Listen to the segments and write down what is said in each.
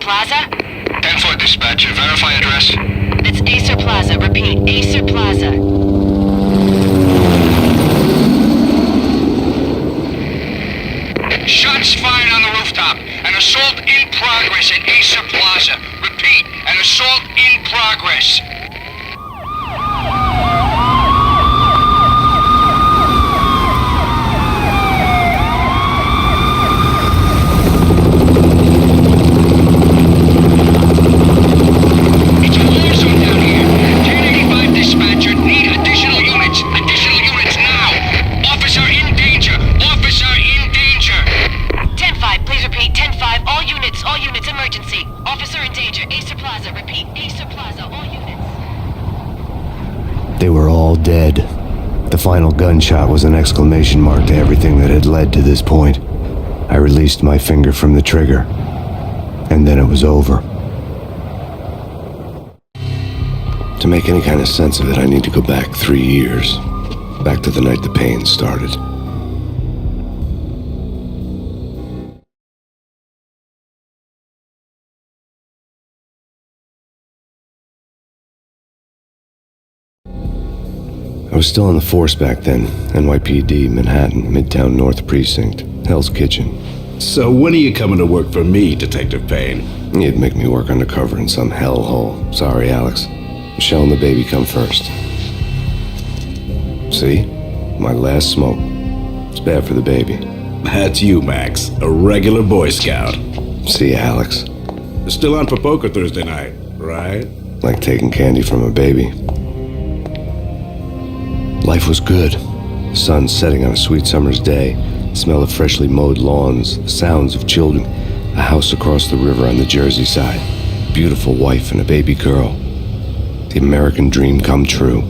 Plaza? 10-4 dispatcher. Verify address. It's Acer Plaza. Repeat, Acer Plaza. Shots fired on the rooftop. An assault in progress at Acer Plaza. Repeat, an assault in progress. It's a war zone down here. 1085 dispatcher. Need additional units. Additional units now. Officer in danger. Officer in danger. 10-5, please repeat. 10-5, all units, emergency. Officer in danger. Acer Plaza. Repeat, Acer Plaza, all units. They were all dead. The final gunshot was an exclamation mark to everything that had led to this point. I released my finger from the trigger, and then it was over. To make any kind of sense of it, I need to go back 3 years. Back to the night the Payne started. I was still on the force back then. NYPD, Manhattan, Midtown North Precinct, Hell's Kitchen. So when are you coming to work for me, Detective Payne? You'd make me work undercover in some hellhole. Sorry, Alex. Michelle and the baby come first. See? My last smoke. It's bad for the baby. That's you, Max. A regular Boy Scout. See, Alex. Still on for poker Thursday night, right? Like taking candy from a baby. Life was good. The sun setting on a sweet summer's day. The smell of freshly mowed lawns. The sounds of children. A house across the river on the Jersey side. Beautiful wife and a baby girl. The American dream come true.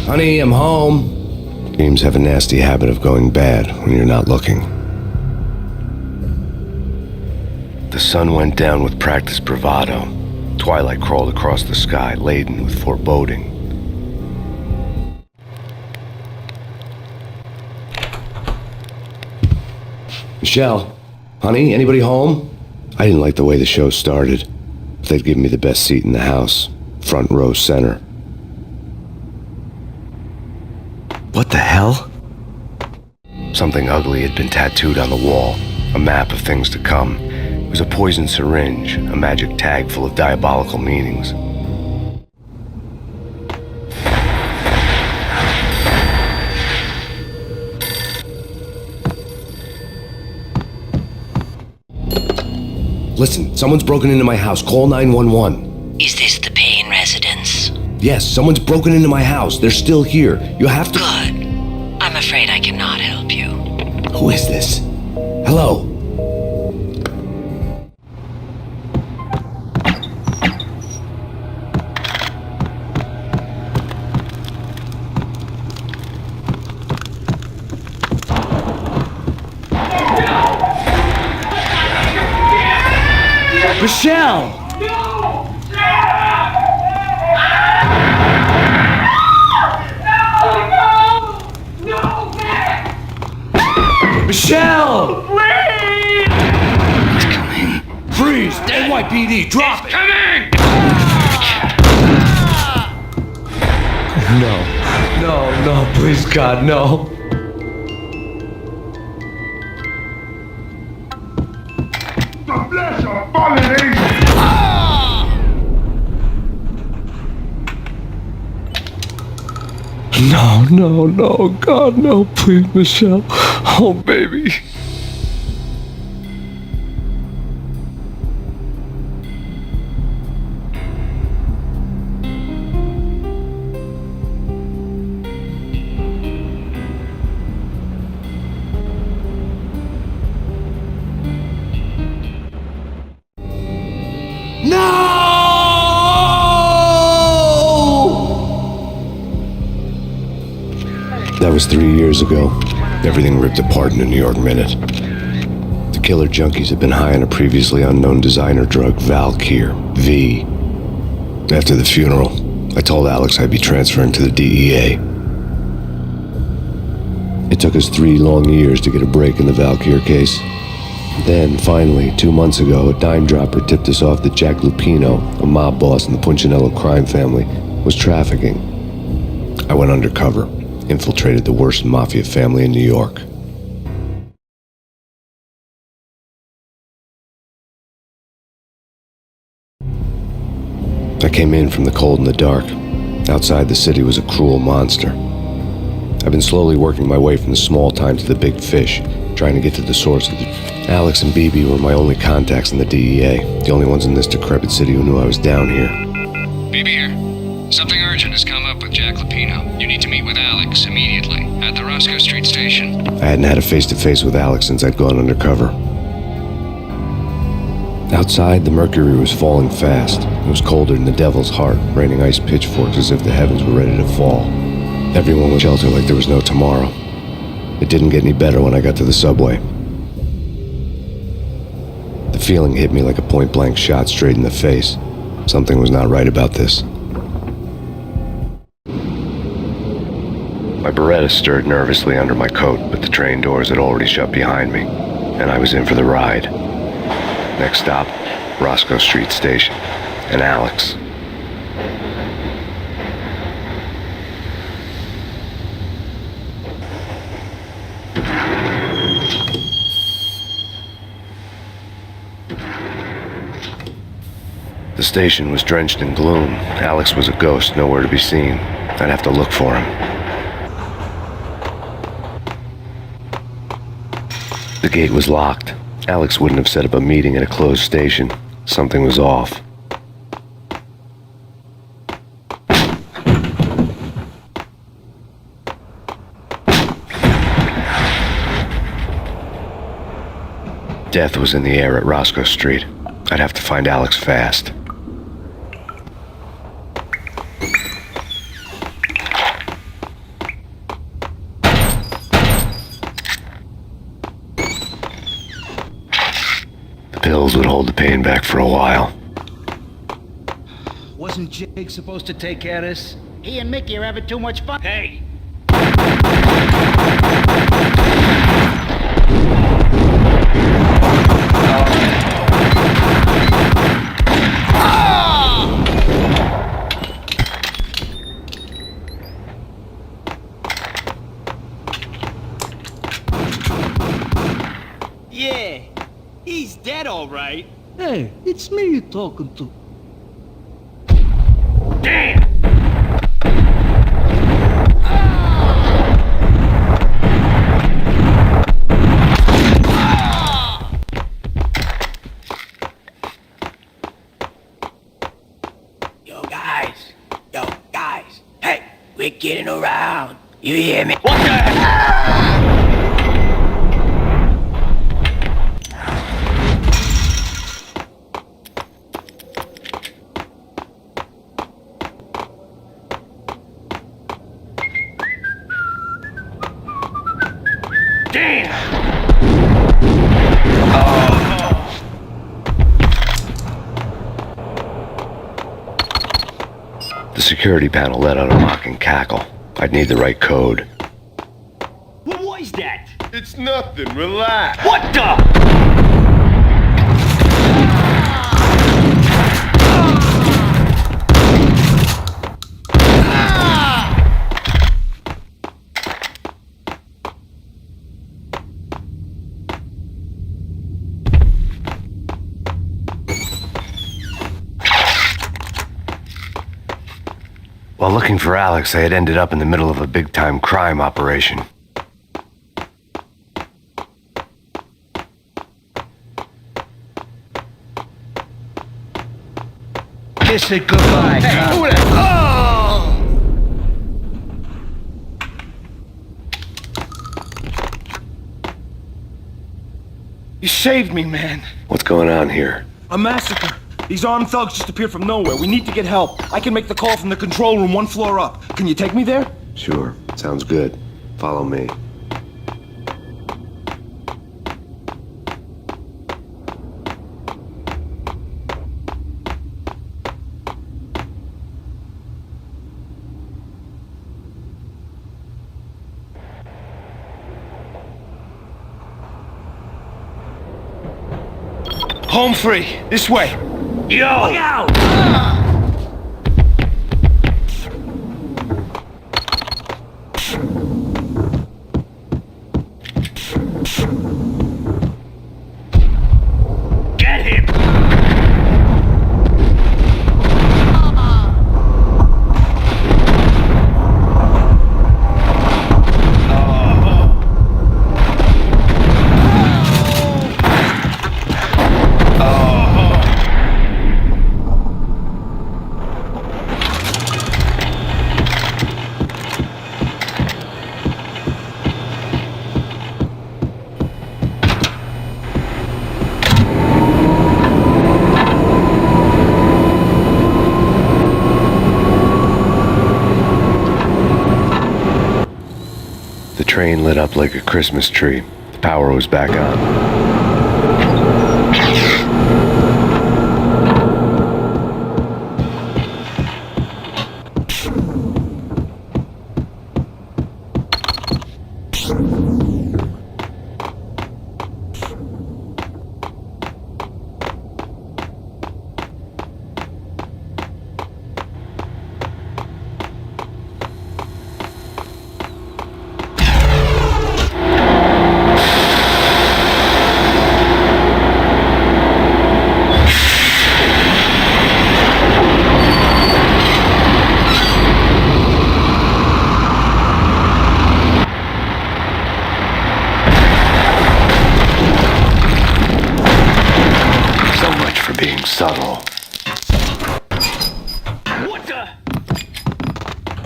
Honey, I'm home. Dreams have a nasty habit of going bad when you're not looking. The sun went down with practiced bravado. Twilight crawled across the sky, laden with foreboding. Michelle, honey, anybody home? I didn't like the way the show started. They'd give me the best seat in the house, front row center. What the hell? Something ugly had been tattooed on the wall, a map of things to come. It was a poison syringe, a magic tag full of diabolical meanings. Listen, someone's broken into my house. Call 911. Is this the Payne residence? Yes, someone's broken into my house. They're still here. You have to... Good. I'm afraid I cannot help you. Who is this? Hello? Michelle! Michelle! Please! It's coming. Freeze! NYPD, drop it! Coming! No, please God, no. The flesh of fallen angels! No, God, no, please, Michelle. Oh, baby. That was 3 years ago. Everything ripped apart in a New York minute. The killer junkies had been high on a previously unknown designer drug, Valkyr, V. After the funeral, I told Alex I'd be transferring to the DEA. It took us 3 long years to get a break in the Valkyr case. Then, finally, 2 months ago, a dime dropper tipped us off that Jack Lupino, a mob boss in the Punchinello Crime Family, was trafficking. I went undercover, infiltrated the worst mafia family in New York. I came in from the cold and the dark. Outside the city was a cruel monster. I've been slowly working my way from the small time to the big fish, trying to get to the source of it. Alex and BB were my only contacts in the DEA, the only ones in this decrepit city who knew I was down here. BB here. Something urgent has come up with Jack Lupino. You need to meet with Alex immediately at the Roscoe Street station. I hadn't had a face-to-face with Alex since I'd gone undercover. Outside, the mercury was falling fast. It was colder than the devil's heart, raining ice pitchforks as if the heavens were ready to fall. Everyone was sheltered like there was no tomorrow. It didn't get any better when I got to the subway. The feeling hit me like a point-blank shot straight in the face. Something was not right about this. My Beretta stirred nervously under my coat, but the train doors had already shut behind me, and I was in for the ride. Next stop, Roscoe Street Station, and Alex. The station was drenched in gloom. Alex was a ghost, nowhere to be seen. I'd have to look for him. The gate was locked. Alex wouldn't have set up a meeting at a closed station. Something was off. Death was in the air at Roscoe Street. I'd have to find Alex fast. Pills would hold the pain back for a while. Wasn't Jake supposed to take care of this? He and Mickey are having too much fun. Hey! Yeah, he's dead all right. Hey, it's me you're talking to. Damn! Yo guys, hey, we're getting around. You hear me? What the heck? Damn! The security panel let out a mocking cackle. I'd need the right code. What was that? It's nothing, relax. What the? While looking for Alex, I had ended up in the middle of a big-time crime operation. Kiss it goodbye. Hey, who that? You saved me, man. What's going on here? A massacre. These armed thugs just appeared from nowhere. We need to get help. I can make the call from the control room 1 floor up. Can you take me there? Sure, sounds good. Follow me. Home free. This way. Yo! Look out! Get him! The train lit up like a Christmas tree. The power was back on. Subtle. What the?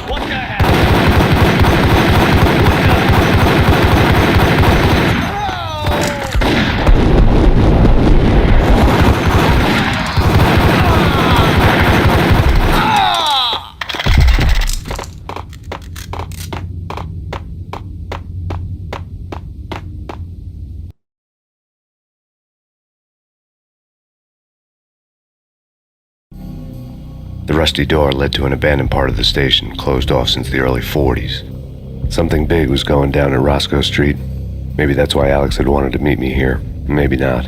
What the hell? The rusty door led to an abandoned part of the station, closed off since the early 40s. Something big was going down in Roscoe Street. Maybe that's why Alex had wanted to meet me here. Maybe not.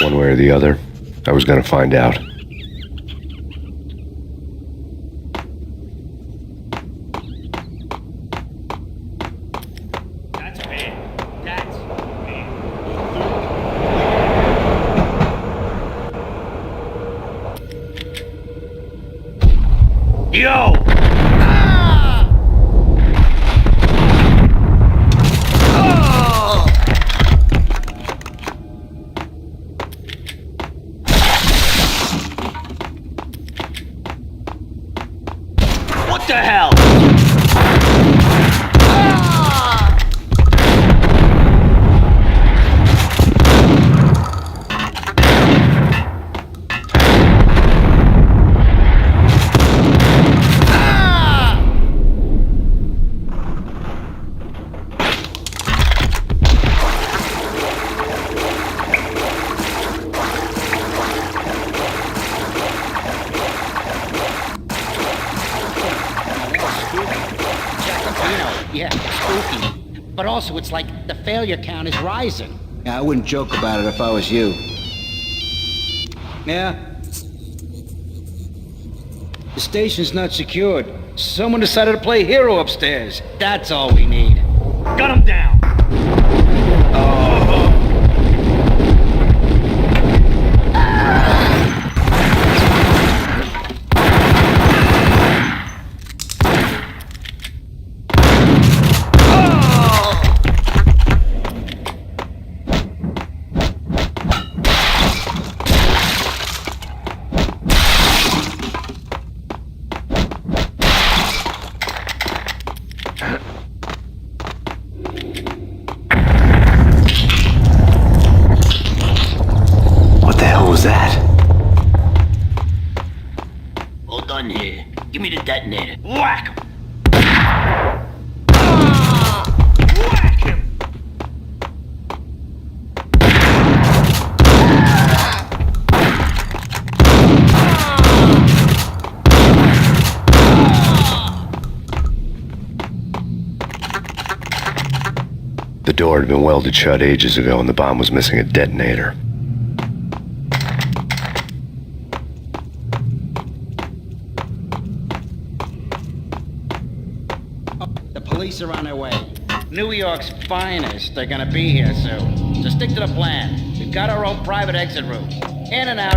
One way or the other, I was gonna find out. That's bad. That's bad. Yo! What the hell? Yeah, spooky. But also, it's like the failure count is rising. Yeah, I wouldn't joke about it if I was you. Yeah? The station's not secured. Someone decided to play hero upstairs. That's all we need. Gun him down! Give me the detonator. Whack him! Whack him! The door had been welded shut ages ago and the bomb was missing a detonator. The police are on their way. New York's finest. They're gonna be here soon. So stick to the plan. We've got our own private exit route. In and out.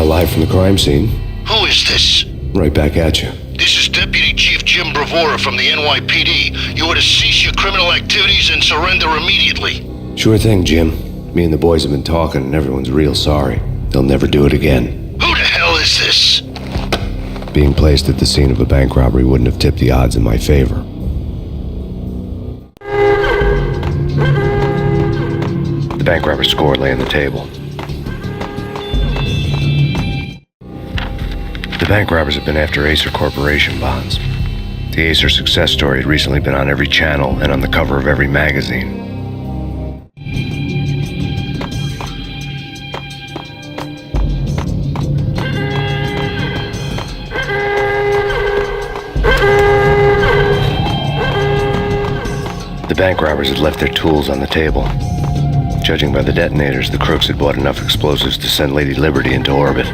Live from the crime scene. Who is this? Right back at you. This is Deputy Chief Jim Bravura from the NYPD. You are to cease your criminal activities and surrender immediately. Sure thing, Jim. Me and the boys have been talking and everyone's real sorry. They'll never do it again. Who the hell is this? Being placed at the scene of a bank robbery wouldn't have tipped the odds in my favor. The bank robber's score lay on the table. The bank robbers have been after Acer Corporation bonds. The Acer success story had recently been on every channel and on the cover of every magazine. The bank robbers had left their tools on the table. Judging by the detonators, the crooks had bought enough explosives to send Lady Liberty into orbit.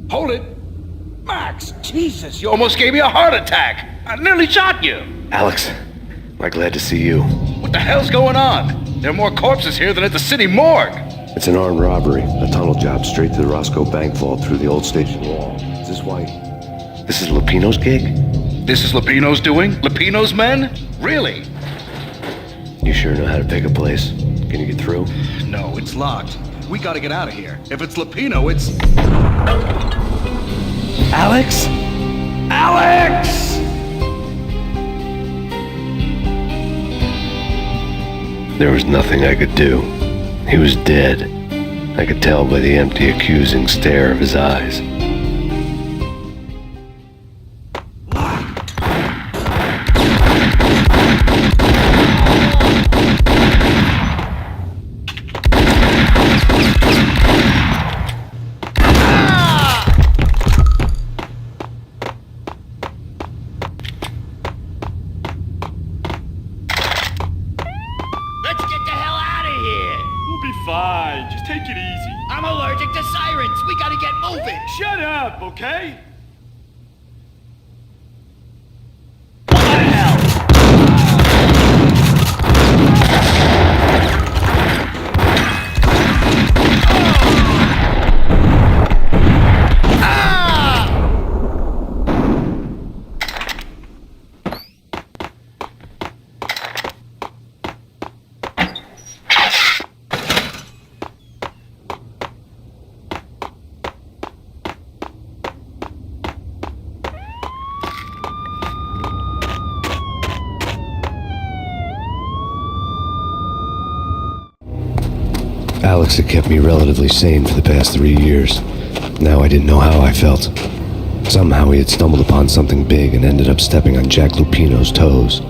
Hold it! Max, Jesus, you almost gave me a heart attack! I nearly shot you! Alex, I'm glad to see you. What the hell's going on? There are more corpses here than at the city morgue! It's an armed robbery. A tunnel job straight to the Roscoe Bank vault through the old station wall. Is this why? This is Lupino's gig? This is Lupino's doing? Lupino's men? Really? You sure know how to pick a place? Can you get through? No, it's locked. We gotta get out of here. If it's Lupino, it's... Alex? Alex! There was nothing I could do. He was dead. I could tell by the empty, accusing stare of his eyes. Fine, just take it easy. I'm allergic to sirens. We gotta get moving. Shut up, okay? Alex had kept me relatively sane for the past 3 years. Now I didn't know how I felt. Somehow he had stumbled upon something big and ended up stepping on Jack Lupino's toes.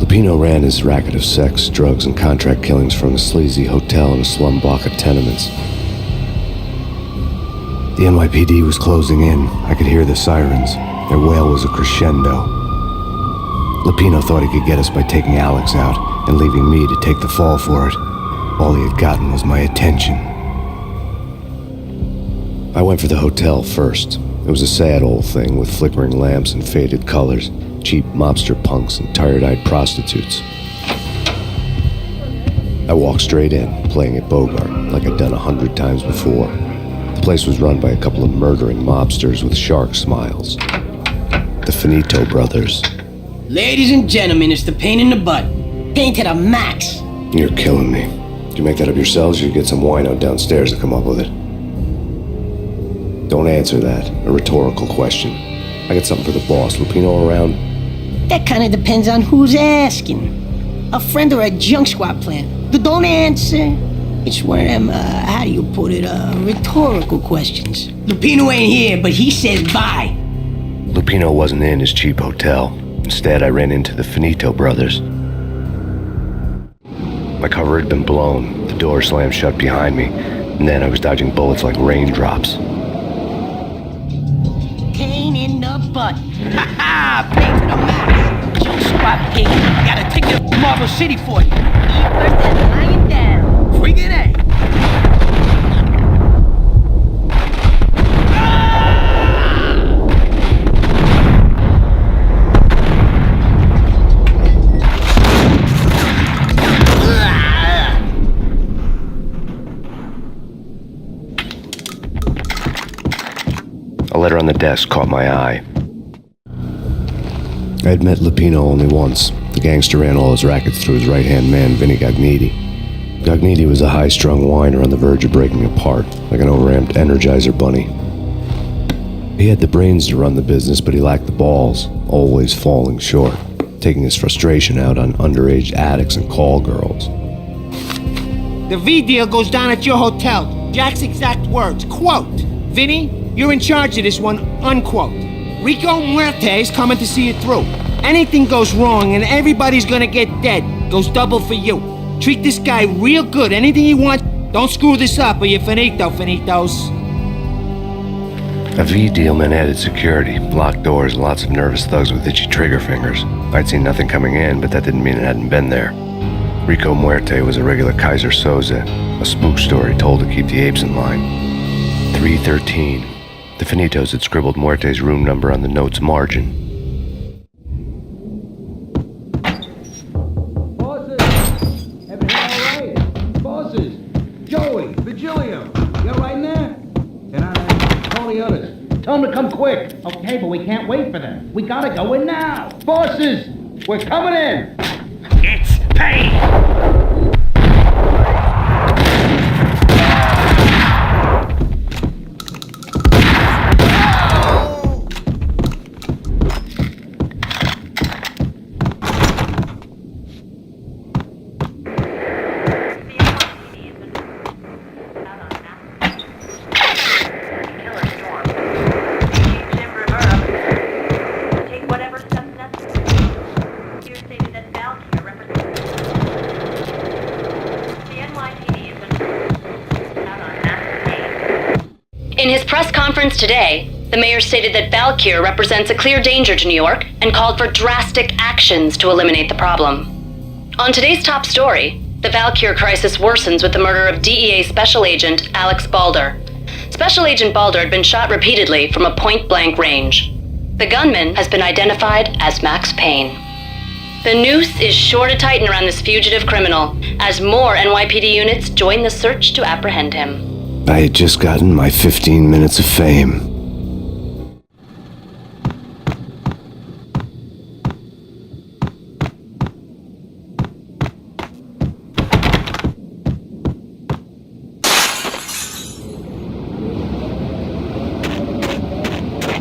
Lupino ran his racket of sex, drugs, and contract killings from a sleazy hotel in a slum block of tenements. The NYPD was closing in. I could hear the sirens. Their wail was a crescendo. Lupino thought he could get us by taking Alex out and leaving me to take the fall for it. All he had gotten was my attention. I went for the hotel first. It was a sad old thing with flickering lamps and faded colors, cheap mobster punks and tired-eyed prostitutes. I walked straight in, playing at Bogart, like I'd done 100 times before. The place was run by a couple of murdering mobsters with shark smiles. The Finito brothers. Ladies and gentlemen, it's the Payne in the butt. Payne to the max. You're killing me. Did you make that up yourselves, or you get some wino downstairs to come up with it? Don't answer that. A rhetorical question. I got something for the boss. Lupino around? That kind of depends on who's asking. A friend or a junk squad plan. Don't answer. It's one of them, how do you put it, rhetorical questions. Lupino ain't here, but he says bye. Lupino wasn't in his cheap hotel. Instead, I ran into the Finito brothers. My cover had been blown. The door slammed shut behind me, and then I was dodging bullets like raindrops. Payne in the butt. Ha ha! Payne to the max. Junk squad pig. Gotta take you to Marble City for you. Eat first and lying down. Bring it in. A letter on the desk caught my eye. I had met Lupino only once. The gangster ran all his rackets through his right-hand man, Vinny Gagniti. Gagniti was a high-strung whiner on the verge of breaking apart, like an overamped Energizer bunny. He had the brains to run the business, but he lacked the balls, always falling short, taking his frustration out on underage addicts and call girls. The V deal goes down at your hotel. Jack's exact words, quote, "Vinny, you're in charge of this one," unquote. Rico Muerte's coming to see it through. Anything goes wrong and everybody's gonna get dead. Goes double for you. Treat this guy real good. Anything he wants. Don't screw this up or you're finito, finitos. A V deal meant added security, locked doors, and lots of nervous thugs with itchy trigger fingers. I'd seen nothing coming in, but that didn't mean it hadn't been there. Rico Muerte was a regular Kaiser Soze, a spook story told to keep the apes in line. 313. The Finitos had scribbled Muerte's room number on the note's margin. Bosses! Everything all right? Bosses! Joey! Vigilio! You all right in there? And call the others. Tell them to come quick. Okay, but we can't wait for them. We gotta go in now. Bosses! We're coming in! It's Payne! In his press conference today, the mayor stated that Valkyr represents a clear danger to New York and called for drastic actions to eliminate the problem. On today's top story, the Valkyr crisis worsens with the murder of DEA Special Agent Alex Balder. Special Agent Balder had been shot repeatedly from a point-blank range. The gunman has been identified as Max Payne. The noose is sure to tighten around this fugitive criminal as more NYPD units join the search to apprehend him. I had just gotten my 15 minutes of fame.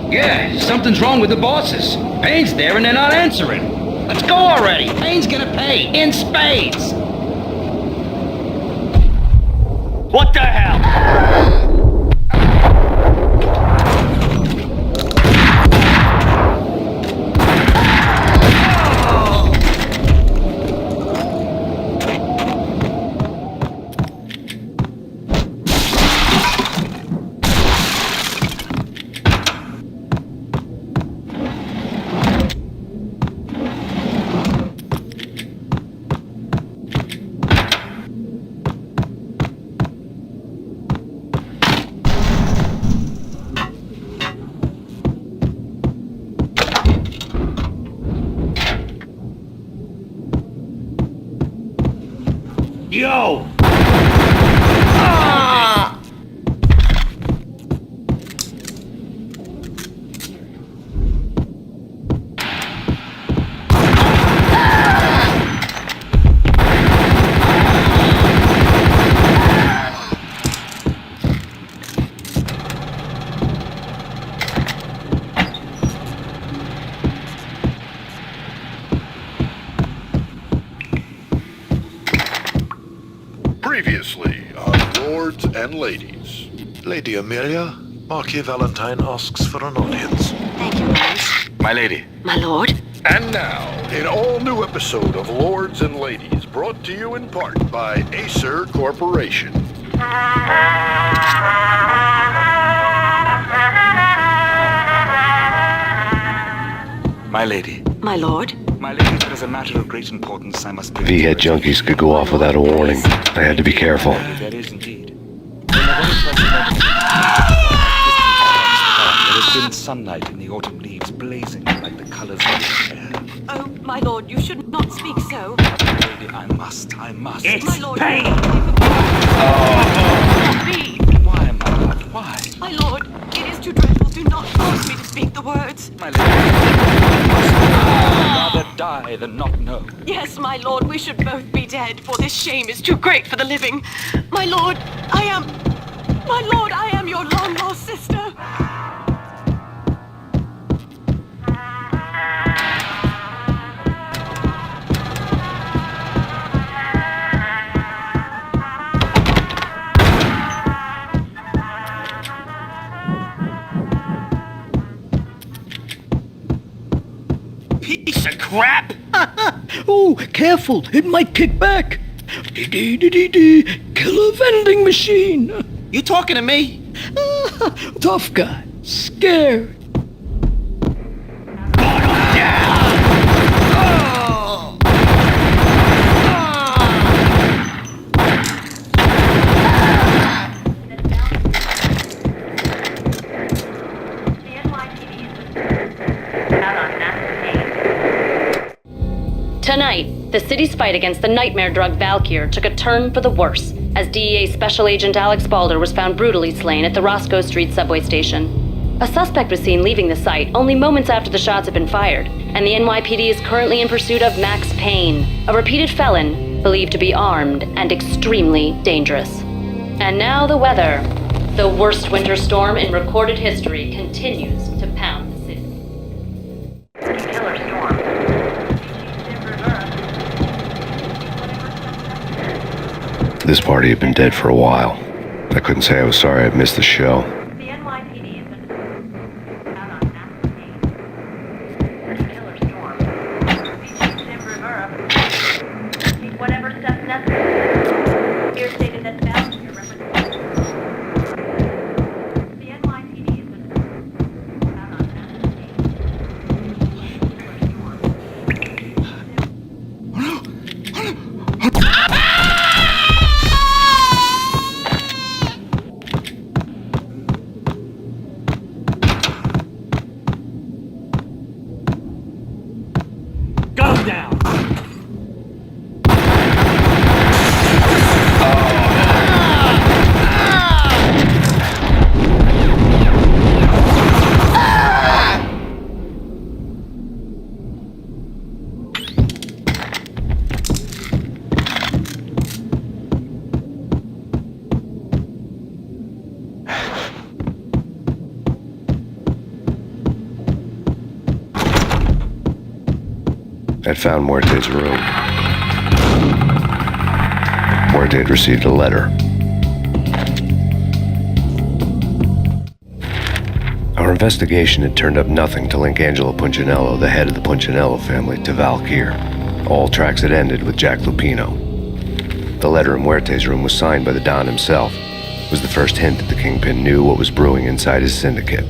Yeah, something's wrong with the bosses. Payne's there and they're not answering. Let's go already. Payne's gonna pay in spades. What the hell? Yo! Previously on Lords and Ladies. Lady Amelia, Marquis Valentine asks for an audience. Thank you, Rose. My lady. My lord. And now, an all-new episode of Lords and Ladies, brought to you in part by Acer Corporation. My lady. My lord. My lady, there is a matter of great importance I must bring. V-head junkies could go off without a warning. I had to be careful. There is indeed. There has been sunlight in the autumn leaves blazing like the colors of the air. Oh, my lord, you should not speak so. Lady, I must. It's my lord, Payne! Why, my lord, why? My lord, it is too dreadful. Do not force me to speak the words. My lady, I would rather die than not know. Yes, my lord, we should both be dead, for this shame is too great for the living. My lord, I am your long-lost sister. Piece of crap! Oh, careful, it might kick back. Killer vending machine. You talking to me? Tough guy, scared. Tonight, the city's fight against the nightmare drug Valkyr took a turn for the worse as DEA Special Agent Alex Balder was found brutally slain at the Roscoe Street subway station. A suspect was seen leaving the site only moments after the shots had been fired, and the NYPD is currently in pursuit of Max Payne, a repeated felon believed to be armed and extremely dangerous. And now the weather. The worst winter storm in recorded history continues to pound the city. Killer storm. This party had been dead for a while. I couldn't say I was sorry I missed the show. The NYPD has been out on Max Payne. Killer storm. Take whatever steps necessary. Here stated that Valkyr represents. The NYPD has been out on Max Payne. Killer storm. I'd found Muerte's room. Muerte had received a letter. Our investigation had turned up nothing to link Angelo Punchinello, the head of the Punchinello family, to Valkyr. All tracks had ended with Jack Lupino. The letter in Muerte's room was signed by the Don himself. It was the first hint that the Kingpin knew what was brewing inside his syndicate.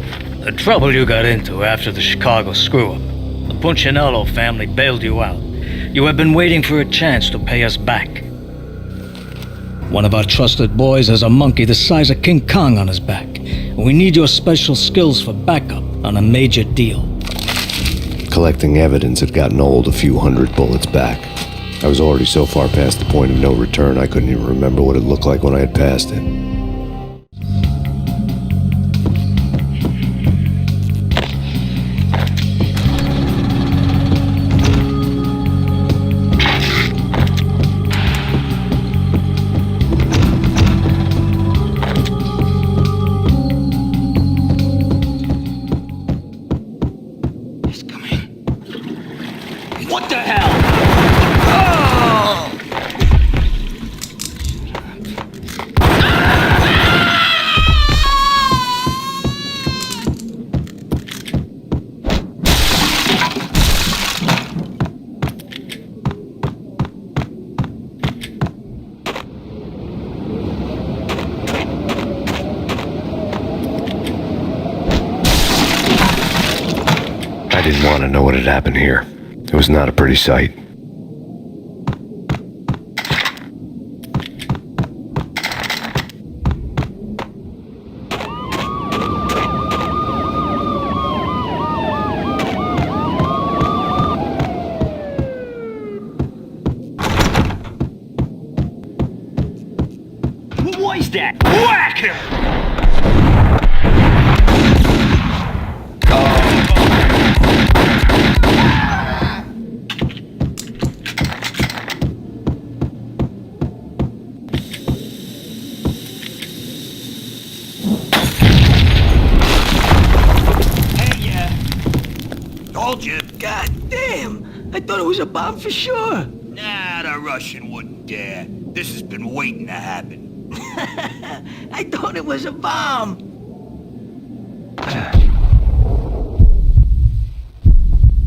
The trouble you got into after the Chicago screw-up. The Punchinello family bailed you out. You have been waiting for a chance to pay us back. One of our trusted boys has a monkey the size of King Kong on his back. We need your special skills for backup on a major deal. Collecting evidence had gotten old a few hundred bullets back. I was already so far past the point of no return I couldn't even remember what it looked like when I had passed it. I didn't want to know what had happened here. It was not a pretty sight. Who was that? Whack him! God damn! I thought it was a bomb for sure. Nah, the Russian wouldn't dare. This has been waiting to happen. I thought it was a bomb.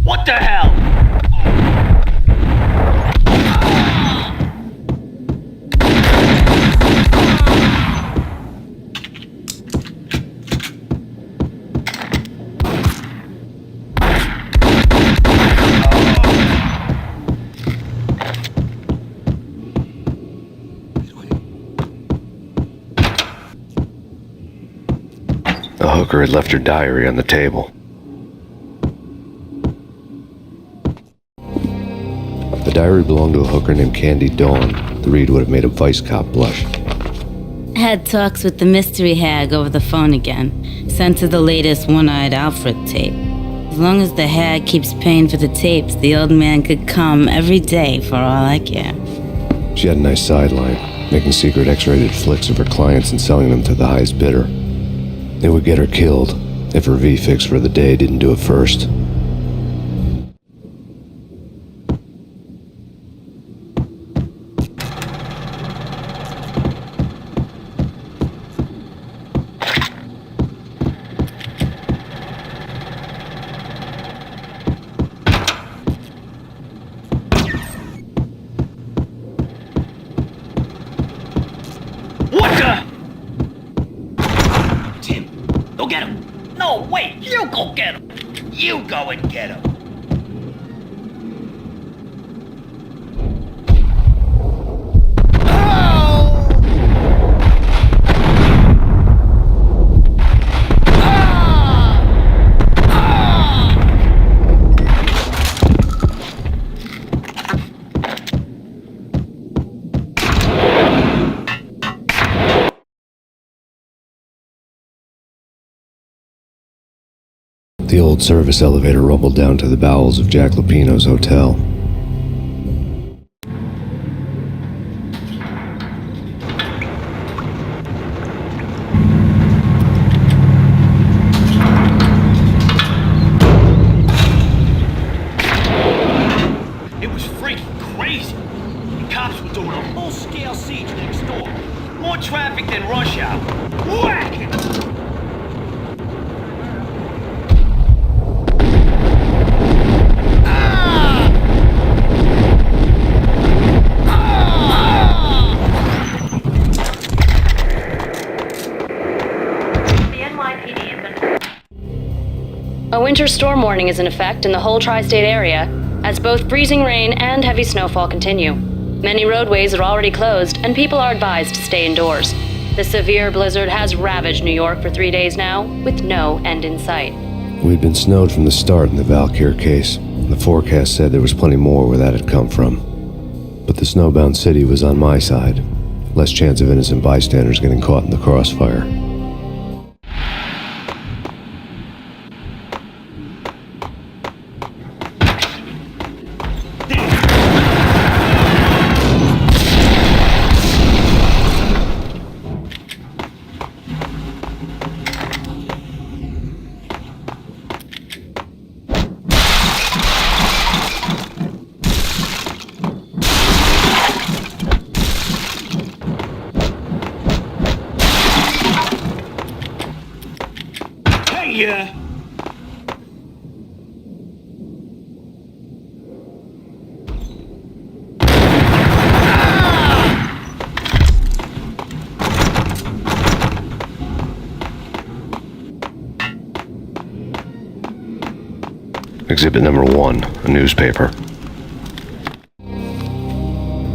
What the hell? The hooker had left her diary on the table. The diary belonged to a hooker named Candy Dawn. The read would have made a vice cop blush. Had talks with the mystery hag over the phone again. Sent her the latest One-Eyed Alfred tape. As long as the hag keeps paying for the tapes, the old man could come every day for all I care. She had a nice sideline, making secret X-rated flicks of her clients and selling them to the highest bidder. It would get her killed if her V-fix for the day didn't do it first. What the? Tim, go get him. No, wait, you go get him. You go and get him. The old service elevator rumbled down to the bowels of Jack Lupino's hotel. in rush hour. Whack it! A winter storm warning is in effect in the whole tri-state area, as both freezing rain and heavy snowfall continue. Many roadways are already closed, and people are advised to stay indoors. The severe blizzard has ravaged New York for 3 days now, with no end in sight. We'd been snowed from the start in the Valkyr case. The forecast said there was plenty more where that had come from. But the snowbound city was on my side. Less chance of innocent bystanders getting caught in the crossfire. Exhibit number 1, a newspaper.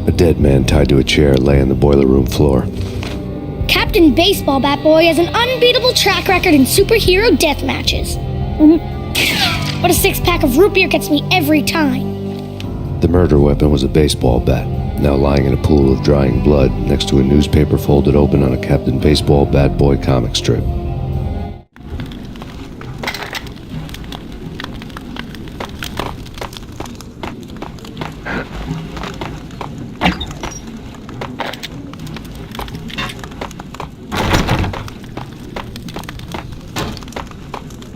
A dead man tied to a chair lay on the boiler room floor. Captain Baseball Bat Boy has an unbeatable track record in superhero death matches. But a 6-pack of root beer gets me every time. The murder weapon was a baseball bat, now lying in a pool of drying blood next to a newspaper folded open on a Captain Baseball Bat Boy comic strip.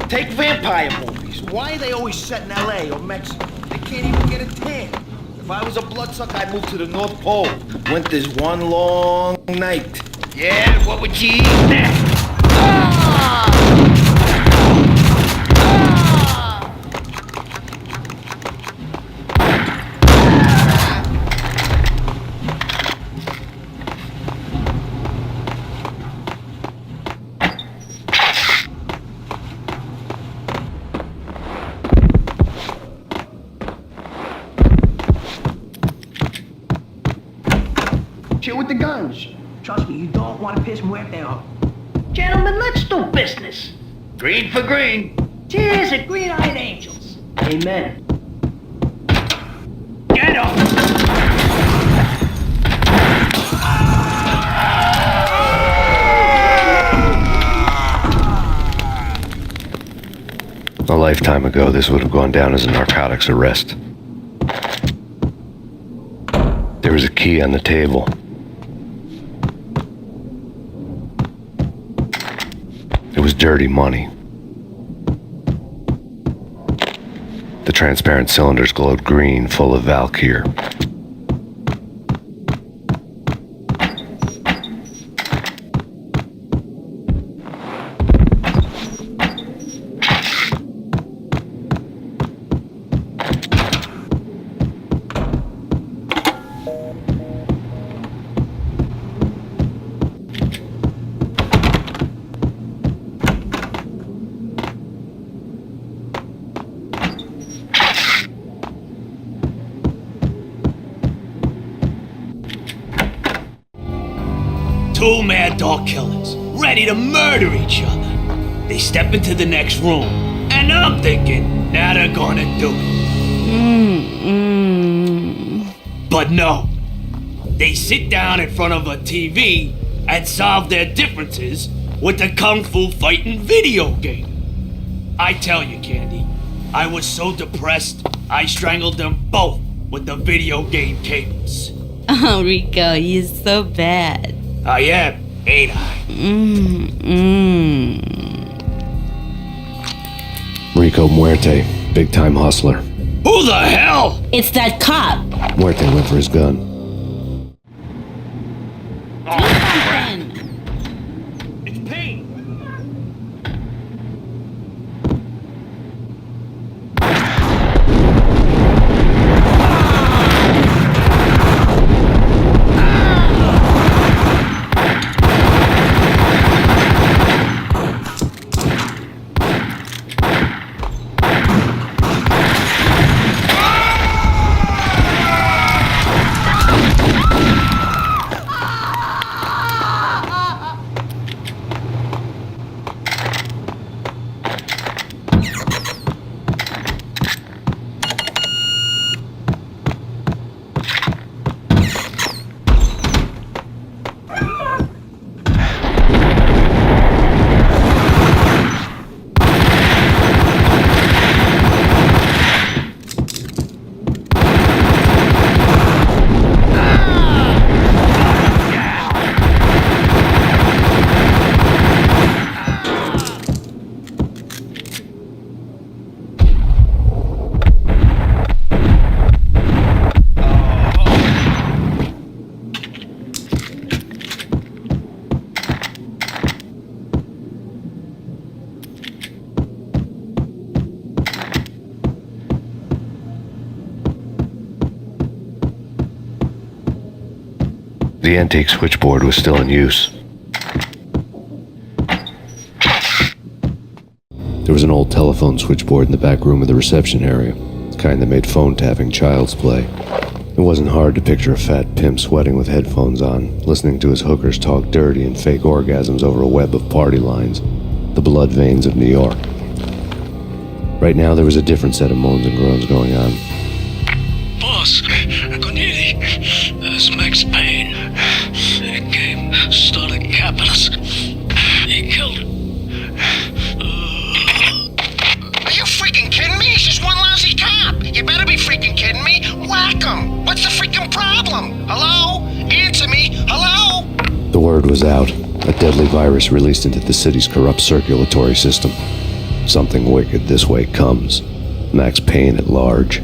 Take vampire movies. Why are they always set in LA or Mexico? They can't even get a tan. If I was a bloodsucker, I'd move to the North Pole. Winter's one long night. Yeah, what would you eat next? Chill with the guns. Trust me, you don't want to piss Muerte off. Gentlemen, let's do business. Green for green. Cheers at Green-Eyed Angels. Amen. Get up! A lifetime ago, this would have gone down as a narcotics arrest. There was a key on the table. It was dirty money. The transparent cylinders glowed green, full of Valkyr. Two mad dog killers, ready to murder each other. They step into the next room, and I'm thinking, now they're gonna do it. But no. They sit down in front of a TV and solve their differences with the kung fu fighting video game. I tell you, Candy, I was so depressed, I strangled them both with the video game cables. Oh, Rico, you're so bad. I am, ain't I? Rico Muerte, big-time hustler. Who the hell? It's that cop. Muerte went for his gun. The antique switchboard was still in use. There was an old telephone switchboard in the back room of the reception area, the kind that made phone tapping child's play. It wasn't hard to picture a fat pimp sweating with headphones on, listening to his hookers talk dirty and fake orgasms over a web of party lines, the blood veins of New York. Right now there was a different set of moans and groans going on. Boss, it's Max Payne. He came, started capping us. He killed her. Are you freaking kidding me? He's just one lousy cop. You better be freaking kidding me. Whack him. What's the freaking problem? Hello? Answer me. Hello? The word was out. A deadly virus released into the city's corrupt circulatory system. Something wicked this way comes. Max Payne at large.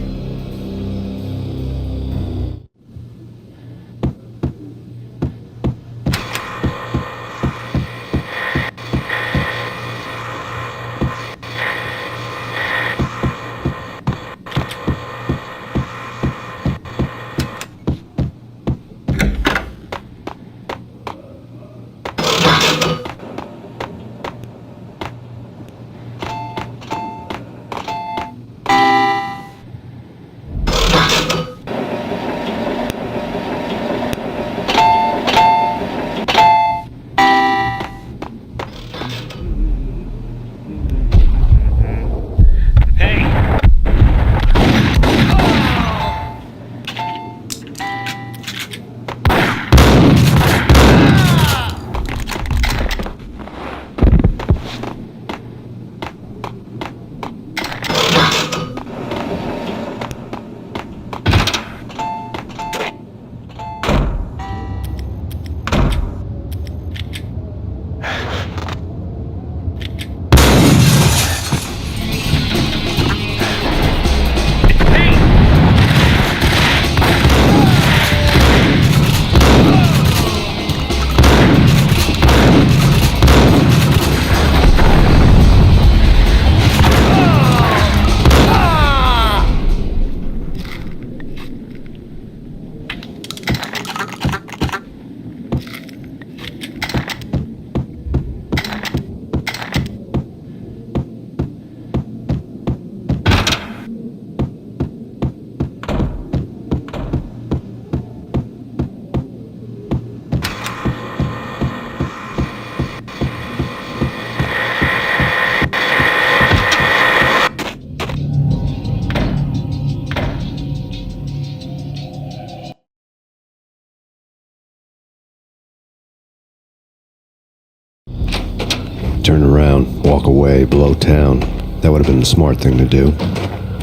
Turn around, walk away, blow town. That would have been the smart thing to do.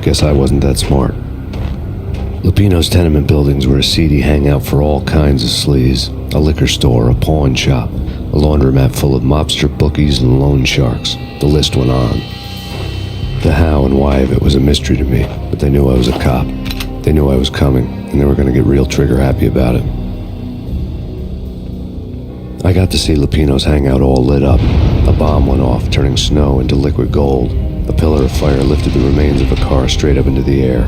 Guess I wasn't that smart. Lupino's tenement buildings were a seedy hangout for all kinds of sleaze. A liquor store, a pawn shop, a laundromat full of mobster bookies and loan sharks. The list went on. The how and why of it was a mystery to me, but they knew I was a cop. They knew I was coming, and they were going to get real trigger happy about it. I got to see Lupino's hangout all lit up. A bomb went off, turning snow into liquid gold. A pillar of fire lifted the remains of a car straight up into the air.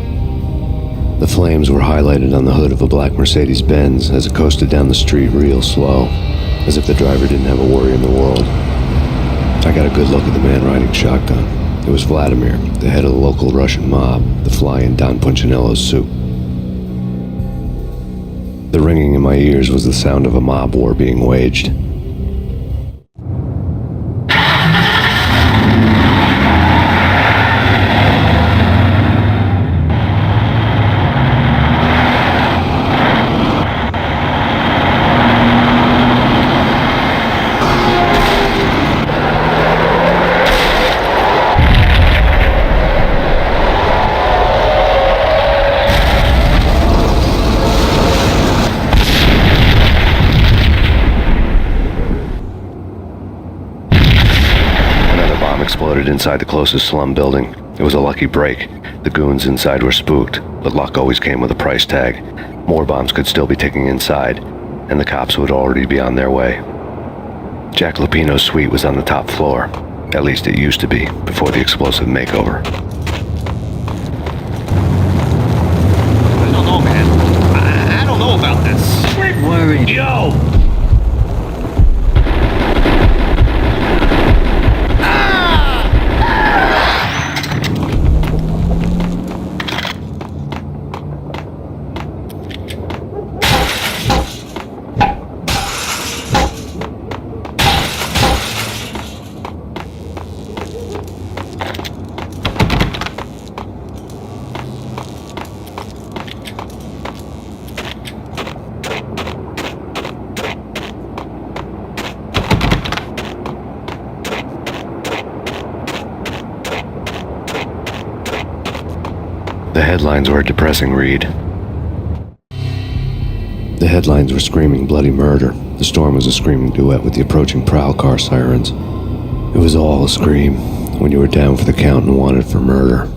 The flames were highlighted on the hood of a black Mercedes-Benz as it coasted down the street real slow, as if the driver didn't have a worry in the world. I got a good look at the man riding shotgun. It was Vladimir, the head of the local Russian mob, the fly in Don Punchinello's soup. The ringing in my ears was the sound of a mob war being waged. Exploded inside the closest slum building. It was a lucky break. The goons inside were spooked, but luck always came with a price tag. More bombs could still be ticking inside, and the cops would already be on their way. Jack Lupino's suite was on the top floor. At least it used to be, before the explosive makeover. I don't know, man. I don't know about this. Quit worrying. Yo! The headlines were a depressing read. The headlines were screaming bloody murder. The storm was a screaming duet with the approaching prowl car sirens. It was all a scream when you were down for the count and wanted for murder.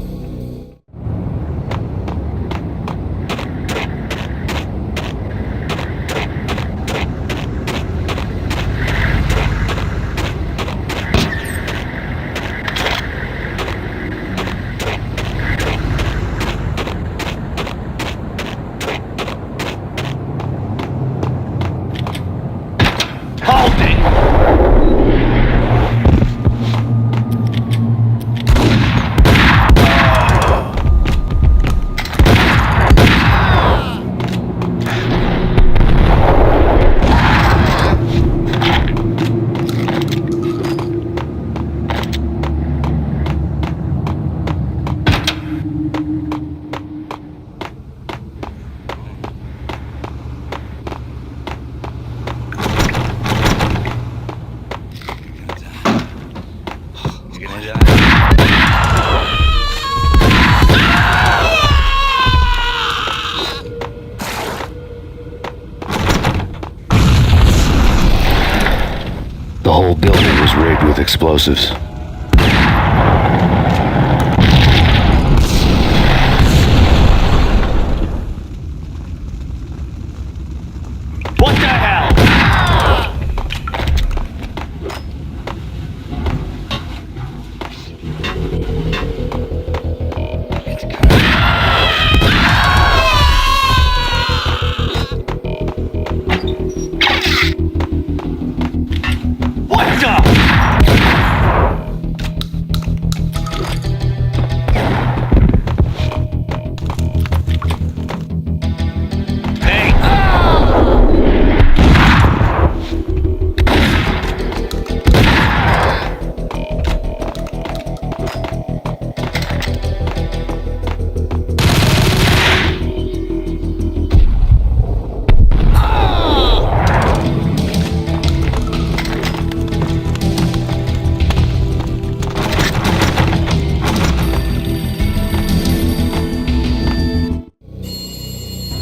The whole building was rigged with explosives. What the hell?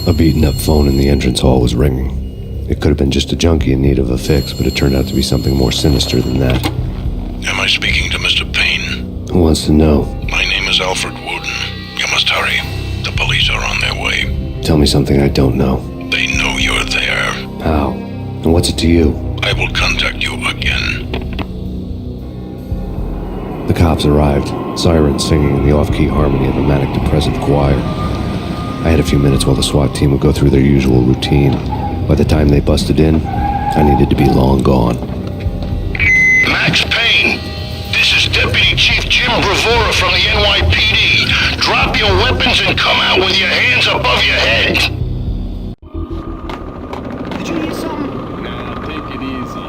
A beaten-up phone in the entrance hall was ringing. It could have been just a junkie in need of a fix, but it turned out to be something more sinister than that. Am I speaking to Mr. Payne? Who wants to know? My name is Alfred Wooden. You must hurry. The police are on their way. Tell me something I don't know. They know you're there. How? And what's it to you? I will contact you again. The cops arrived, sirens singing in the off-key harmony of a manic-depressive choir. I had a few minutes while the SWAT team would go through their usual routine. By the time they busted in, I needed to be long gone. Max Payne, this is Deputy Chief Jim Bravura from the NYPD. Drop your weapons and come out with your hands above your head. Did you hear something? Nah, take it easy.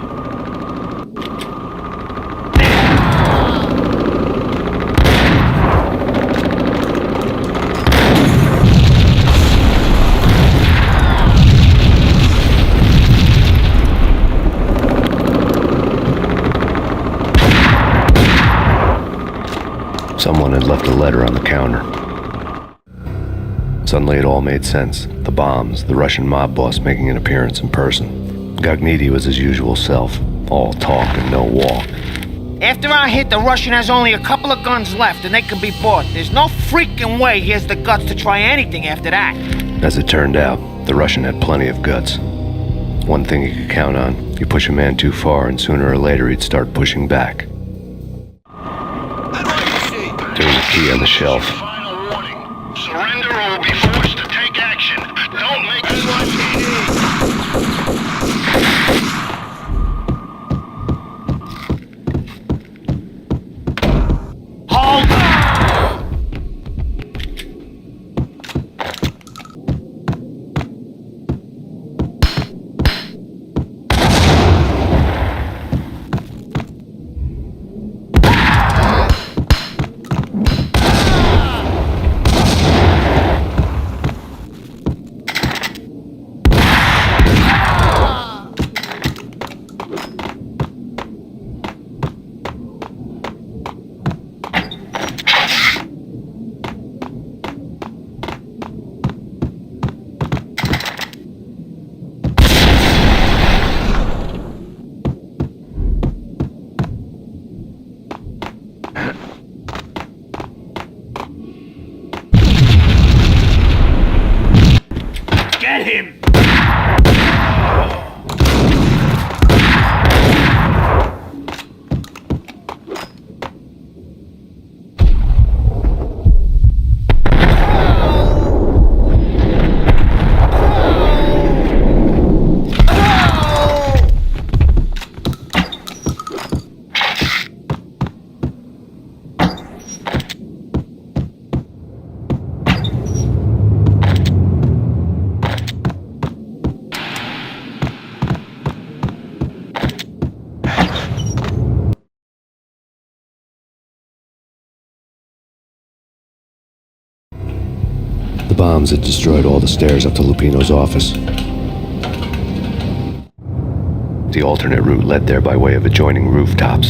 Someone had left a letter on the counter. Suddenly it all made sense. The bombs, the Russian mob boss making an appearance in person. Gognitti was his usual self, all talk and no walk. After our hit, the Russian has only a couple of guns left and they can be bought. There's no freaking way he has the guts to try anything after that. As it turned out, the Russian had plenty of guts. One thing he could count on, you push a man too far and sooner or later he'd start pushing back. There was a key on the shelf. Final warning. Surrender or will be forced to take action. Don't make NYPD. bombs that destroyed all the stairs up to Lupino's office. The alternate route led there by way of adjoining rooftops.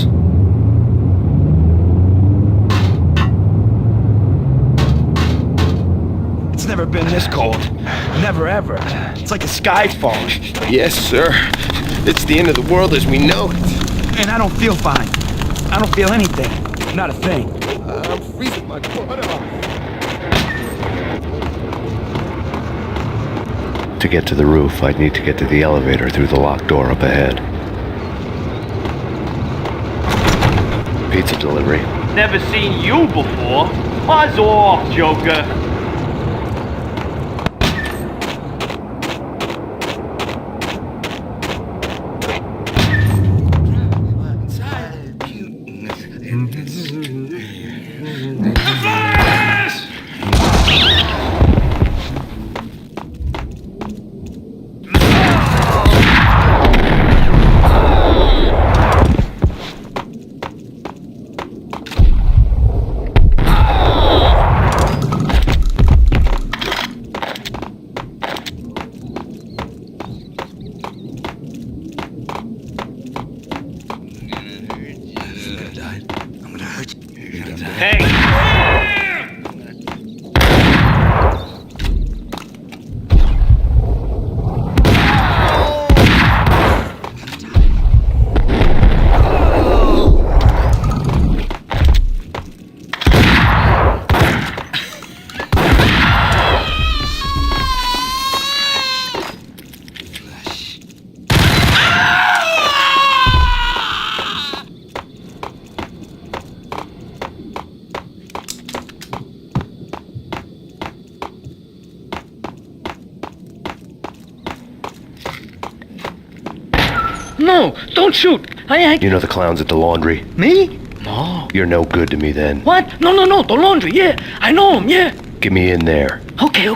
It's never been this cold. Never ever. It's like the sky's falling. Yes, sir. It's the end of the world as we know it. And I don't feel fine. I don't feel anything. Not a thing. I'm freezing my butt off. To get to the roof, I'd need to get to the elevator through the locked door up ahead. Pizza delivery. Never seen you before. Buzz off, Joker. No, don't shoot. You know the clowns at the laundry? Me? No. You're no good to me then. What? No, the laundry, yeah. I know him, yeah. Get me in there. Okay.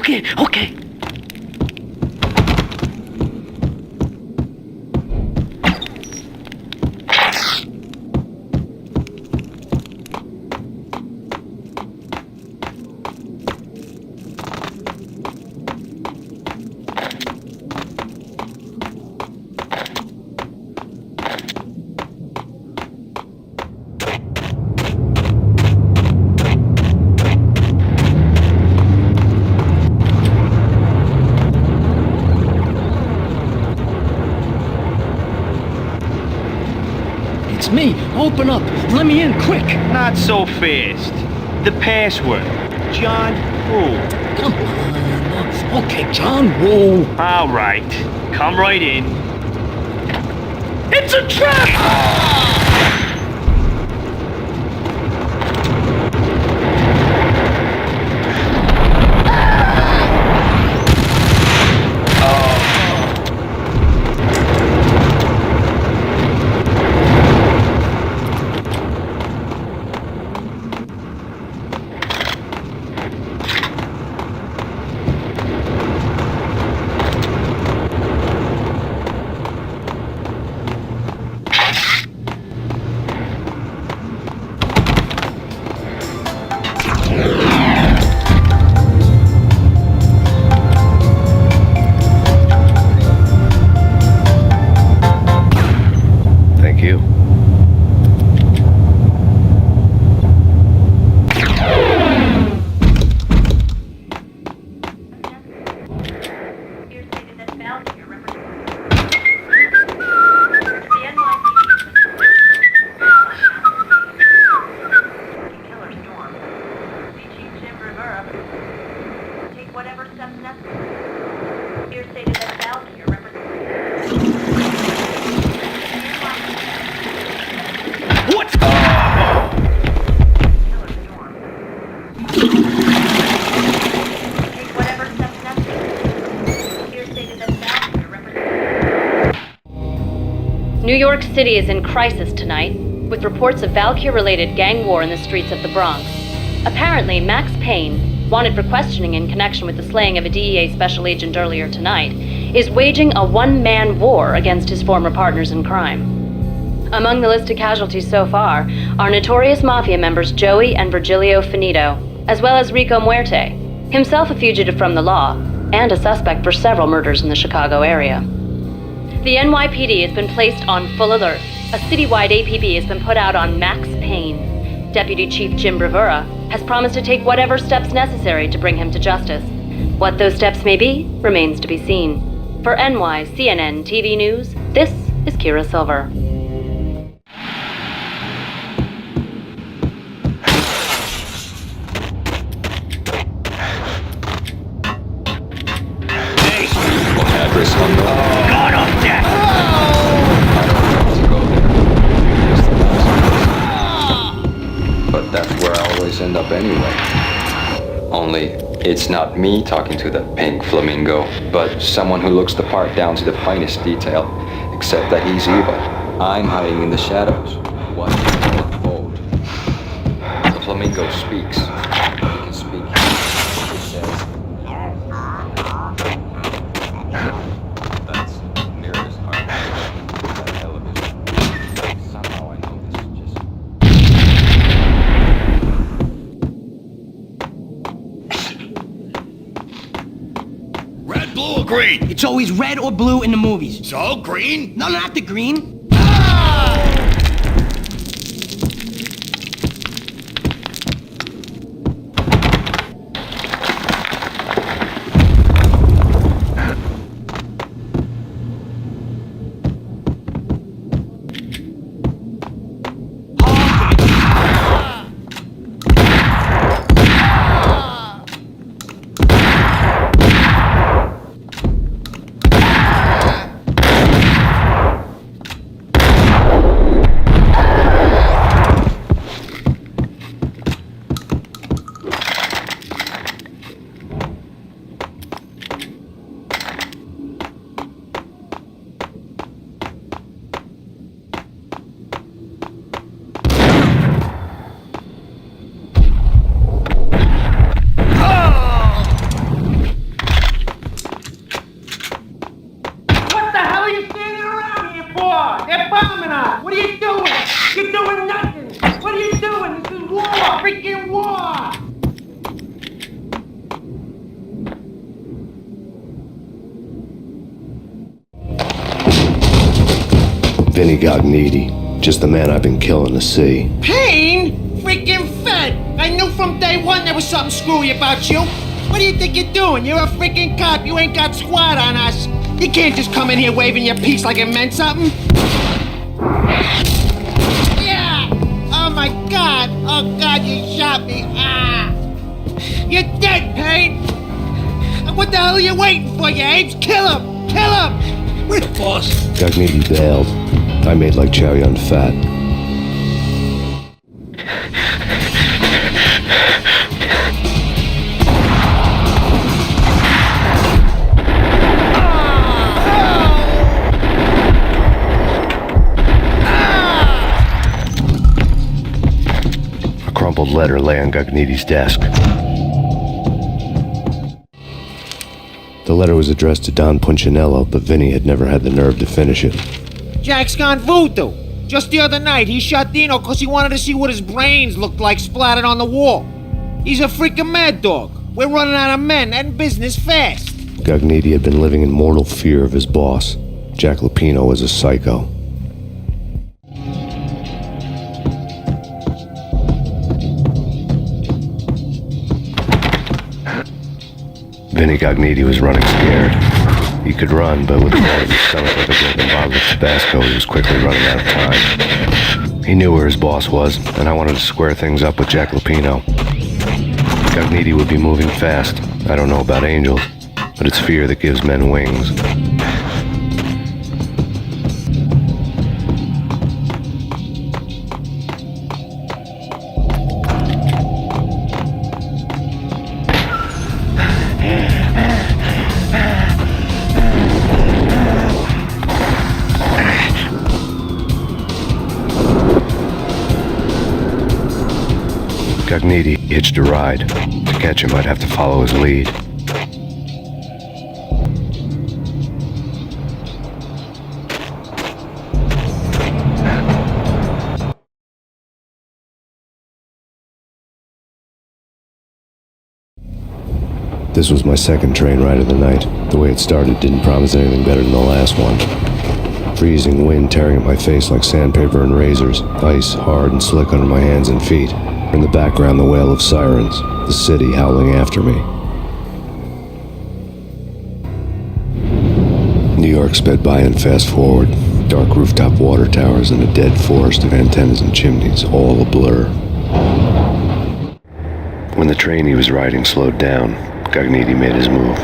Me, open up. Let me in, quick. Not so fast. The password. John Woo. Come on. Okay, John Woo. All right. Come right in. It's a trap! New York City is in crisis tonight, with reports of Valkyr-related gang war in the streets of the Bronx. Apparently, Max Payne, wanted for questioning in connection with the slaying of a DEA special agent earlier tonight, is waging a one-man war against his former partners in crime. Among the listed casualties so far are notorious mafia members Joey and Virgilio Finito, as well as Rico Muerte, himself a fugitive from the law, and a suspect for several murders in the Chicago area. The NYPD has been placed on full alert. A citywide APB has been put out on Max Payne. Deputy Chief Jim Bravura has promised to take whatever steps necessary to bring him to justice. What those steps may be remains to be seen. For NYCNN TV News, this is Kira Silver. Address unknown. God of death! But that's where I always end up anyway. Only, it's not me talking to the pink flamingo, but someone who looks the part down to the finest detail. Except that he's evil. I'm hiding in the shadows, watching him unfold. The flamingo speaks. He can speak. He says, that's near as hard as that television. Somehow I know this is just... Red, blue, or green? It's always red or blue in the movies. So, green? No, not the green. Just the man I've been killing to see. Payne? Freaking Fed! I knew from day one there was something screwy about you. What do you think you're doing? You're a freaking cop. You ain't got squat on us. You can't just come in here waving your piece like it meant something. Yeah! Oh my God! Oh God, you shot me! Ah! You're dead, Payne! What the hell are you waiting for, you apes? Kill him! Kill him! Where's the boss? Cogniti bailed. I made like Chow Yun Fat. A crumpled letter lay on Gagniti's desk. The letter was addressed to Don Punchinello, but Vinny had never had the nerve to finish it. Jack's gone voodoo. Just the other night, he shot Dino because he wanted to see what his brains looked like splattered on the wall. He's a freaking mad dog. We're running out of men and business fast. Gagniti had been living in mortal fear of his boss. Jack Lupino was a psycho. Vinny Gagniti was running scared. He could run, but with the ball of his stomach like a broken bottle of Tabasco, he was quickly running out of time. He knew where his boss was, and I wanted to square things up with Jack Lupino. Gagniti would be moving fast. I don't know about angels, but it's fear that gives men wings. Gagniti hitched a ride. To catch him, I'd have to follow his lead. This was my second train ride of the night. The way it started didn't promise anything better than the last one. Freezing wind tearing at my face like sandpaper and razors, ice hard and slick under my hands and feet. In the background, the wail of sirens, the city howling after me. New York sped by in fast forward. Dark rooftop water towers and a dead forest of antennas and chimneys, all a blur. When the train he was riding slowed down, Cogniti made his move.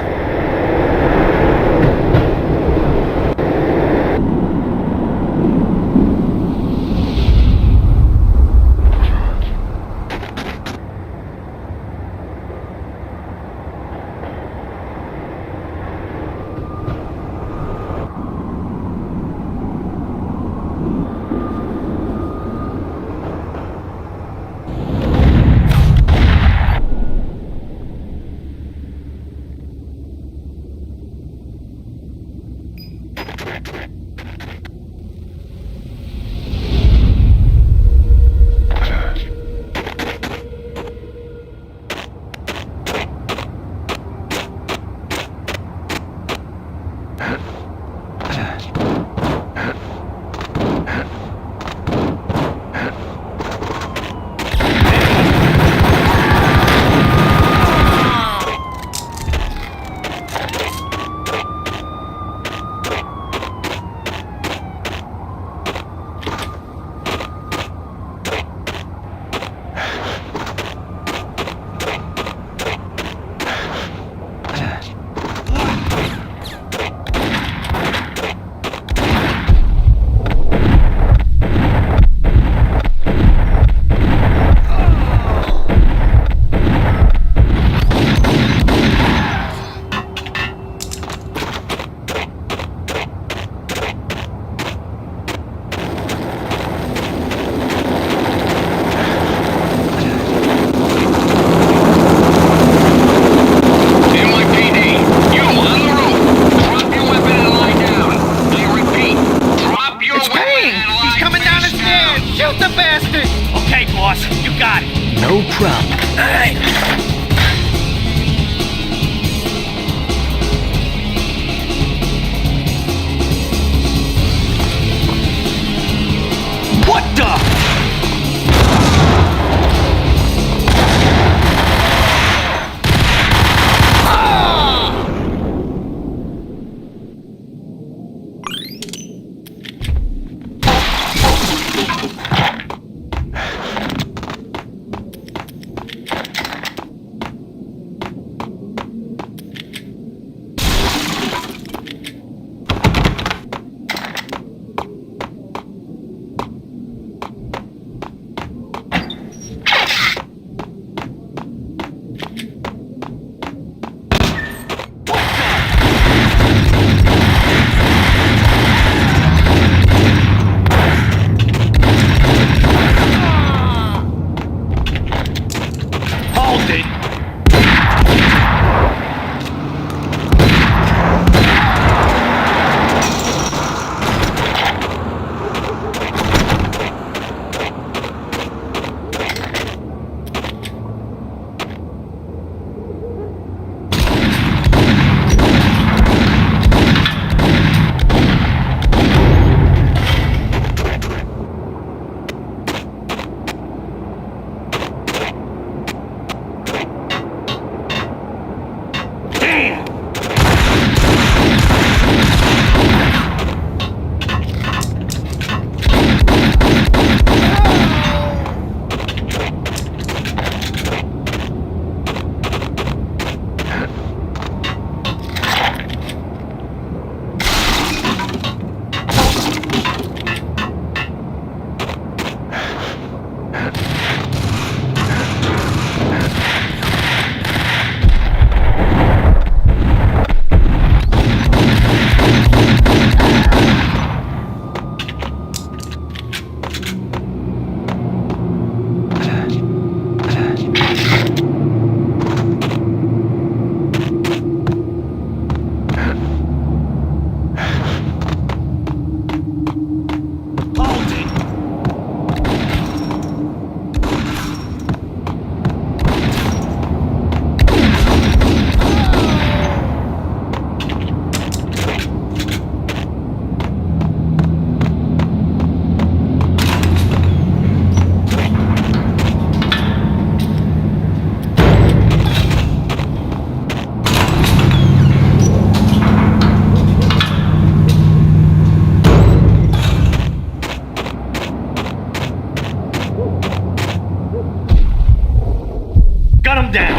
Got him down.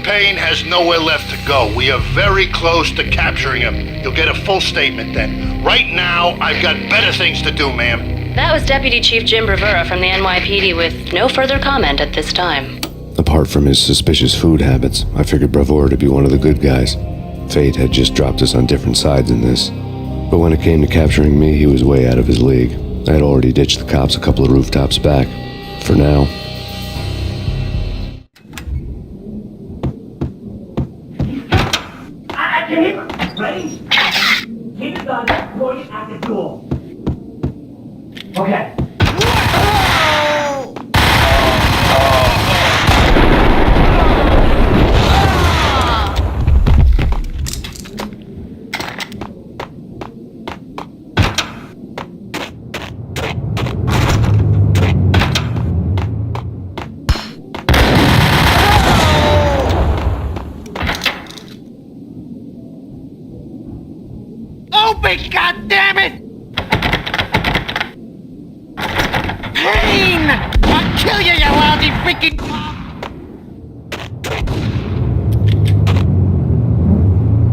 Payne has nowhere left to go. We are very close to capturing him. You'll get a full statement then. Right now, I've got better things to do, ma'am. That was Deputy Chief Jim Rivera from the NYPD with no further comment at this time. Apart from his suspicious food habits, I figured Bravura to be one of the good guys. Fate had just dropped us on different sides in this. But when it came to capturing me, he was way out of his league. I had already ditched the cops a couple of rooftops back. For now. Ready? Keep the gun pointed at the door. Okay. Open, goddammit! Payne! I'll kill you, you lousy freaking...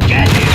Get him!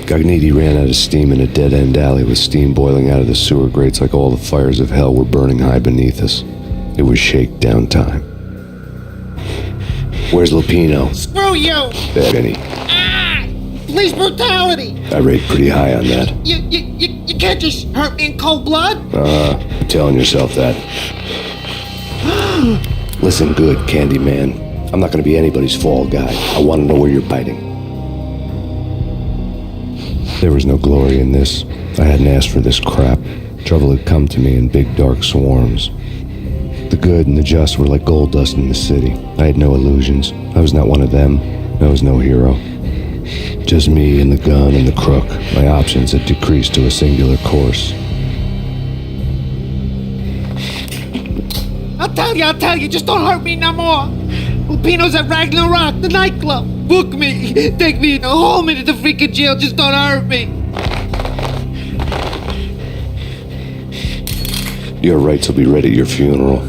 Cogniti ran out of steam in a dead-end alley with steam boiling out of the sewer grates like all the fires of hell were burning high beneath us. It was shakedown time. Where's Lupino? Screw you! Benny. Police brutality! I rate pretty high on that. You can't just hurt me in cold blood? You're telling yourself that. Listen good, Candyman. I'm not gonna be anybody's fall guy. I wanna know where you're biting. There was no glory in this. I hadn't asked for this crap. Trouble had come to me in big dark swarms. The good and the just were like gold dust in the city. I had no illusions. I was not one of them. I was no hero. Just me and the gun and the crook. My options had decreased to a singular course. I'll tell you, just don't hurt me no more. Lupino's at Ragnarok, the nightclub. Book me, take me home into the freaking jail, just don't hurt me. Your rights will be read at your funeral.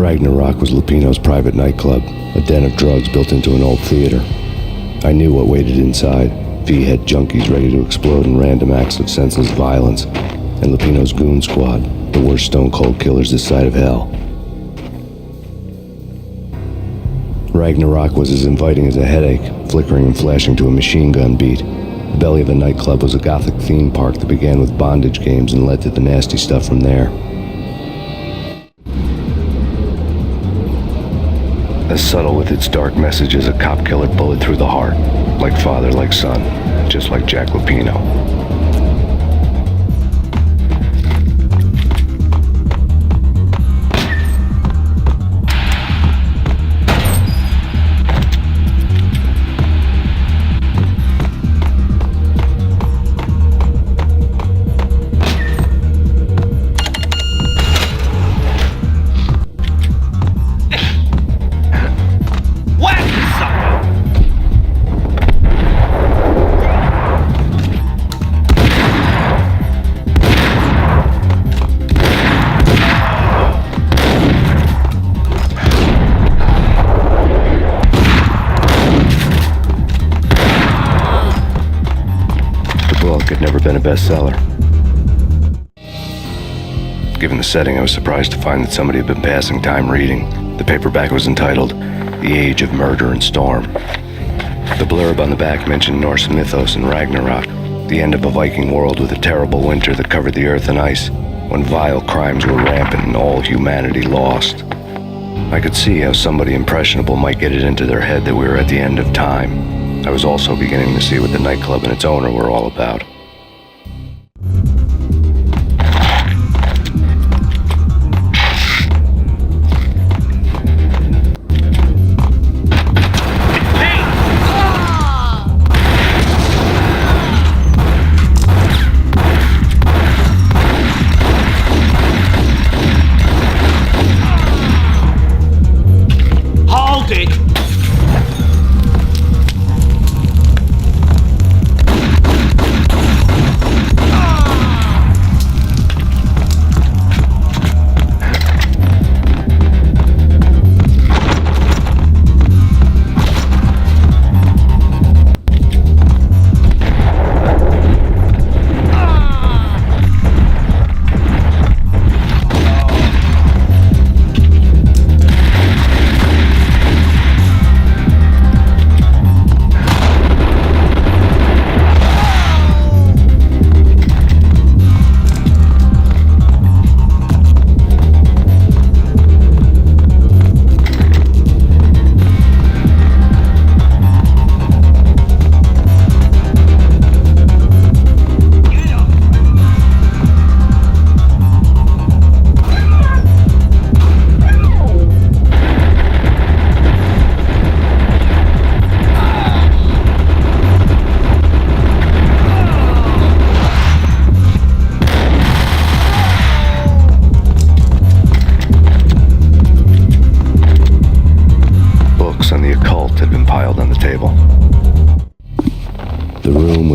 Ragnarok was Lupino's private nightclub, a den of drugs built into an old theater. I knew what waited inside. V-head junkies ready to explode in random acts of senseless violence, and Lupino's goon squad, the worst stone-cold killers this side of hell. Ragnarok was as inviting as a headache, flickering and flashing to a machine gun beat. The belly of the nightclub was a gothic theme park that began with bondage games and led to the nasty stuff from there. As subtle with its dark message as a cop killer bullet through the heart. Like father, like son, just like Jack Lupino. Bestseller. Given the setting, I was surprised to find that somebody had been passing time reading. The paperback was entitled The Age of Murder and Storm. The blurb on the back mentioned Norse mythos and Ragnarok, the end of a Viking world with a terrible winter that covered the earth in ice, when vile crimes were rampant and all humanity lost. I could see how somebody impressionable might get it into their head that we were at the end of time. I was also beginning to see what the nightclub and its owner were all about.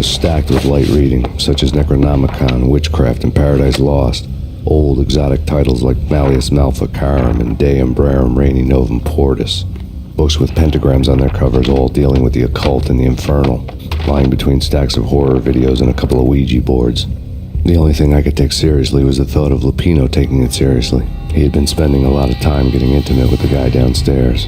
Stacked with light reading, such as Necronomicon, Witchcraft, and Paradise Lost. Old exotic titles like Malleus Maleficarum and De Umbrarum Reini Novum Portus. Books with pentagrams on their covers, all dealing with the occult and the infernal, lying between stacks of horror videos and a couple of Ouija boards. The only thing I could take seriously was the thought of Lupino taking it seriously. He had been spending a lot of time getting intimate with the guy downstairs.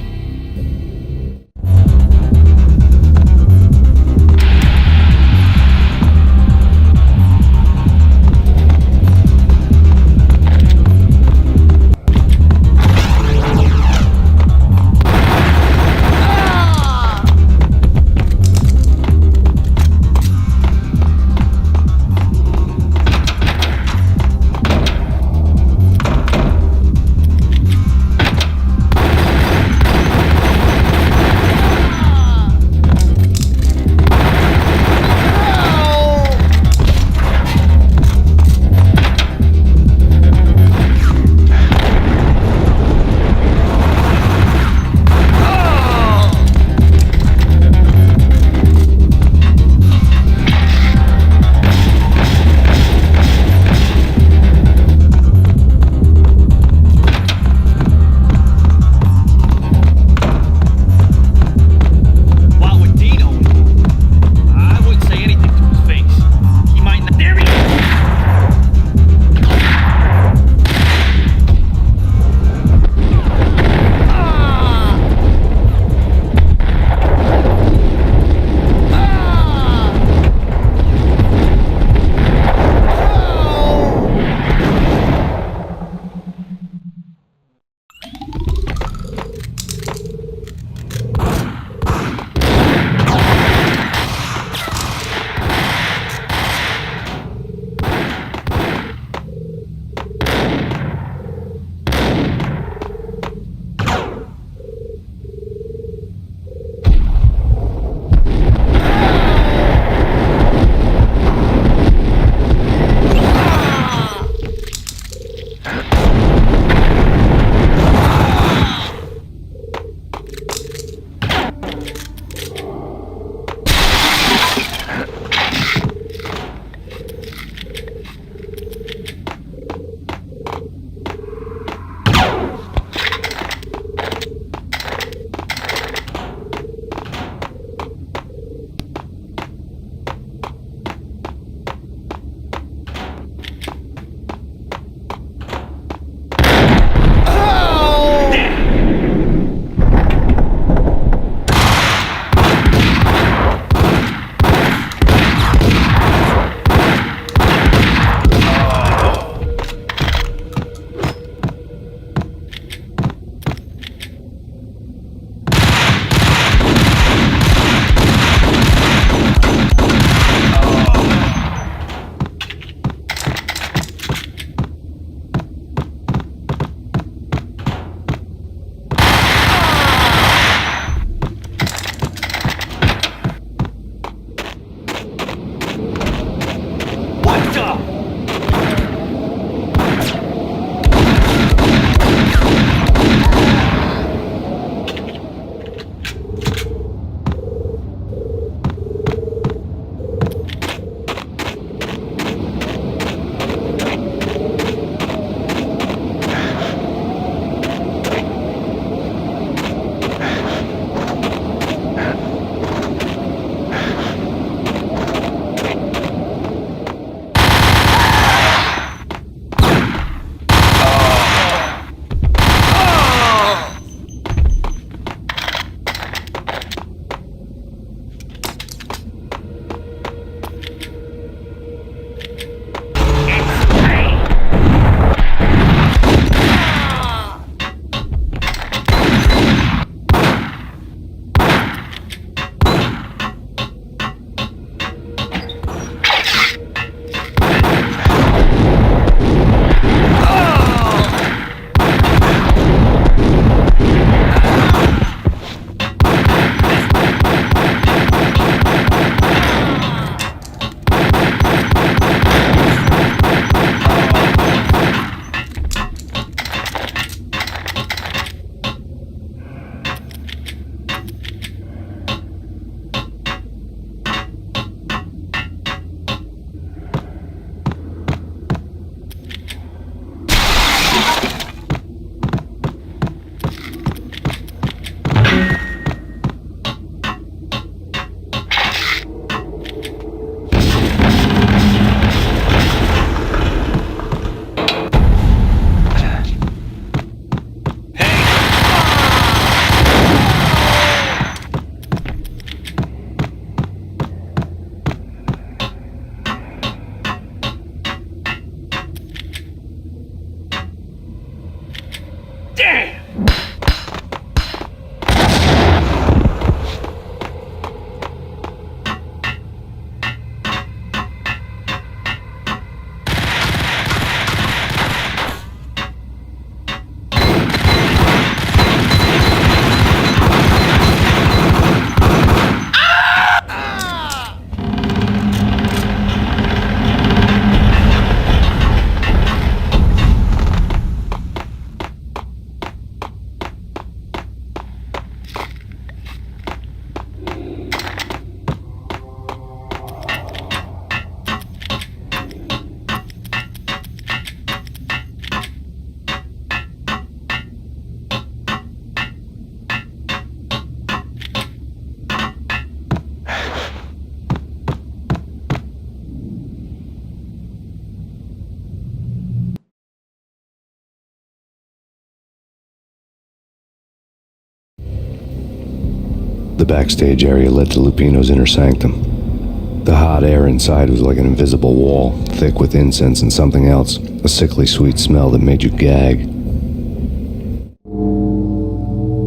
The backstage area led to Lupino's inner sanctum. The hot air inside was like an invisible wall, thick with incense and something else, a sickly sweet smell that made you gag.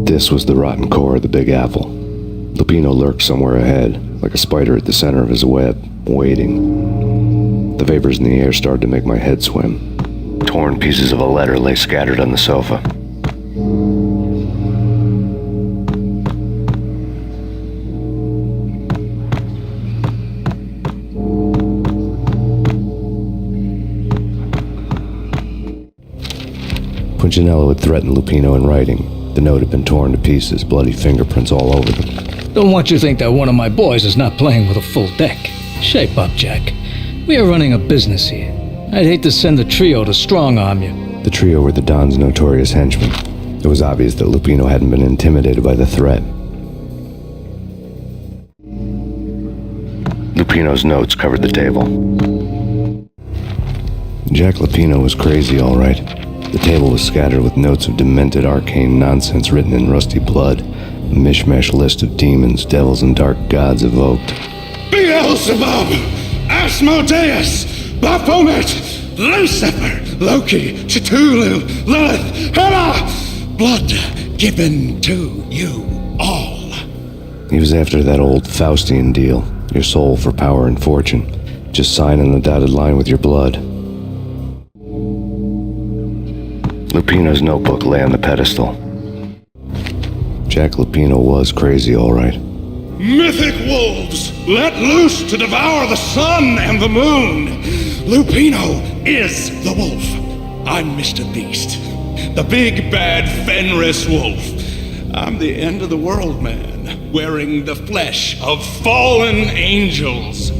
This was the rotten core of the Big Apple. Lupino lurked somewhere ahead, like a spider at the center of his web, waiting. The vapors in the air started to make my head swim. Torn pieces of a letter lay scattered on the sofa. Punchinello had threatened Lupino in writing. The note had been torn to pieces, bloody fingerprints all over them. Don't want you to think that one of my boys is not playing with a full deck. Shape up, Jack. We are running a business here. I'd hate to send the trio to strong-arm you. The trio were the Don's notorious henchmen. It was obvious that Lupino hadn't been intimidated by the threat. Lupino's notes covered the table. Jack Lupino was crazy, all right. The table was scattered with notes of demented arcane nonsense written in rusty blood. A mishmash list of demons, devils, and dark gods evoked. Beelzebub! Asmodeus! Baphomet! Lucifer! Loki! Cthulhu! Lilith! Hela! Blood given to you all. He was after that old Faustian deal. Your soul for power and fortune. Just sign on the dotted line with your blood. Lupino's notebook lay on the pedestal. Jack Lupino was crazy, all right. Mythic wolves, let loose to devour the sun and the moon. Lupino is the wolf. I'm Mr. Beast, the big bad Fenris wolf. I'm the end of the world man, wearing the flesh of fallen angels.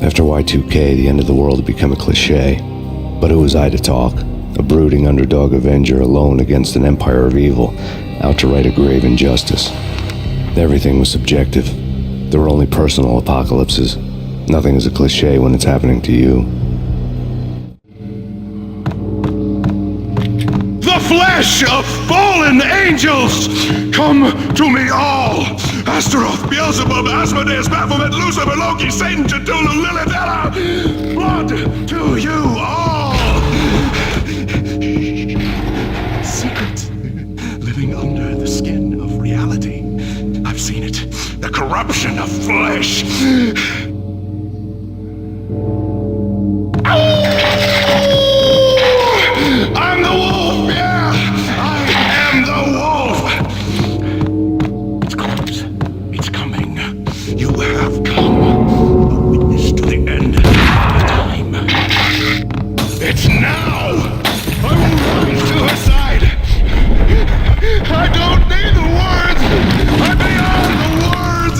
After Y2K, the end of the world had become a cliche. But who was I to talk? A brooding underdog avenger alone against an empire of evil, out to right a grave injustice. Everything was subjective. There were only personal apocalypses. Nothing is a cliche when it's happening to you. The flesh of fallen angels! Come to me all! Astaroth, Beelzebub, Asmodeus, Baphomet, Lucifer, Loki, Satan, Cthulhu, Lilith, Hela! Blood to you all! Secret, living under the skin of reality. I've seen it. The corruption of flesh. I'm the wolf, yeah! I am the wolf! It's close. It's coming. You have come. A witness to the end of time. It's now! I will rise to her side! I don't need the words! I'm beyond the words!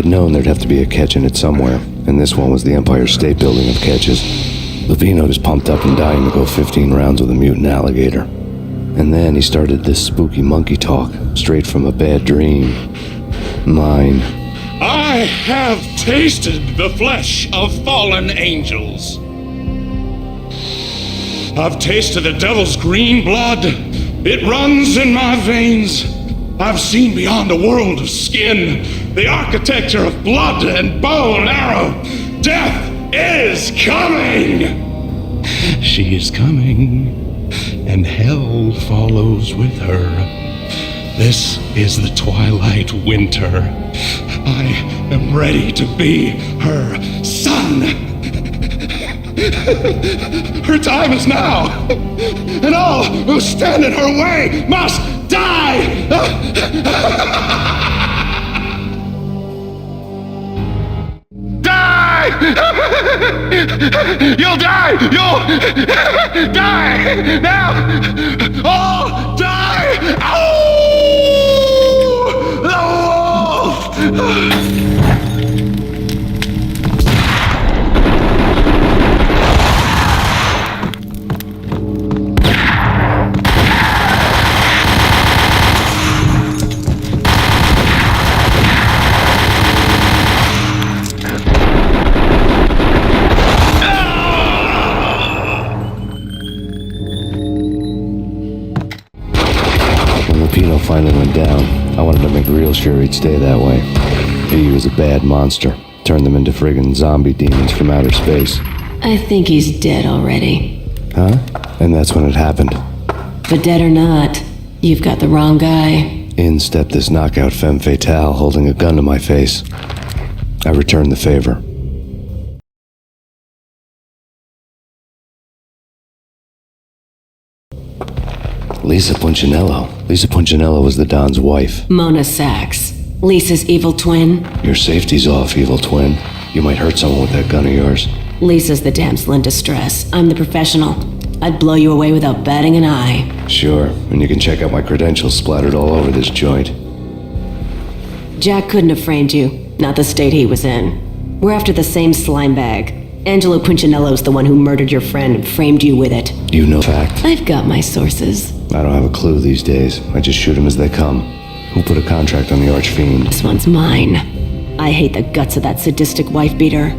had known there'd have to be a catch in it somewhere, and this one was the Empire State Building of catches. Lupino was pumped up and dying to go 15 rounds with a mutant alligator. And then he started this spooky monkey talk, straight from a bad dream. Mine. I have tasted the flesh of fallen angels. I've tasted the devil's green blood. It runs in my veins. I've seen beyond a world of skin, the architecture of blood and bow and arrow. Death is coming! She is coming, and hell follows with her. This is the twilight winter. I am ready to be her son. Her time is now, and all who stand in her way must die! Die! You'll die! You'll die! Now! All die! Ow! The wolf! Finally went down. I wanted to make real sure he'd stay that way. He was a bad monster. Turned them into friggin' zombie demons from outer space. I think he's dead already. Huh? And that's when it happened. But dead or not, you've got the wrong guy. In stepped this knockout femme fatale holding a gun to my face. I returned the favor. Lisa Punchinello. Lisa Punchinello was the Don's wife. Mona Sachs. Lisa's evil twin. Your safety's off, evil twin. You might hurt someone with that gun of yours. Lisa's the damsel in distress. I'm the professional. I'd blow you away without batting an eye. Sure, and you can check out my credentials splattered all over this joint. Jack couldn't have framed you. Not the state he was in. We're after the same slime bag. Angelo Punchinello's the one who murdered your friend and framed you with it. You know fact? I've got my sources. I don't have a clue these days. I just shoot them as they come. Who put a contract on the Archfiend? This one's mine. I hate the guts of that sadistic wife-beater.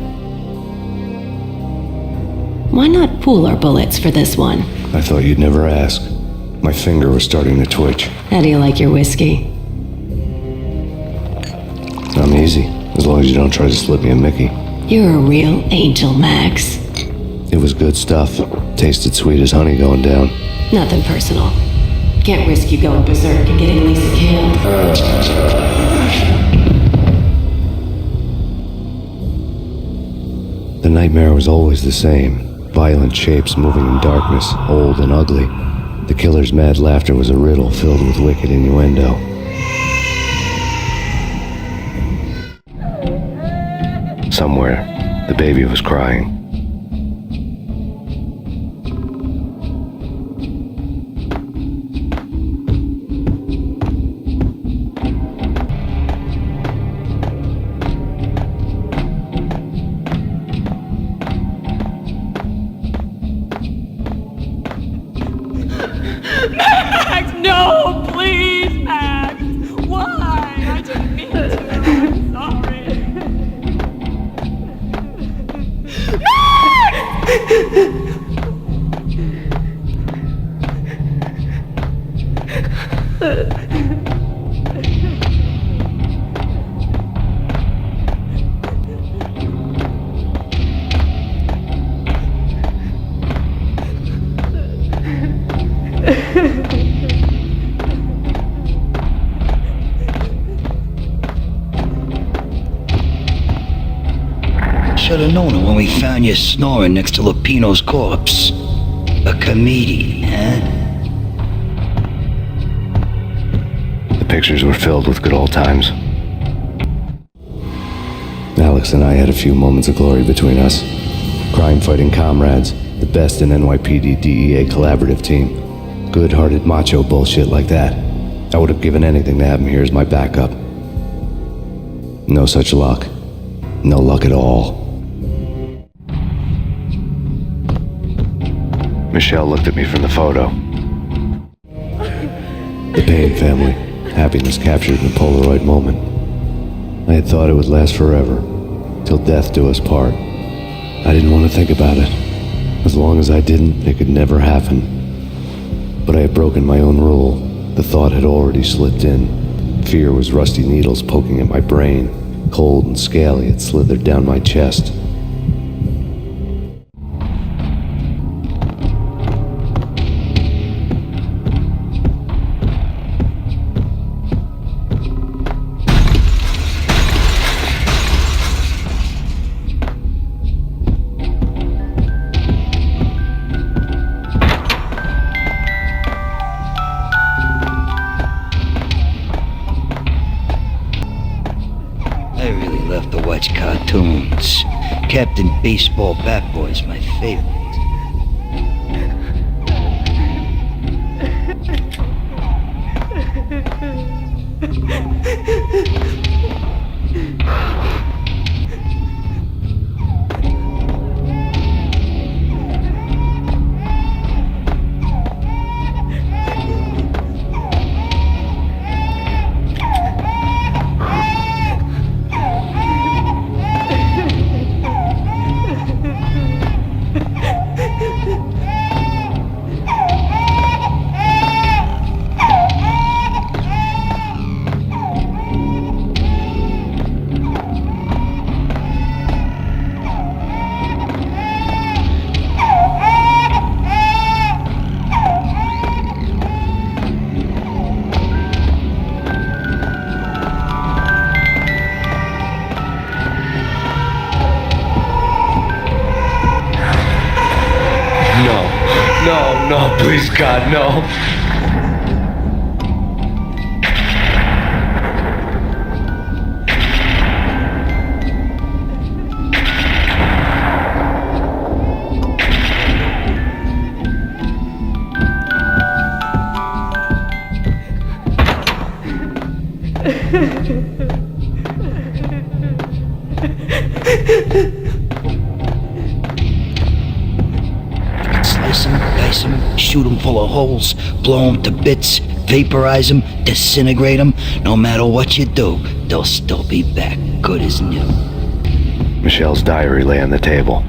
Why not pool our bullets for this one? I thought you'd never ask. My finger was starting to twitch. How do you like your whiskey? I'm easy, as long as you don't try to slip me a Mickey. You're a real angel, Max. It was good stuff. Tasted sweet as honey going down. Nothing personal. Can't risk you going berserk and getting Lisa killed. The nightmare was always the same. Violent shapes moving in darkness, old and ugly. The killer's mad laughter was a riddle filled with wicked innuendo. Somewhere, the baby was crying. Max, no, please, Max. Why? I didn't mean to. I'm sorry. Should have known it when we found you snoring next to Lupino's corpse. A comedian, huh? The pictures were filled with good old times. Alex and I had a few moments of glory between us. Crime-fighting comrades, the best in NYPD DEA collaborative team. Good-hearted macho bullshit like that. I would have given anything to have him here as my backup. No such luck. No luck at all. Michelle looked at me from the photo. The Payne family. Happiness captured in a Polaroid moment. I had thought it would last forever, till death do us part. I didn't want to think about it. As long as I didn't, it could never happen. But I had broken my own rule. The thought had already slipped in. Fear was rusty needles poking at my brain. Cold and scaly, it slithered down my chest. Cartoons. Captain Baseball Bat Boy's my favorite. No, please, God, no. Slice them, dice them, shoot them full of holes, blow them to bits, vaporize them, disintegrate them. No matter what you do, they'll still be back, good as new. Michelle's diary lay on the table.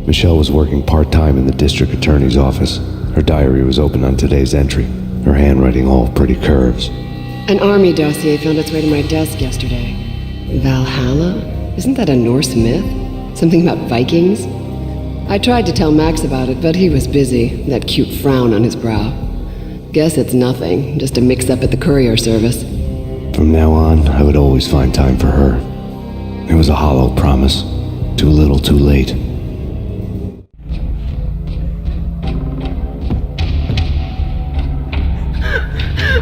Michelle was working part-time in the district attorney's office. Her diary was open on today's entry, her handwriting all pretty curves. An army dossier found its way to my desk yesterday. Valhalla? Isn't that a Norse myth? Something about Vikings? I tried to tell Max about it, but he was busy, that cute frown on his brow. Guess it's nothing, just a mix-up at the courier service. From now on, I would always find time for her. It was a hollow promise. Too little, too late.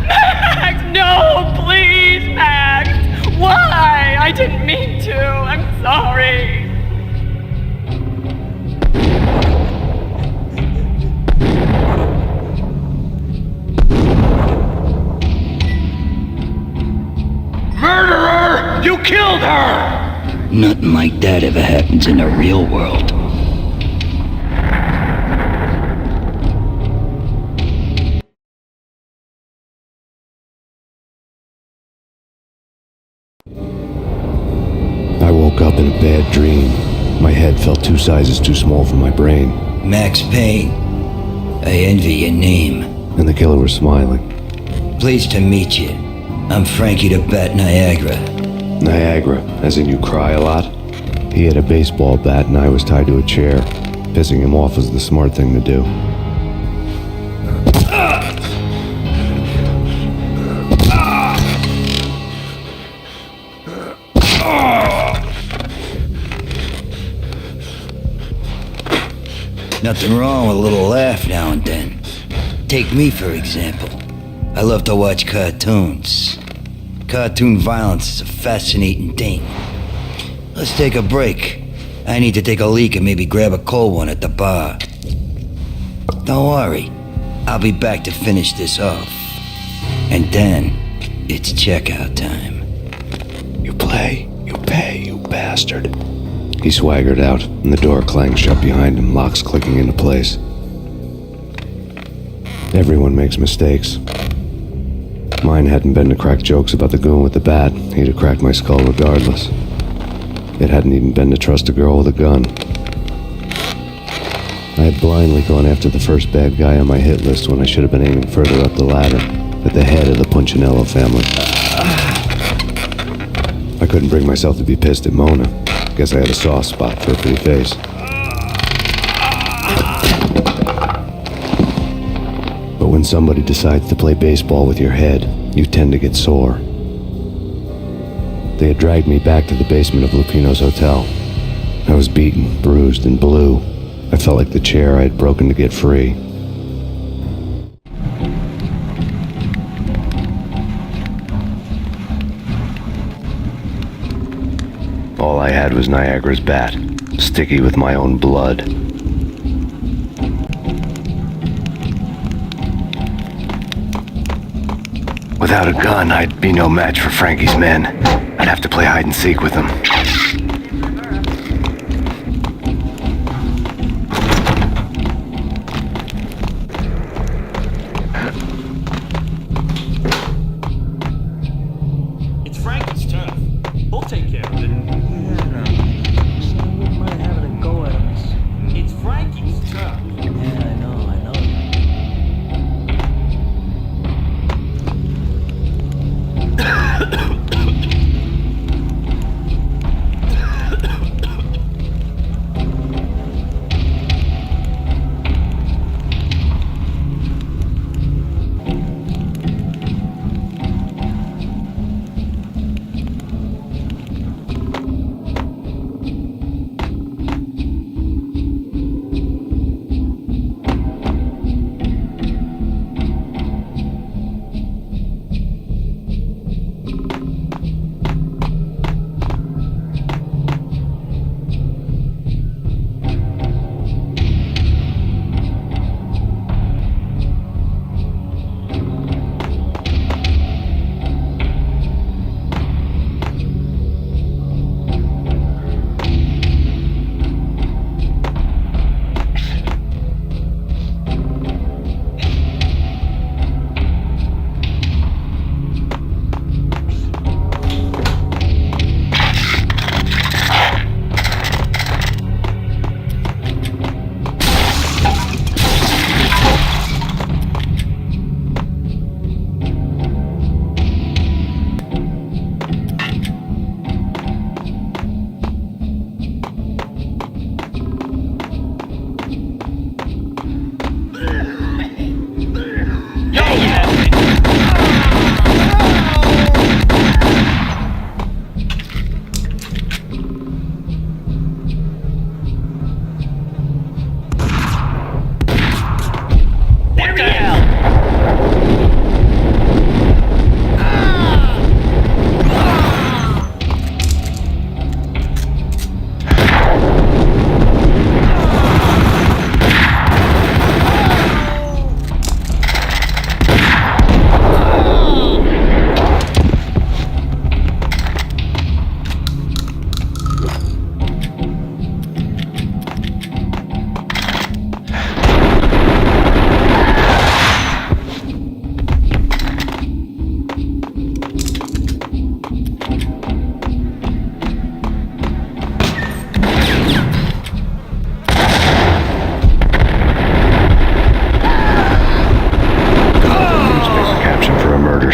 Max, no, please, Max! Why? I didn't mean to. I'm sorry. Murderer! You killed her! Nothing like that ever happens in the real world. I woke up in a bad dream. My head felt 2 sizes too small for my brain. Max Payne. I envy your name. And the killer was smiling. Pleased to meet you. I'm Frankie the Bat Niagara. Niagara, as in you cry a lot? He had a baseball bat and I was tied to a chair. Pissing him off was the smart thing to do. Nothing wrong with a little laugh now and then. Take me, for example. I love to watch cartoons. Cartoon violence is a fascinating thing. Let's take a break. I need to take a leak and maybe grab a cold one at the bar. Don't worry. I'll be back to finish this off. And then, it's checkout time. play. You pay, you bastard. He swaggered out, and the door clanged shut behind him, locks clicking into place. Everyone makes mistakes. Mine hadn't been to crack jokes about the goon with the bat. He'd have cracked my skull regardless. It hadn't even been to trust a girl with a gun. I had blindly gone after the first bad guy on my hit list when I should have been aiming further up the ladder, at the head of the Punchinello family. I couldn't bring myself to be pissed at Mona. Guess I had a soft spot for a pretty face. But when somebody decides to play baseball with your head, you tend to get sore. They had dragged me back to the basement of Lupino's hotel. I was beaten, bruised, and blue. I felt like the chair I had broken to get free. All I had was Niagara's bat, sticky with my own blood. Without a gun, I'd be no match for Frankie's men. I'd have to play hide and seek with them. It's Frankie's turf. We'll take care of it. It's Frankie's turf. Yeah, I know.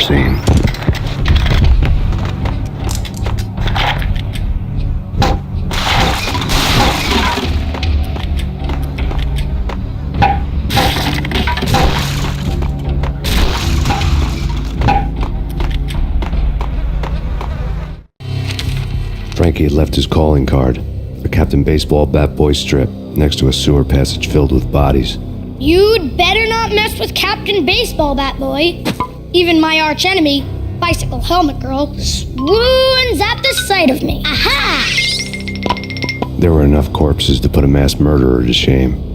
Scene. Frankie had left his calling card, a Captain Baseball Bat Boy strip, next to a sewer passage filled with bodies. You'd better not mess with Captain Baseball Bat Boy. Even my archenemy, Bicycle Helmet Girl, swoons at the sight of me. Aha! There were enough corpses to put a mass murderer to shame.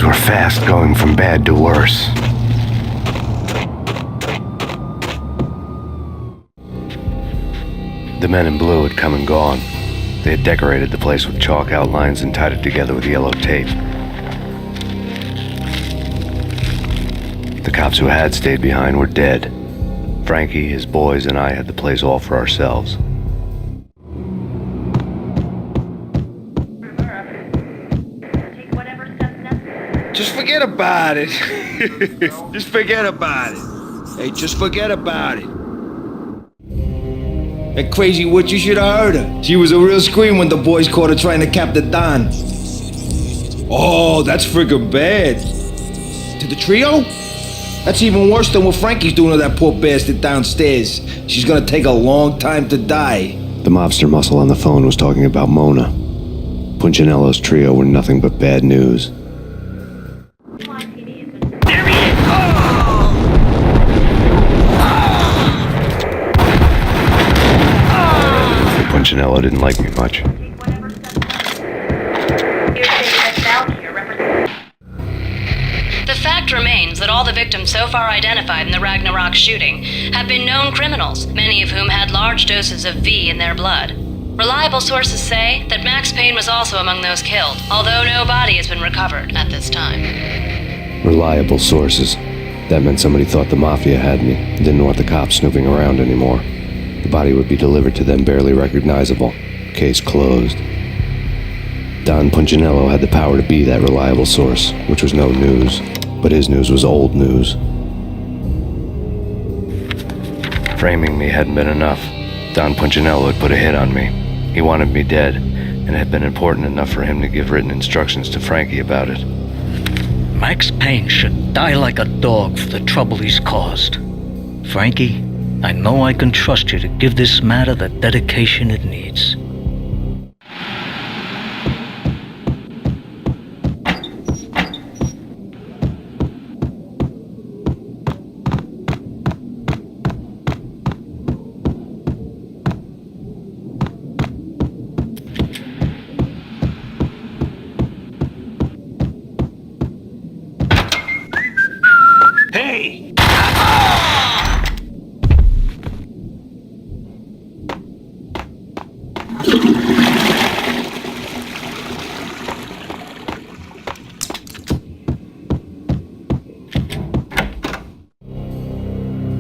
were fast going from bad to worse. The men in blue had come and gone. They had decorated the place with chalk outlines and tied it together with yellow tape. The cops who had stayed behind were dead. Frankie, his boys, and I had the place all for ourselves. Just forget about it. Just forget about it. Hey, just forget about it. That crazy witch, you should have heard her. She was a real scream when the boys caught her trying to cap the Don. Oh, that's friggin' bad. To the trio? That's even worse than what Frankie's doing to that poor bastard downstairs. She's gonna take a long time to die. The mobster muscle on the phone was talking about Mona. Punchinello's trio were nothing but bad news. Punchinello didn't like me much. The fact remains that all the victims so far identified in the Ragnarok shooting have been known criminals, many of whom had large doses of V in their blood. Reliable sources say that Max Payne was also among those killed, although no body has been recovered at this time. Reliable sources. That meant somebody thought the Mafia had me, and didn't want the cops snooping around anymore. The body would be delivered to them barely recognizable. Case closed. Don Punchinello had the power to be that reliable source, which was no news. But his news was old news. Framing me hadn't been enough. Don Punchinello had put a hit on me. He wanted me dead, and it had been important enough for him to give written instructions to Frankie about it. Max Payne should die like a dog for the trouble he's caused. Frankie, I know I can trust you to give this matter the dedication it needs.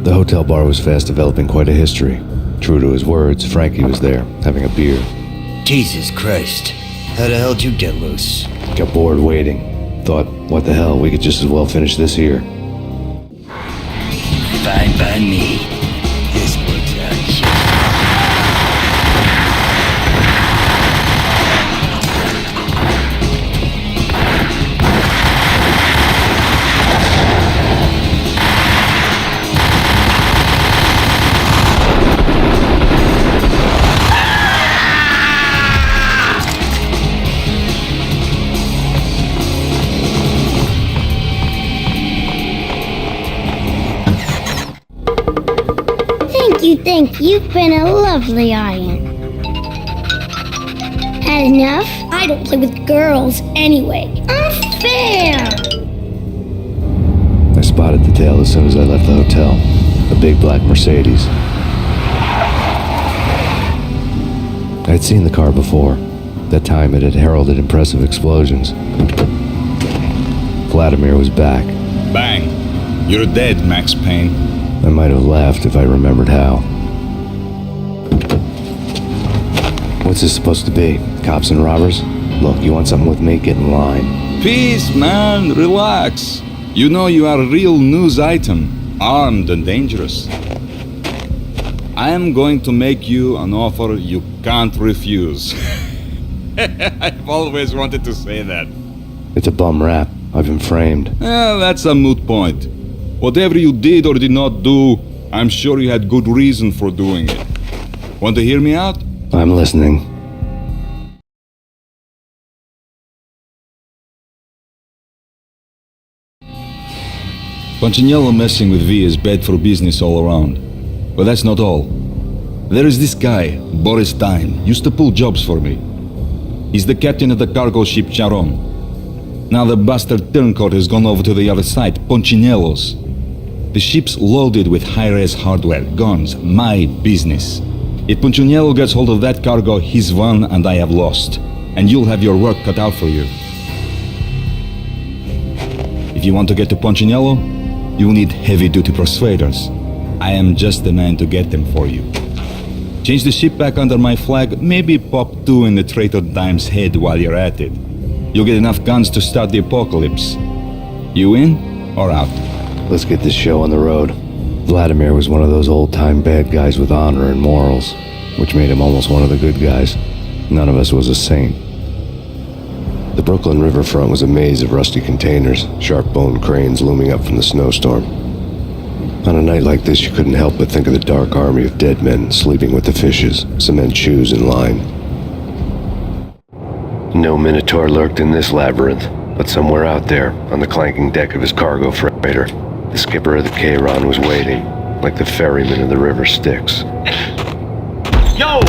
The hotel bar was fast developing quite a history. True to his words, Frankie was there, having a beer. Jesus Christ. How the hell did you get loose? Got bored waiting. Thought, what the hell, we could just as well finish this here. Fine by me. This works out. Thank you. You've been a lovely iron. Had enough? I don't play with girls anyway. Unfair! I spotted the tail as soon as I left the hotel. A big black Mercedes. I had seen the car before. That time it had heralded impressive explosions. Vladimir was back. Bang! You're dead, Max Payne. I might have laughed if I remembered how. What's this supposed to be? Cops and robbers? Look, you want something with me? Get in line. Peace, man. Relax. You know you are a real news item. Armed and dangerous. I am going to make you an offer you can't refuse. I've always wanted to say that. It's a bum rap. I've been framed. That's a moot point. Whatever you did or did not do, I'm sure you had good reason for doing it. Want to hear me out? I'm listening. Punchinello messing with V is bad for business all around. But that's not all. There is this guy, Boris Time, used to pull jobs for me. He's the captain of the cargo ship Charon. Now the bastard turncoat has gone over to the other side, Punchinello's. The ship's loaded with high-res hardware, guns, my business. If Punchinello gets hold of that cargo, he's won and I have lost. And you'll have your work cut out for you. If you want to get to Punchinello, you'll need heavy-duty persuaders. I am just the man to get them for you. Change the ship back under my flag, maybe pop 2 in the traitor dime's head while you're at it. You'll get enough guns to start the apocalypse. You in or out? Let's get this show on the road. Vladimir was one of those old-time bad guys with honor and morals, which made him almost one of the good guys. None of us was a saint. The Brooklyn riverfront was a maze of rusty containers, sharp-boned cranes looming up from the snowstorm. On a night like this, you couldn't help but think of the dark army of dead men sleeping with the fishes, cement shoes in line. No Minotaur lurked in this labyrinth, but somewhere out there, on the clanking deck of his cargo freighter, the skipper of the Chiron was waiting, like the ferryman of the river Styx. Yo!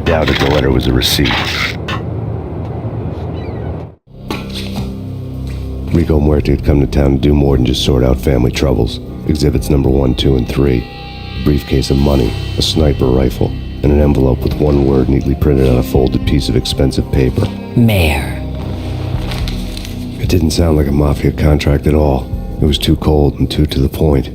doubted the letter was a receipt. Rico Muerte had come to town to do more than just sort out family troubles. Exhibits number 1, 2, and 3. A briefcase of money, a sniper rifle, and an envelope with one word neatly printed on a folded piece of expensive paper. Mayor. It didn't sound like a mafia contract at all. It was too cold and too to the point.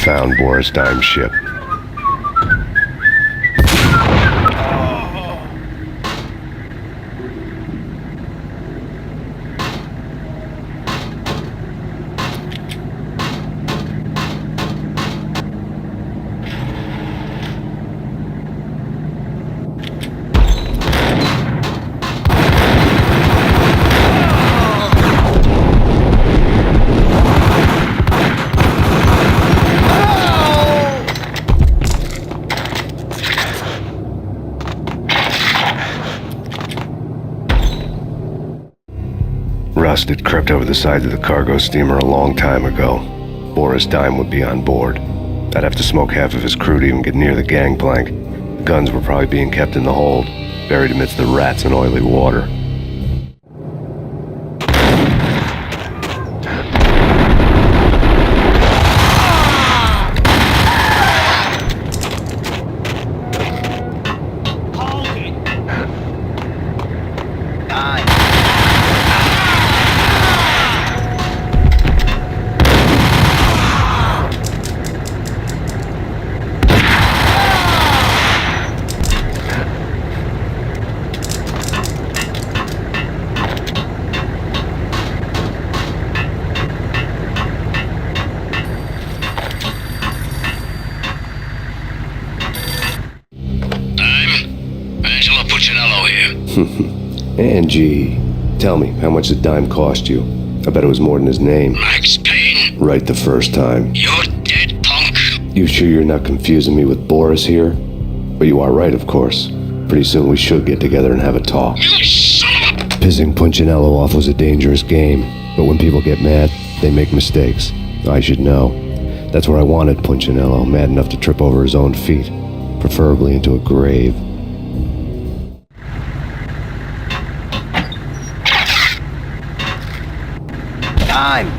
Found Boris Dime's ship. Rust had crept over the sides of the cargo steamer a long time ago. Boris Dime would be on board. I'd have to smoke half of his crew to even get near the gangplank. The guns were probably being kept in the hold, buried amidst the rats and oily water. Angie, tell me, how much did Dime cost you? I bet it was more than his name. Max Payne. Right the first time. You're dead, punk. You sure you're not confusing me with Boris here? But you are right, of course. Pretty soon we should get together and have a talk. You son of a... Pissing Punchinello off was a dangerous game, but when people get mad, they make mistakes. I should know. That's where I wanted Punchinello, mad enough to trip over his own feet, preferably into a grave. Dime!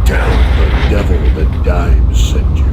Tell the devil that Dime sent you.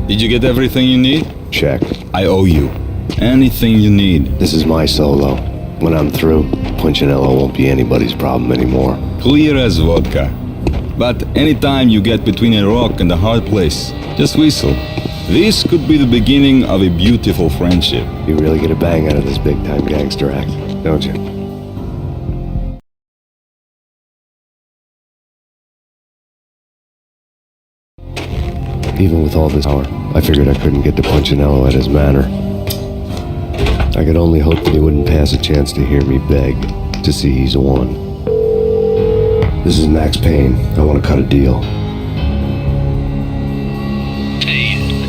Did you get everything you need? Check. I owe you. Anything you need. This is my solo. When I'm through, Punchinello won't be anybody's problem anymore. Clear as vodka. But anytime you get between a rock and a hard place, just whistle. This could be the beginning of a beautiful friendship. You really get a bang out of this big-time gangster act, don't you? Even with all this power, I figured I couldn't get to Punchinello at his manor. I could only hope that he wouldn't pass a chance to hear me beg to see he's won. This is Max Payne. I want to cut a deal. Payne,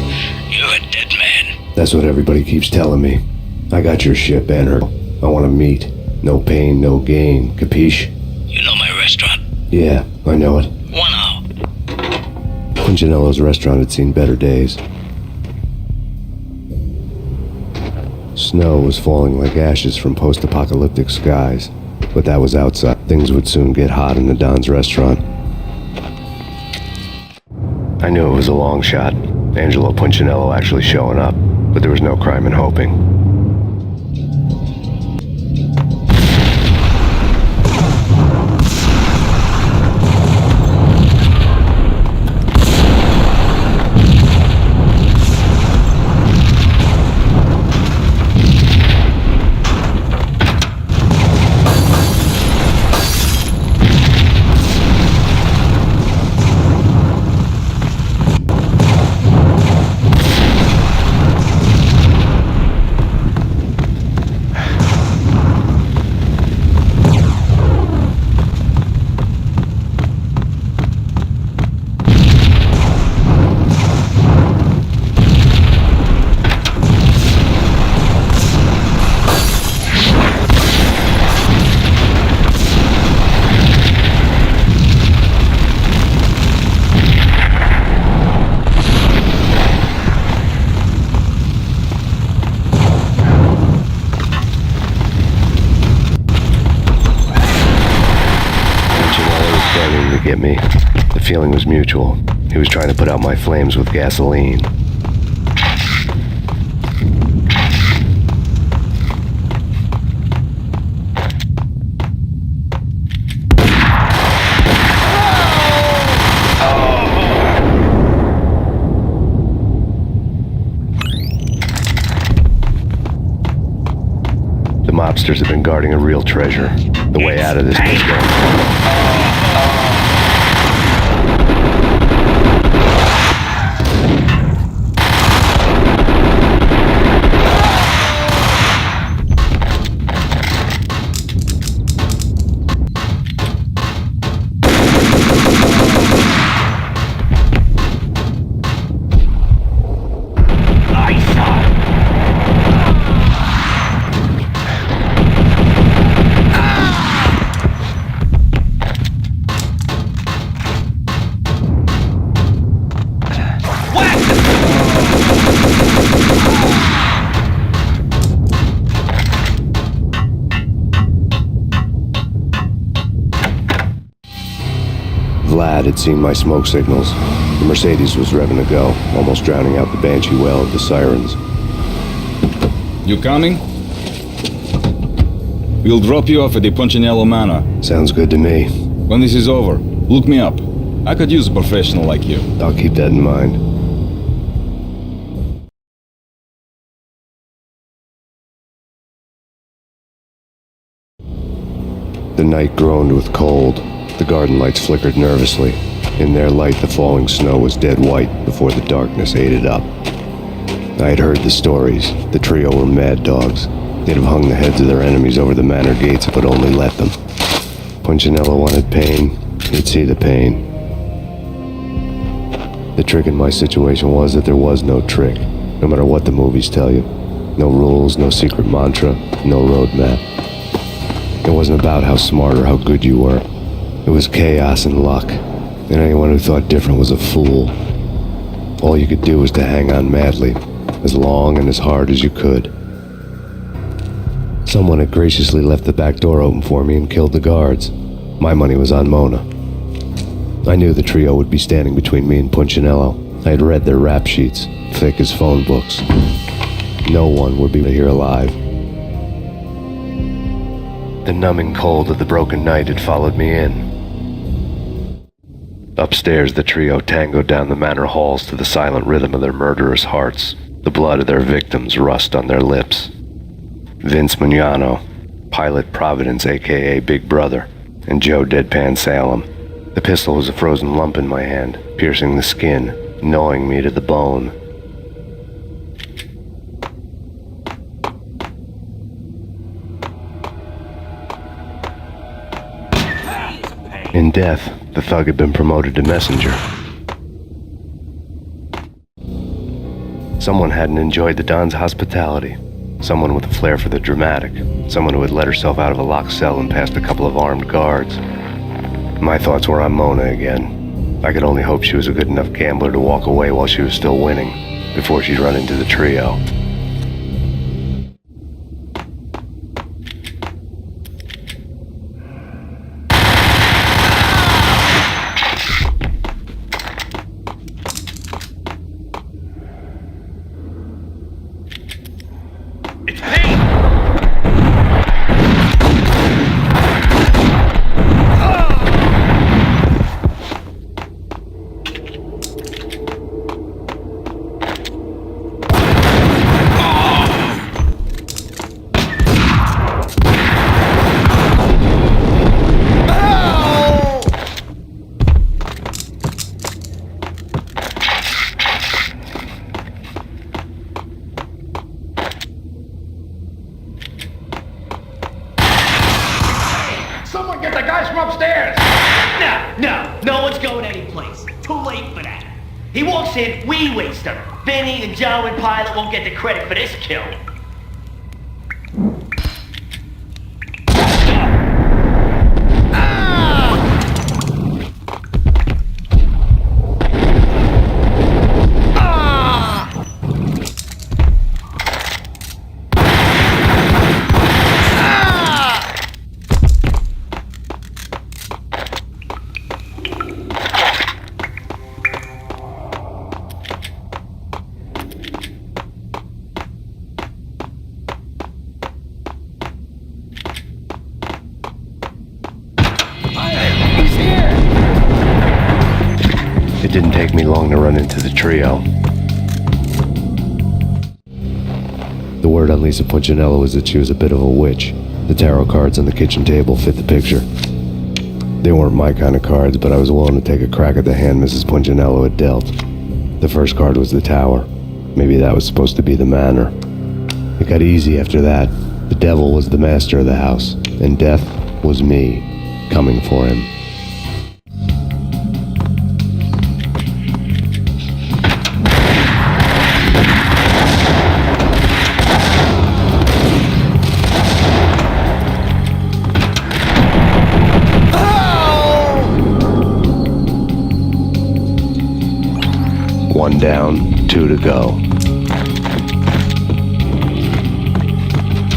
you're a dead man. That's what everybody keeps telling me. I got your ship and her. I want to meet. No pain, no gain. Capiche? You know my restaurant? Yeah, I know it. 1 hour. Punchinello's restaurant had seen better days. Snow was falling like ashes from post-apocalyptic skies, but that was outside. Things would soon get hot in the Don's restaurant. I knew it was a long shot, Angelo Punchinello actually showing up, but there was no crime in hoping. Get me. The feeling was mutual. He was trying to put out my flames with gasoline. The mobsters have been guarding a real treasure. The way out of this place going. Vlad had seen my smoke signals. The Mercedes was revving to go, almost drowning out the banshee wail of the sirens. You coming? We'll drop you off at the Punchinello Manor. Sounds good to me. When this is over, look me up. I could use a professional like you. I'll keep that in mind. The night groaned with cold. The garden lights flickered nervously. In their light, the falling snow was dead white before the darkness ate it up. I had heard the stories. The trio were mad dogs. They'd have hung the heads of their enemies over the manor gates if it only let them. Punchinello wanted pain. He'd see the pain. The trick in my situation was that there was no trick, no matter what the movies tell you. No rules, no secret mantra, no roadmap. It wasn't about how smart or how good you were. It was chaos and luck, and anyone who thought different was a fool. All you could do was to hang on madly, as long and as hard as you could. Someone had graciously left the back door open for me and killed the guards. My money was on Mona. I knew the trio would be standing between me and Punchinello. I had read their rap sheets, thick as phone books. No one would be here alive. The numbing cold of the broken night had followed me in. Upstairs, the trio tangoed down the manor halls to the silent rhythm of their murderous hearts. The blood of their victims rust on their lips. Vince Mugnano, Pilot Providence aka Big Brother, and Joe Deadpan Salem. The pistol was a frozen lump in my hand, piercing the skin, gnawing me to the bone. In death, the thug had been promoted to messenger. Someone hadn't enjoyed the Don's hospitality. Someone with a flair for the dramatic. Someone who had let herself out of a locked cell and past a couple of armed guards. My thoughts were on Mona again. I could only hope she was a good enough gambler to walk away while she was still winning, before she'd run into the trio. No one's going anyplace. Too late for that. He walks in, we waste him. Vinny and Joe and Pilot won't get the credit for this kill. It didn't take me long to run into the trio. The word on Lisa Punchinello was that she was a bit of a witch. The tarot cards on the kitchen table fit the picture. They weren't my kind of cards, but I was willing to take a crack at the hand Mrs. Punchinello had dealt. The first card was the Tower. Maybe that was supposed to be the manor. It got easy after that. The devil was the master of the house, and death was me, coming for him. One down, two to go.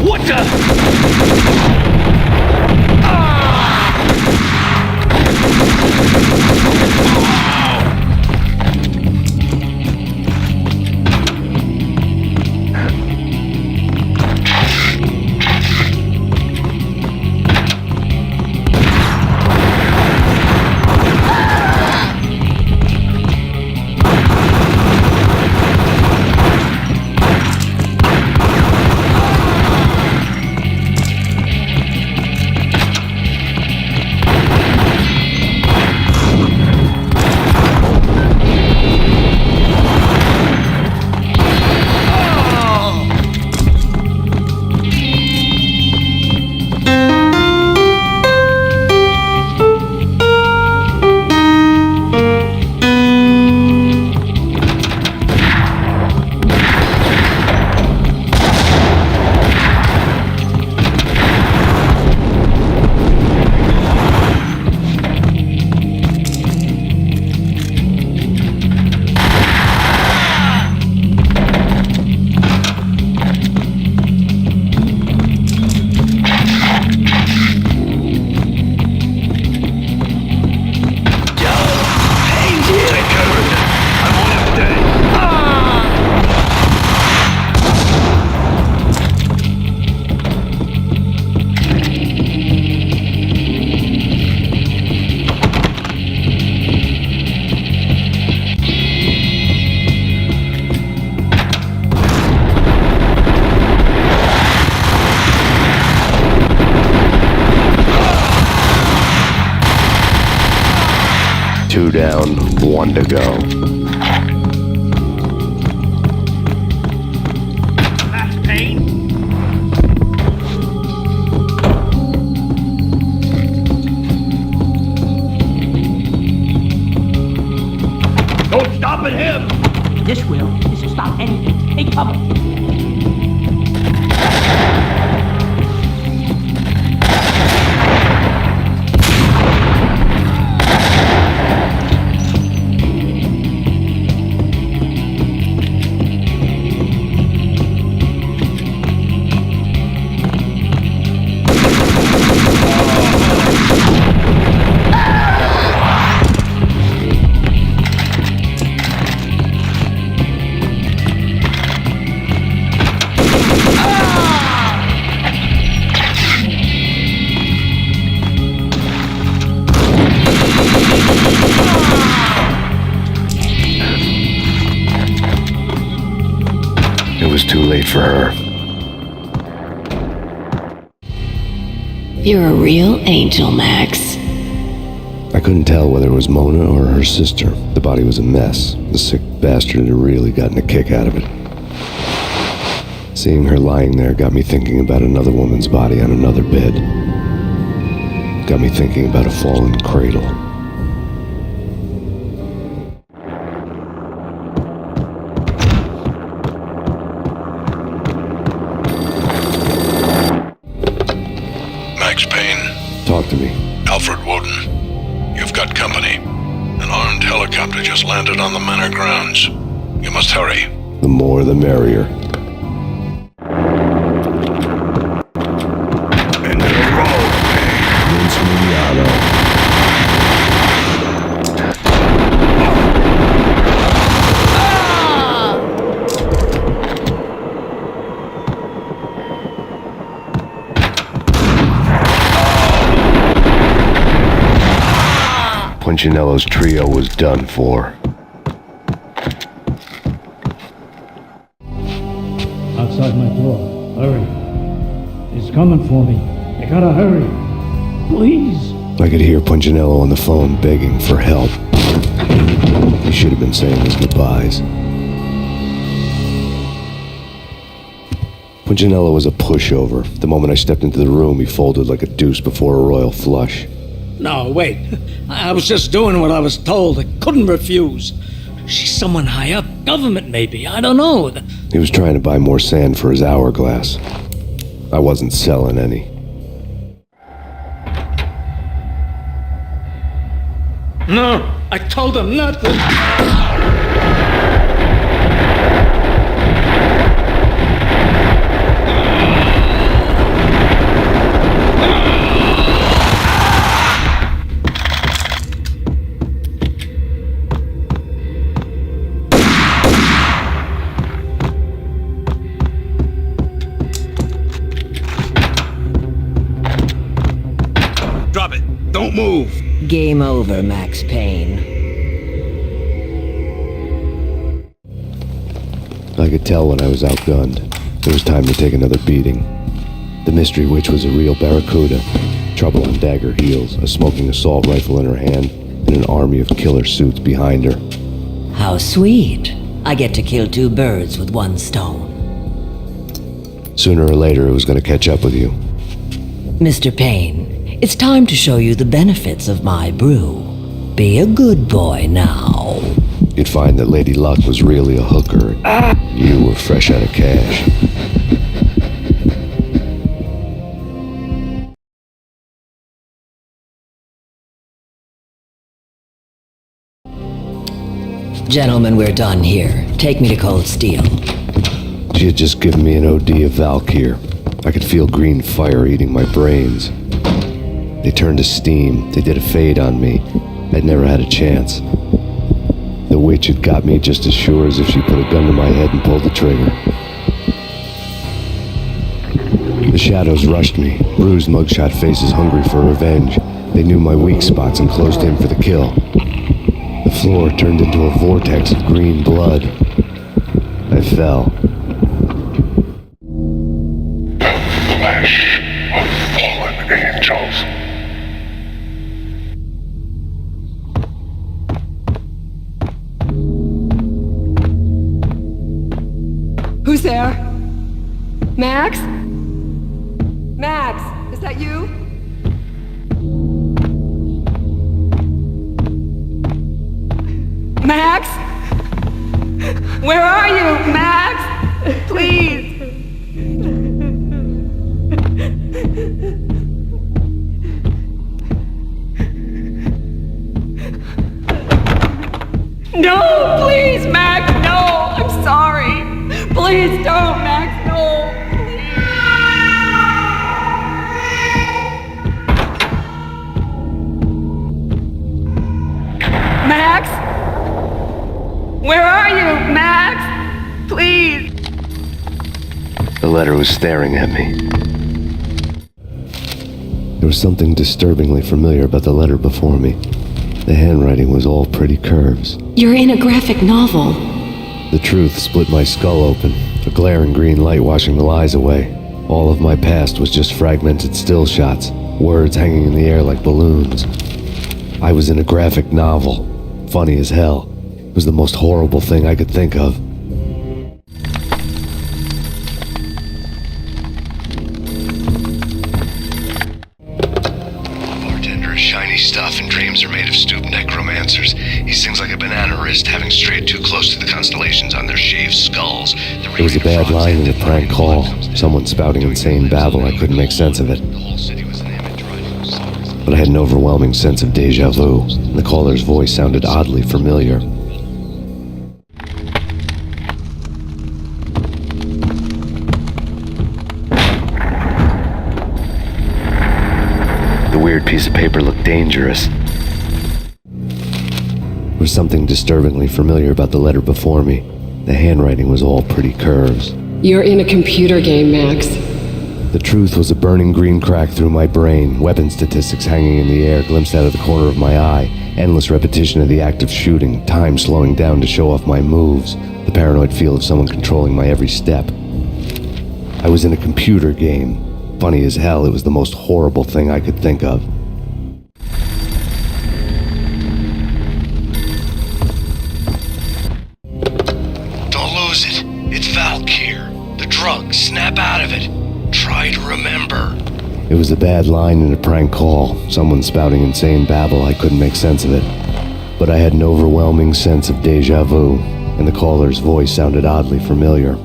What the? Two down, one to go. That's Payne. Don't stop at him! This will stop anything. Take cover. was too late for her. You're a real angel, Max. I couldn't tell whether it was Mona or her sister. The body was a mess. The sick bastard had really gotten a kick out of it. Seeing her lying there got me thinking about another woman's body on another bed. Got me thinking about a fallen cradle. Max Payne. Talk to me. Alfred Woden. You've got company. An armed helicopter just landed on the manor grounds. You must hurry. The more the merrier. Punchinello's trio was done for. Outside my door. Hurry. He's coming for me. You gotta hurry. Please. I could hear Punchinello on the phone begging for help. He should have been saying his goodbyes. Punchinello was a pushover. The moment I stepped into the room, he folded like a deuce before a royal flush. No, wait. I was just doing what I was told. I couldn't refuse. She's someone high up. Government, maybe. I don't know. He was trying to buy more sand for his hourglass. I wasn't selling any. No, I told him not to. Drop it. Don't move. Game over, Max Payne. I could tell when I was outgunned. It was time to take another beating. The mystery witch was a real barracuda. Trouble on dagger heels, a smoking assault rifle in her hand, and an army of killer suits behind her. How sweet. I get to kill two birds with one stone. Sooner or later, it was going to catch up with you. Mr. Payne, it's time to show you the benefits of my brew. Be a good boy now. You'd find that Lady Luck was really a hooker. You were fresh out of cash. Gentlemen, we're done here. Take me to Cold Steel. She had just given me an OD of Valkyr. I could feel green fire eating my brains. They turned to steam. They did a fade on me. I'd never had a chance. The witch had got me just as sure as if she put a gun to my head and pulled the trigger. The shadows rushed me, bruised mugshot faces hungry for revenge. They knew my weak spots and closed in for the kill. The floor turned into a vortex of green blood. I fell. Flash of fallen angels. Who's there? Max? Max, is that you? Max? Where are you, Max? Please. No, please, Max, no. I'm sorry. Please don't, Max, no. Max? Where are you, Max? Please. The letter was staring at me. There was something disturbingly familiar about the letter before me. The handwriting was all pretty curves. You're in a graphic novel. The truth split my skull open. A glaring green light washing the lies away. All of my past was just fragmented still shots, words hanging in the air like balloons. I was in a graphic novel. Funny as hell. It was the most horrible thing I could think of. Bartender is shiny stuff and dreams are made of stooped necromancers. He sings like a banana wrist, having strayed too close to the constellations on their shaved skulls. There was a bad line in a prank call. Someone spouting insane babble. I couldn't make sense of it. But I had an overwhelming sense of deja vu. The caller's voice sounded oddly familiar. The weird piece of paper looked dangerous. There was something disturbingly familiar about the letter before me. The handwriting was all pretty curves. You're in a computer game, Max. The truth was a burning green crack through my brain, weapon statistics hanging in the air, glimpsed out of the corner of my eye, endless repetition of the act of shooting, time slowing down to show off my moves, the paranoid feel of someone controlling my every step. I was in a computer game. Funny as hell, it was the most horrible thing I could think of. Don't lose it. It's Valk here. The drug. Snap out of it. Try to remember. It was a bad line in a prank call. Someone spouting insane babble. I couldn't make sense of it. But I had an overwhelming sense of deja vu, and the caller's voice sounded oddly familiar.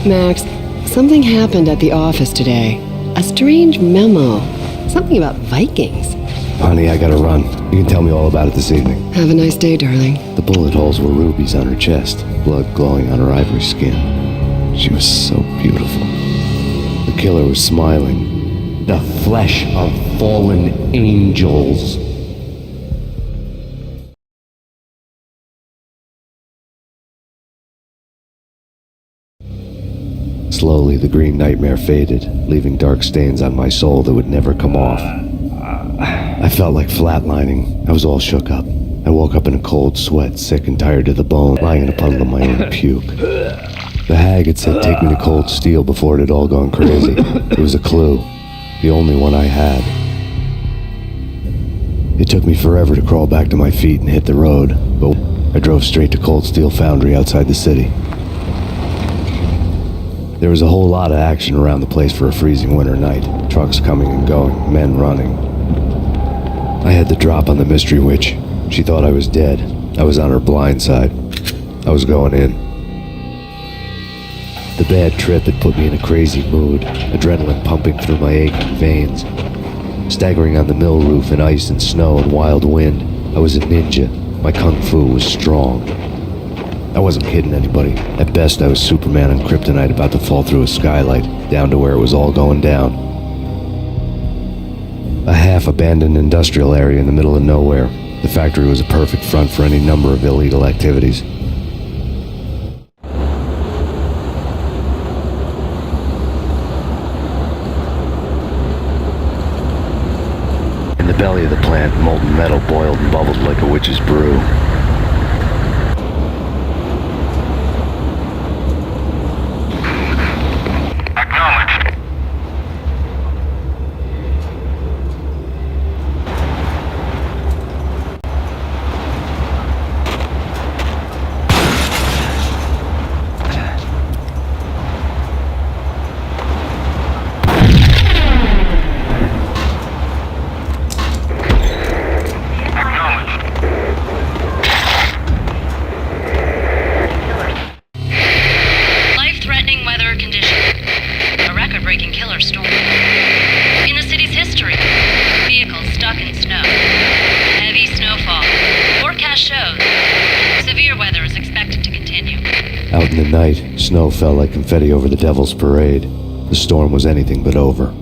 Max, something happened at the office today. A strange memo. Something about Vikings. Honey, I gotta run. You can tell me all about it this evening. Have a nice day, darling. The bullet holes were rubies on her chest, blood glowing on her ivory skin. She was so beautiful. The killer was smiling. The flesh of fallen angels. Slowly, the green nightmare faded, leaving dark stains on my soul that would never come off. I felt like flatlining. I was all shook up. I woke up in a cold sweat, sick and tired to the bone, lying in a puddle of my own puke. The hag had said take me to Cold Steel before it had all gone crazy. It was a clue, the only one I had. It took me forever to crawl back to my feet and hit the road, but I drove straight to Cold Steel Foundry outside the city. There was a whole lot of action around the place for a freezing winter night. Trucks coming and going, men running. I had the drop on the mystery witch. She thought I was dead. I was on her blind side. I was going in. The bad trip had put me in a crazy mood, adrenaline pumping through my aching veins. Staggering on the mill roof in ice and snow and wild wind, I was a ninja. My kung fu was strong. I wasn't kidding anybody. At best, I was Superman on kryptonite about to fall through a skylight, down to where it was all going down. A half-abandoned industrial area in the middle of nowhere. The factory was a perfect front for any number of illegal activities. In the belly of the plant, molten metal boiled and bubbled like a witch's brew. Out in the night, snow fell like confetti over the Devil's Parade. The storm was anything but over.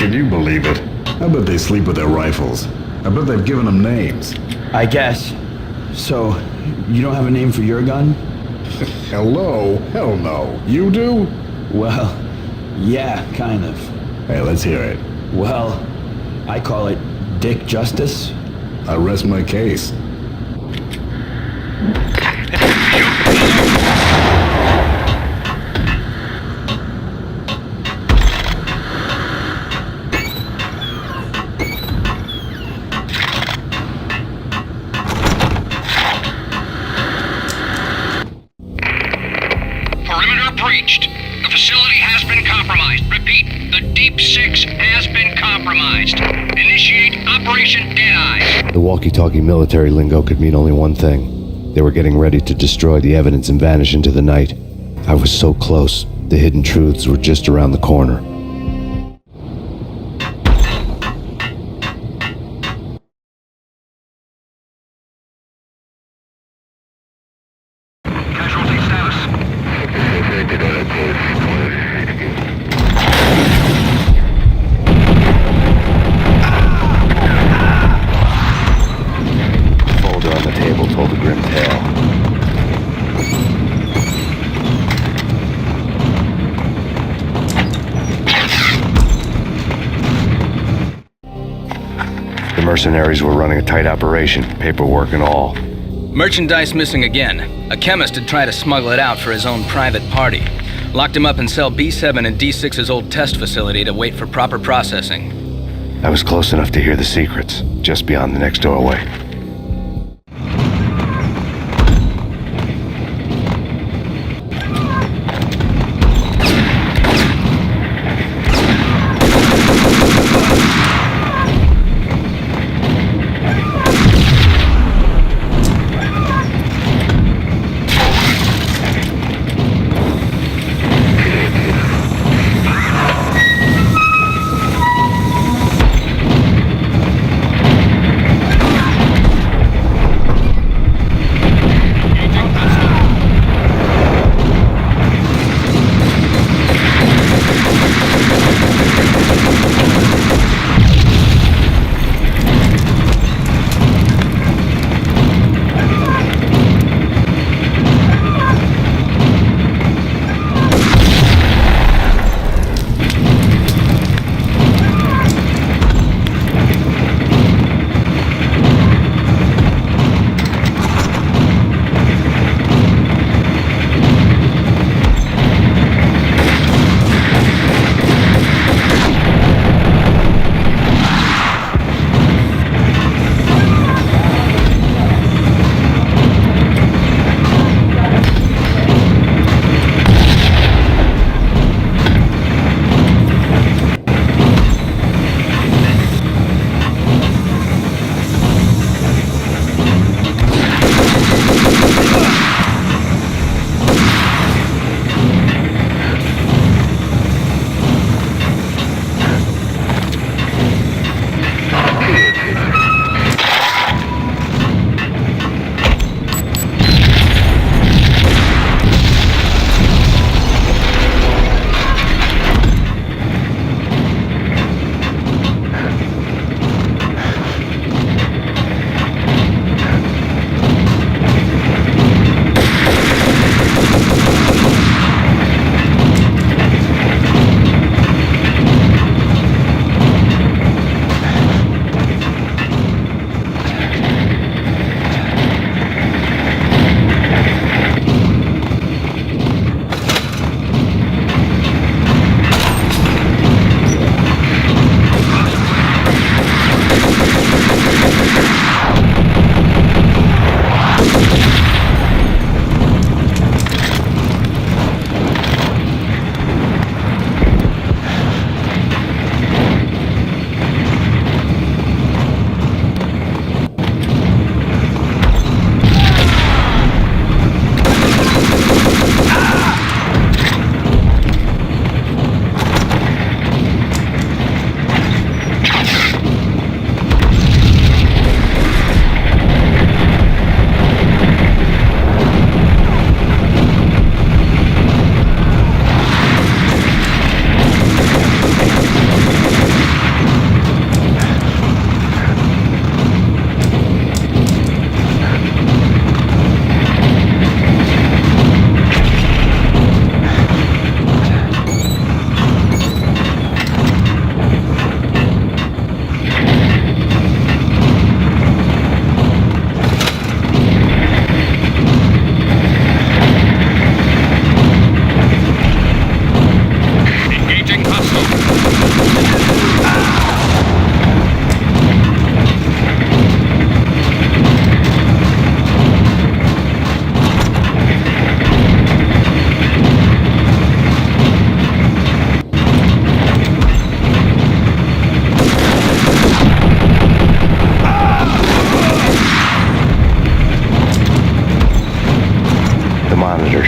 Can you believe it? I bet they sleep with their rifles. I bet they've given them names. I guess. So, you don't have a name for your gun? Hello? Hell no. You do? Well, yeah, kind of. Hey, let's hear it. Well, I call it Dick Justice. I rest my case. Perimeter breached. The facility has been compromised. Repeat, the Deep Six has been compromised. Initiate Operation Deadeye. The walkie-talkie military lingo could mean only one thing. They were getting ready to destroy the evidence and vanish into the night. I was so close. The hidden truths were just around the corner. Casualty status. The folder on the table told a grim tale. The mercenaries were running a tight operation, paperwork and all. Merchandise missing again. A chemist had tried to smuggle it out for his own private party. Locked him up in cell B7 in D6's old test facility to wait for proper processing. I was close enough to hear the secrets, just beyond the next doorway.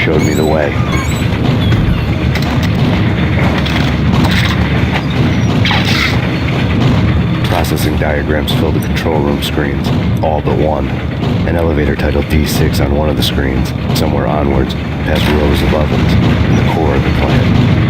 showed me the way. Processing diagrams fill the control room screens, all but one. An elevator titled D6 on one of the screens, somewhere onwards, past rows of ovens, in the core of the plant.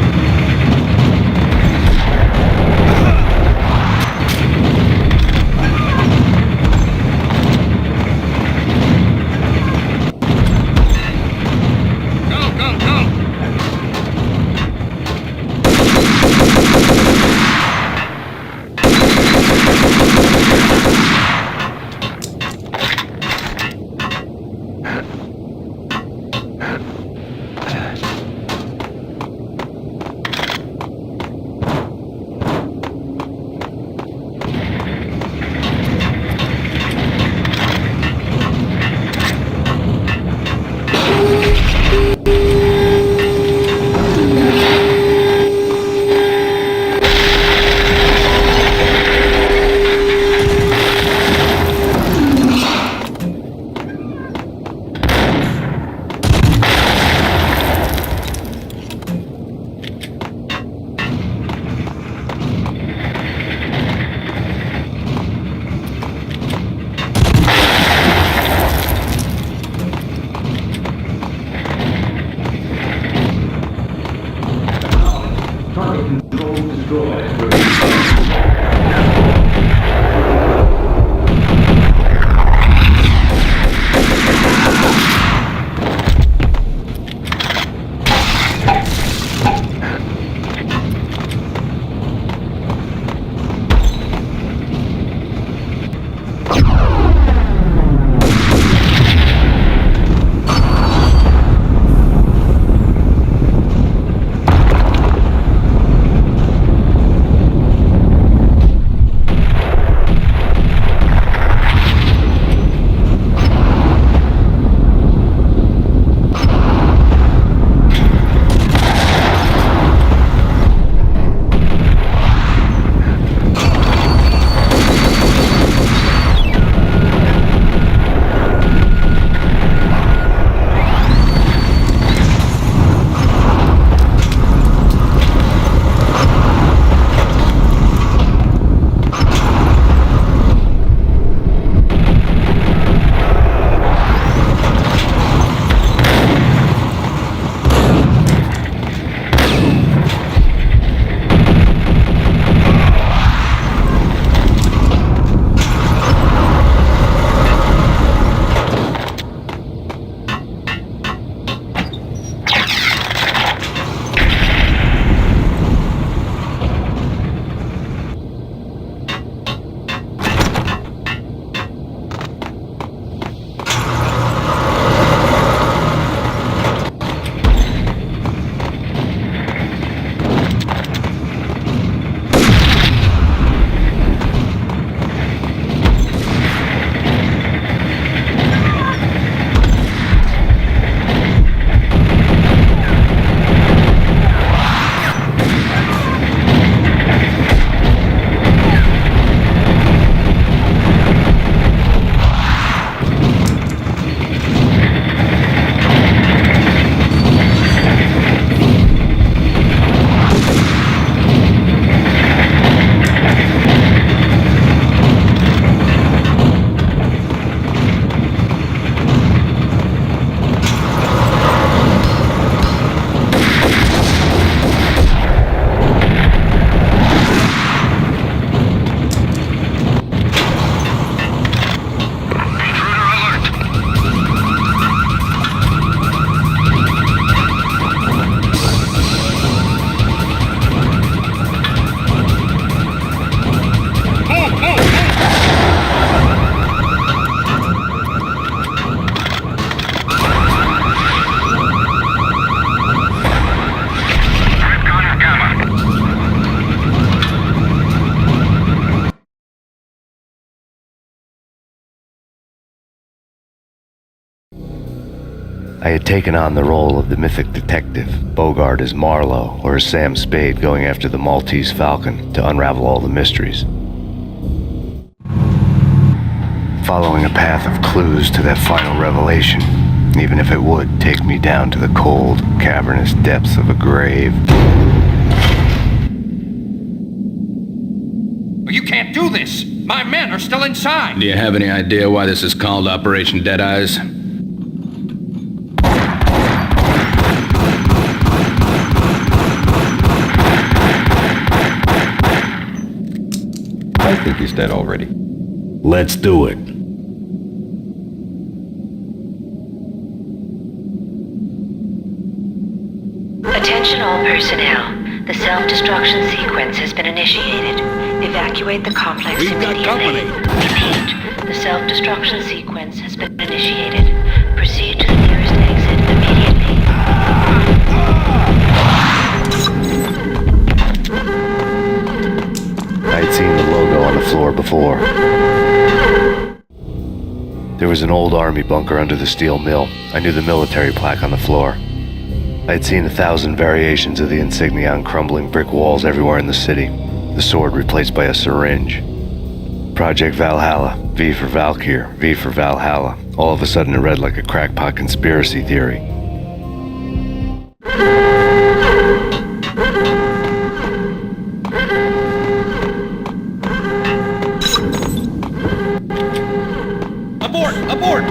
I had taken on the role of the mythic detective, Bogart as Marlowe or as Sam Spade going after the Maltese Falcon to unravel all the mysteries. Following a path of clues to that final revelation, even if it would take me down to the cold, cavernous depths of a grave. You can't do this! My men are still inside! Do you have any idea why this is called Operation Dead Eyes? I think he's dead already. Let's do it. Attention all personnel. The self-destruction sequence has been initiated. Evacuate the complex immediately. Repeat. The self-destruction sequence has been initiated. Proceed to the nearest exit immediately. I'd seen the logo on the floor before. There was an old army bunker under the steel mill. I knew the military plaque on the floor. I'd seen 1,000 variations of the insignia on crumbling brick walls everywhere in the city. The sword replaced by a syringe. Project Valhalla, V for Valkyr, V for Valhalla. All of a sudden it read like a crackpot conspiracy theory. Abort! Abort!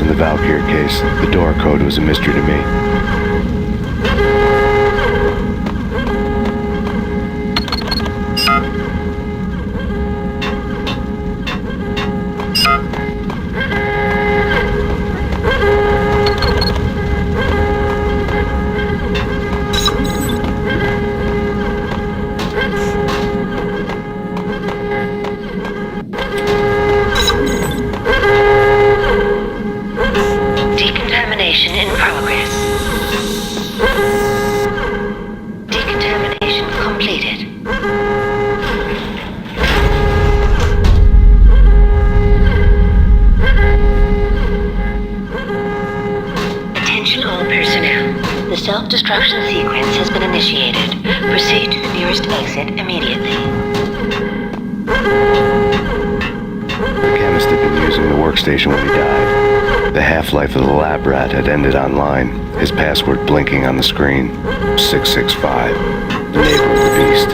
In the Valkyr case, the door code was a mystery to me. Decontamination in progress. Decontamination completed. Attention all personnel. The self-destruction sequence has been initiated. Proceed to the nearest exit immediately. The chemist had been using the workstation when he died. The half-life of the lab rat had ended online, his password blinking on the screen. 665, the neighbor of the beast.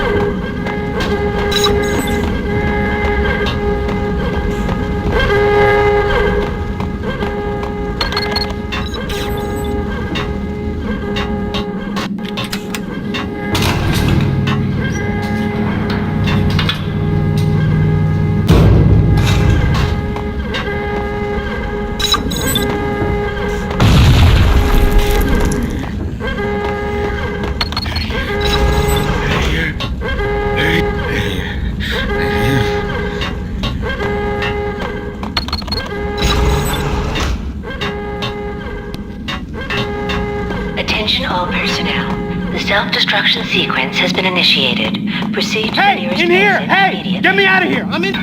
Attention all personnel. The self-destruction sequence has been initiated. Proceed to the nearest in here! exit Hey! immediately. Get me out of here! I'm in...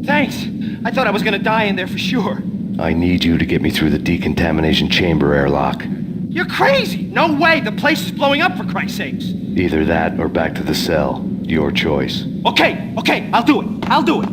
Thanks. I thought I was gonna die in there for sure. I need you to get me through the decontamination chamber airlock. You're crazy! No way! The place is blowing up, for Christ's sakes! Either that or back to the cell. Your choice. Okay, I'll do it. I'll do it.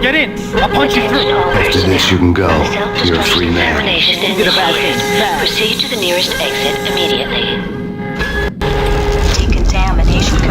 Get in. I'll punch you through. After this, you can go. You're a free man. You did a bad thing. Proceed to the nearest exit immediately. Decontamination.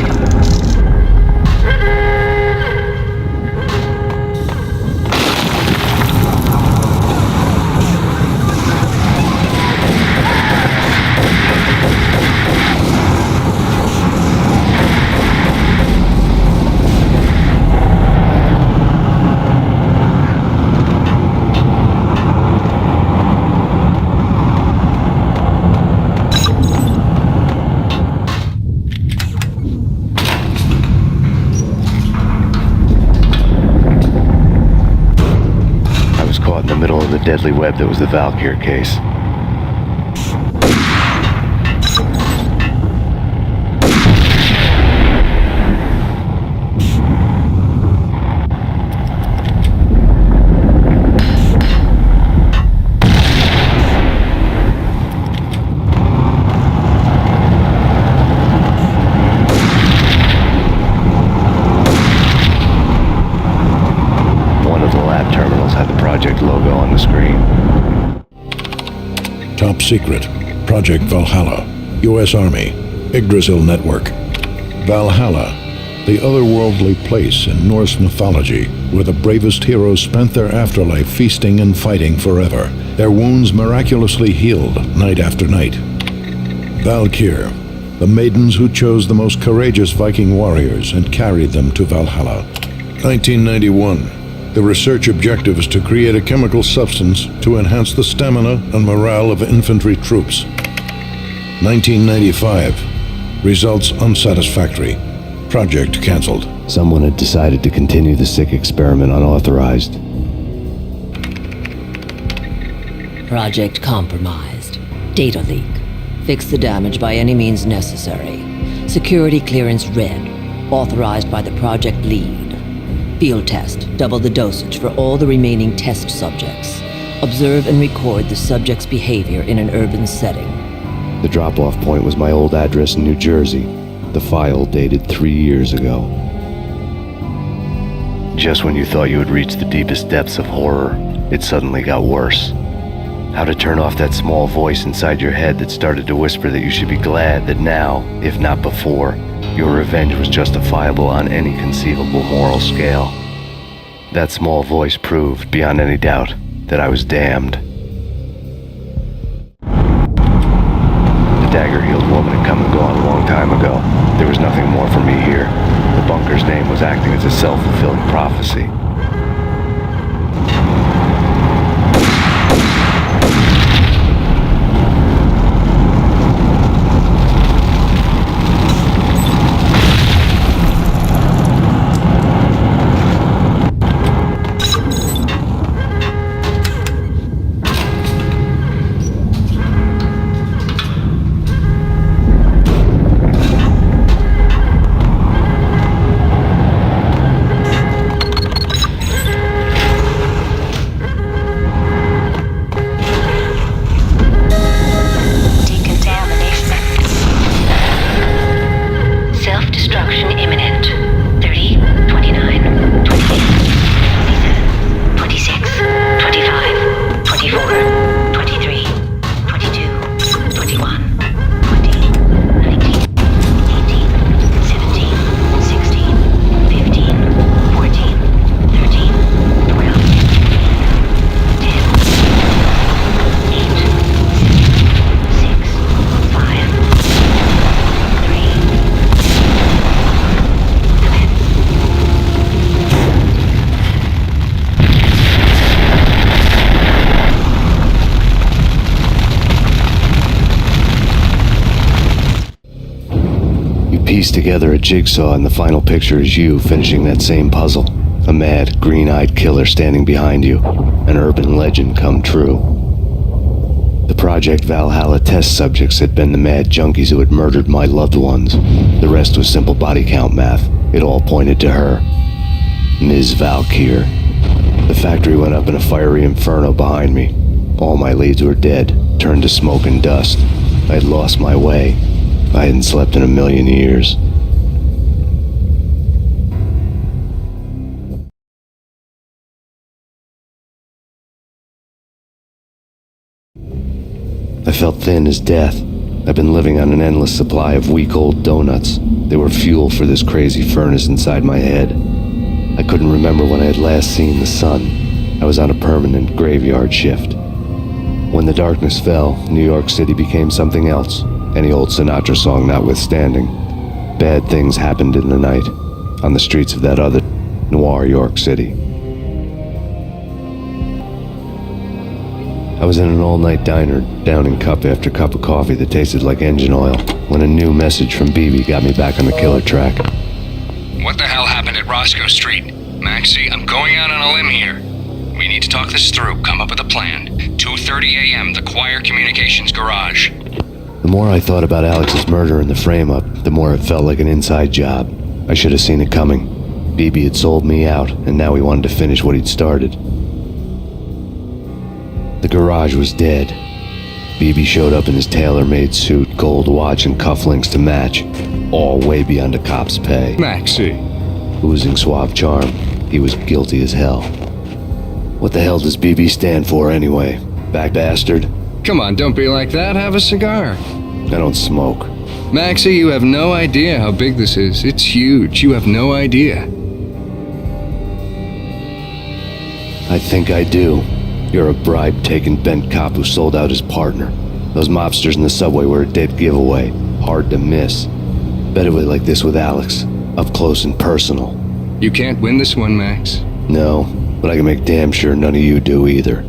The deadly web that was the Valkyr case. Logo on the screen. Top secret. Project Valhalla. U.S. Army. Yggdrasil Network. Valhalla. The otherworldly place in Norse mythology where the bravest heroes spent their afterlife feasting and fighting forever. Their wounds miraculously healed night after night. Valkyr. The maidens who chose the most courageous Viking warriors and carried them to Valhalla. 1991. The research objective is to create a chemical substance to enhance the stamina and morale of infantry troops. 1995. Results unsatisfactory. Project cancelled. Someone had decided to continue the sick experiment unauthorized. Project compromised. Data leak. Fix the damage by any means necessary. Security clearance red. Authorized by the project lead. Field test. Double the dosage for all the remaining test subjects. Observe and record the subject's behavior in an urban setting. The drop-off point was my old address in New Jersey. The file dated 3 years ago. Just when you thought you had reached the deepest depths of horror, it suddenly got worse. How to turn off that small voice inside your head that started to whisper that you should be glad that now, if not before, your revenge was justifiable on any conceivable moral scale. That small voice proved, beyond any doubt, that I was damned. The dagger-heeled woman had come and gone a long time ago. There was nothing more for me here. The bunker's name was acting as a self-fulfilling prophecy. Piece together a jigsaw, and the final picture is you finishing that same puzzle. A mad, green-eyed killer standing behind you. An urban legend come true. The Project Valhalla test subjects had been the mad junkies who had murdered my loved ones. The rest was simple body count math. It all pointed to her. Ms. Valkyr. The factory went up in a fiery inferno behind me. All my leads were dead, turned to smoke and dust. I had lost my way. I hadn't slept in a million years. I felt thin as death. I've been living on an endless supply of week-old donuts. They were fuel for this crazy furnace inside my head. I couldn't remember when I had last seen the sun. I was on a permanent graveyard shift. When the darkness fell, New York City became something else, any old Sinatra song notwithstanding. Bad things happened in the night, on the streets of that other noir York City. I was in an all-night diner, downing cup after cup of coffee that tasted like engine oil, when a new message from BB got me back on the killer track. What the hell happened at Roscoe Street? Maxie, I'm going out on a limb here. We need to talk this through, come up with a plan. 2:30 a.m., the Choir Communications Garage. The more I thought about Alex's murder and the frame-up, the more it felt like an inside job. I should have seen it coming. BB had sold me out, and now he wanted to finish what he'd started. The garage was dead. BB showed up in his tailor-made suit, gold watch, and cufflinks to match, all way beyond a cop's pay. Maxie. Oozing suave charm, he was guilty as hell. What the hell does BB stand for anyway? Back bastard? Come on, don't be like that. Have a cigar. I don't smoke. Maxie, you have no idea how big this is. It's huge. You have no idea. I think I do. You're a bribe-taking bent cop who sold out his partner. Those mobsters in the subway were a dead giveaway. Hard to miss. Better way like this with Alex. Up close and personal. You can't win this one, Max. No, but I can make damn sure none of you do either.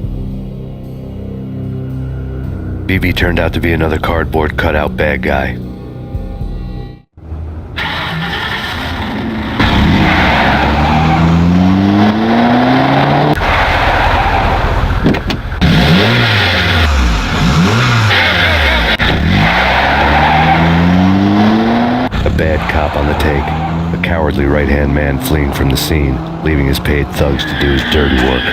BB turned out to be another cardboard cutout bad guy. Bad cop on the take, a cowardly right-hand man fleeing from the scene, leaving his paid thugs to do his dirty work.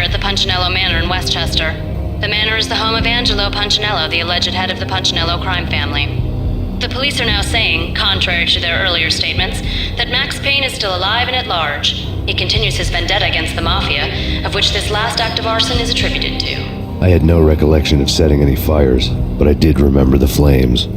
fire at the Punchinello Manor in Westchester. The manor is the home of Angelo Punchinello, the alleged head of the Punchinello crime family. The police are now saying, contrary to their earlier statements, that Max Payne is still alive and at large. He continues his vendetta against the Mafia, of which this last act of arson is attributed to. I had no recollection of setting any fires, but I did remember the flames.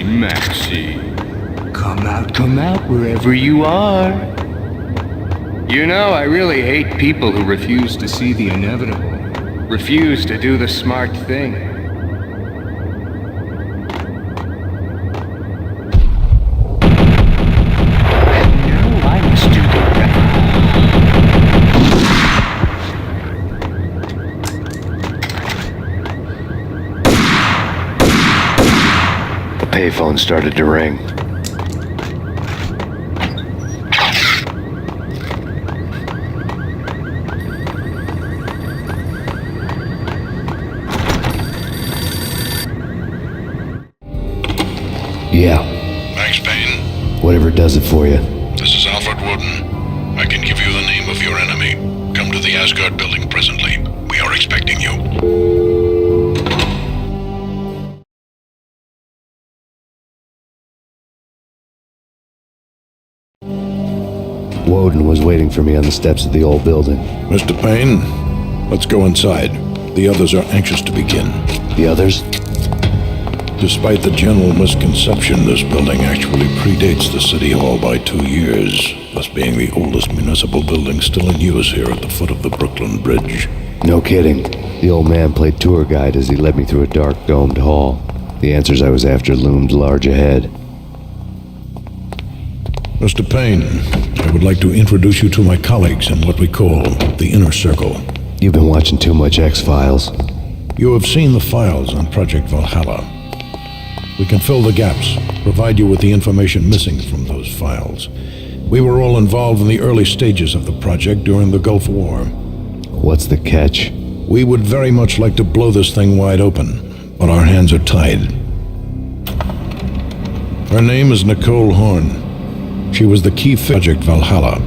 Maxie. Come out wherever you are. You know, I really hate people who refuse to see the inevitable. Refuse to do the smart thing. I must do the payphone started to ring. Yeah. Max Payne? Whatever does it for you. This is Alfred Woden. I can give you the name of your enemy. Come to the Asgard building presently. We are expecting you. Woden was waiting for me on the steps of the old building. Mr. Payne, let's go inside. The others are anxious to begin. The others? Despite the general misconception, this building actually predates the City Hall by 2 years, thus being the oldest municipal building still in use here at the foot of the Brooklyn Bridge. No kidding. The old man played tour guide as he led me through a dark, domed hall. The answers I was after loomed large ahead. Mr. Payne, I would like to introduce you to my colleagues in what we call the Inner Circle. You've been watching too much X-Files. You have seen the files on Project Valhalla. We can fill the gaps, provide you with the information missing from those files. We were all involved in the early stages of the project during the Gulf War. What's the catch? We would very much like to blow this thing wide open, but our hands are tied. Her name is Nicole Horn. She was the key Project Valhalla.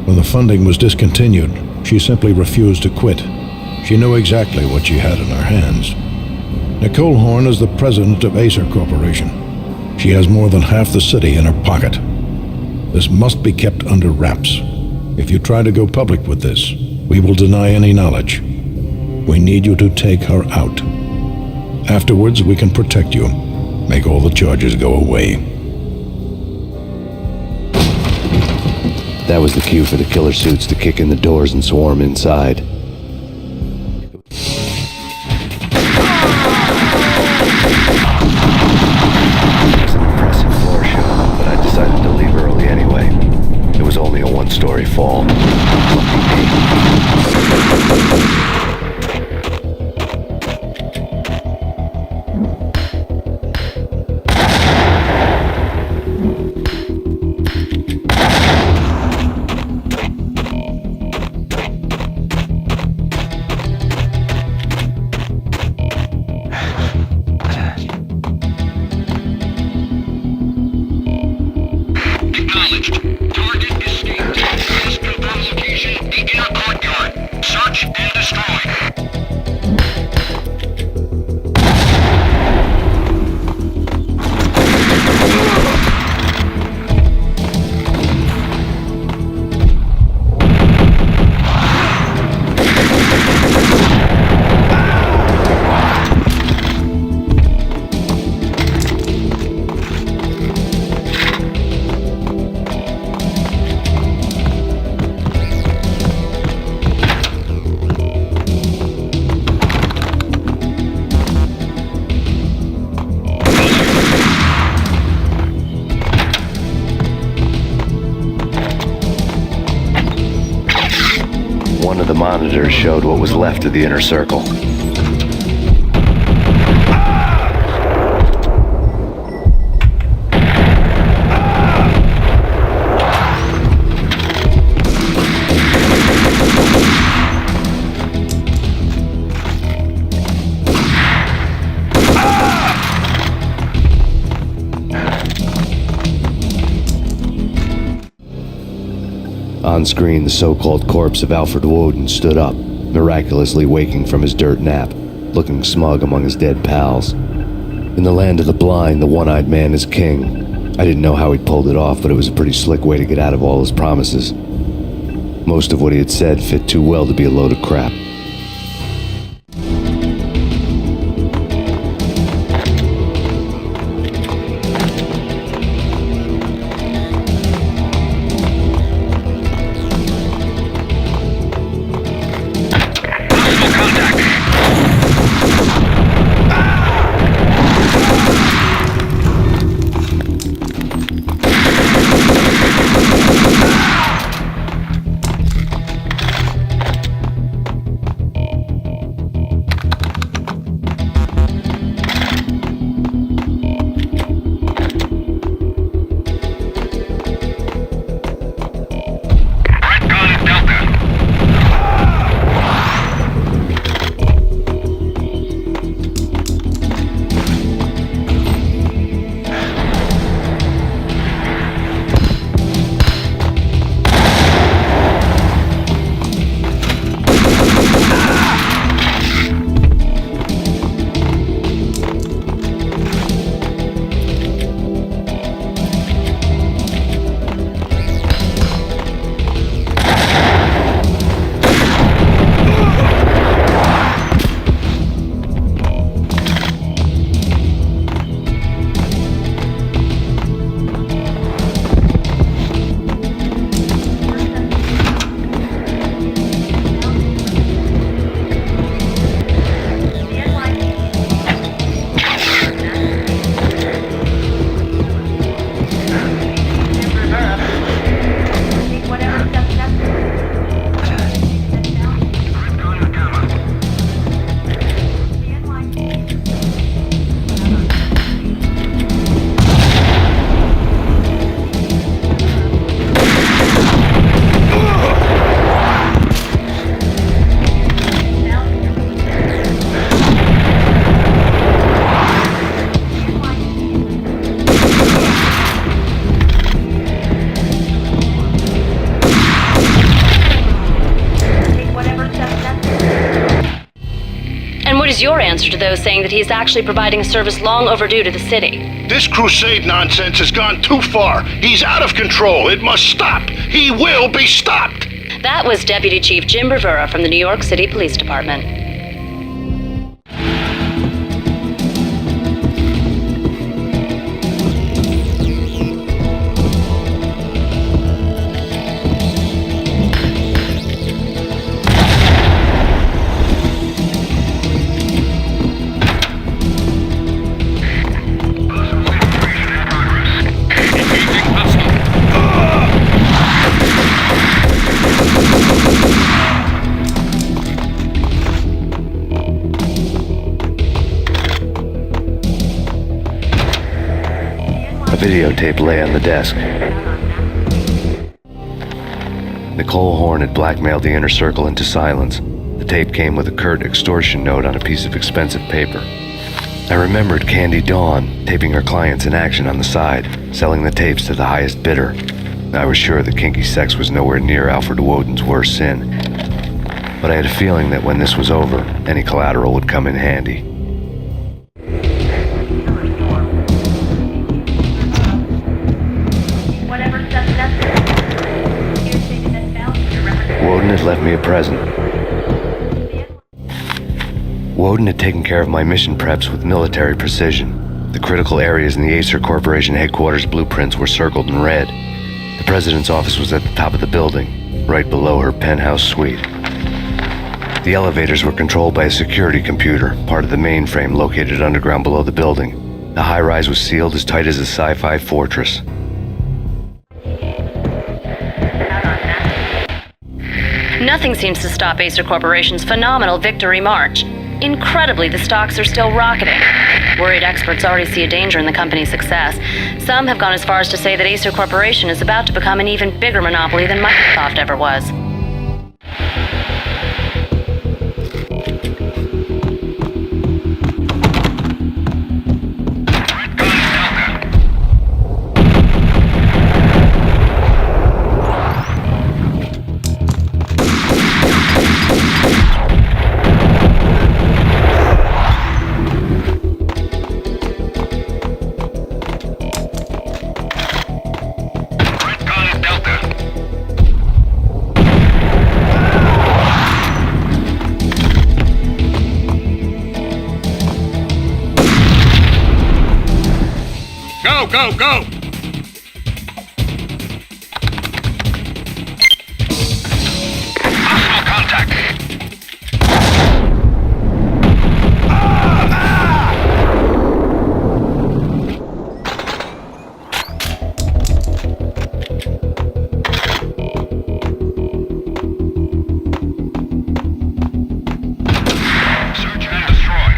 When the funding was discontinued, she simply refused to quit. She knew exactly what she had in her hands. Nicole Horn is the president of Acer Corporation. She has more than half the city in her pocket. This must be kept under wraps. If you try to go public with this, we will deny any knowledge. We need you to take her out. Afterwards, we can protect you. Make all the charges go away. That was the cue for the killer suits to kick in the doors and swarm inside. Only a one-story fall. Monitors showed what was left of the inner circle. On screen, the so-called corpse of Alfred Woden stood up, miraculously waking from his dirt nap, looking smug among his dead pals. In the land of the blind, the one-eyed man is king. I didn't know how he pulled it off, but it was a pretty slick way to get out of all his promises. Most of what he had said fit too well to be a load of crap. is your answer to those saying that he is actually providing a service long overdue to the city? This crusade nonsense has gone too far. He's out of control. It must stop. He will be stopped. That was Deputy Chief Jim Rivera from the New York City Police Department. Videotape lay on the desk. Nicole Horn had blackmailed the inner circle into silence. The tape came with a curt extortion note on a piece of expensive paper. I remembered Candy Dawn taping her clients in action on the side, selling the tapes to the highest bidder. I was sure that kinky sex was nowhere near Alfred Woden's worst sin. But I had a feeling that when this was over, any collateral would come in handy. Woden had left me a present. Woden had taken care of my mission preps with military precision. The critical areas in the Acer Corporation headquarters blueprints were circled in red. The president's office was at the top of the building, right below her penthouse suite. The elevators were controlled by a security computer, part of the mainframe located underground below the building. The high-rise was sealed as tight as a sci-fi fortress. Nothing seems to stop Acer Corporation's phenomenal victory march. Incredibly, the stocks are still rocketing. Worried experts already see a danger in the company's success. Some have gone as far as to say that Acer Corporation is about to become an even bigger monopoly than Microsoft ever was. Go, go! Hostile contact! Search and destroy.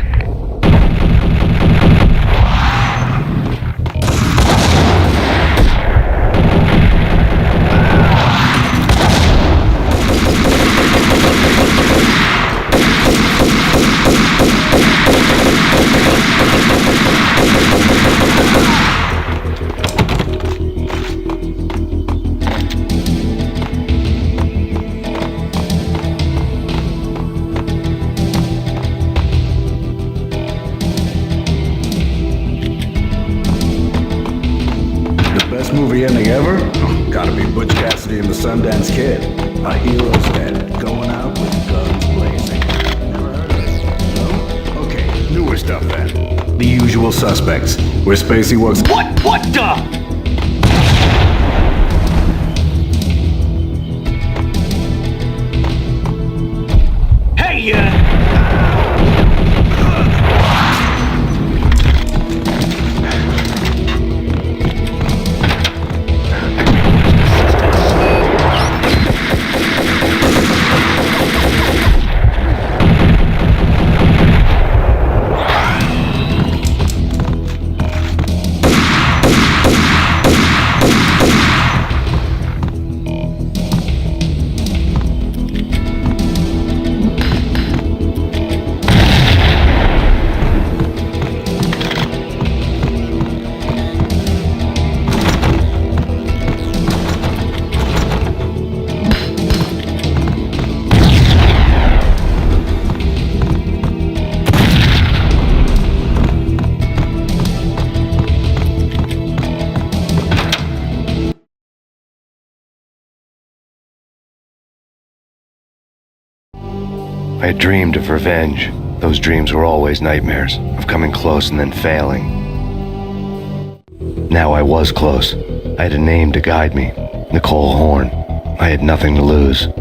Movie ending ever? Oh, gotta be Butch Cassidy and the Sundance Kid. A hero's dead, going out with guns blazing. Never heard of it? No? Okay, newer stuff then. The Usual Suspects, where Spacey works. What the? Hey, I had dreamed of revenge. Those dreams were always nightmares, of coming close and then failing. Now I was close. I had a name to guide me, Nicole Horn. I had nothing to lose. The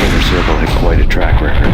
Inner Circle had quite a track record.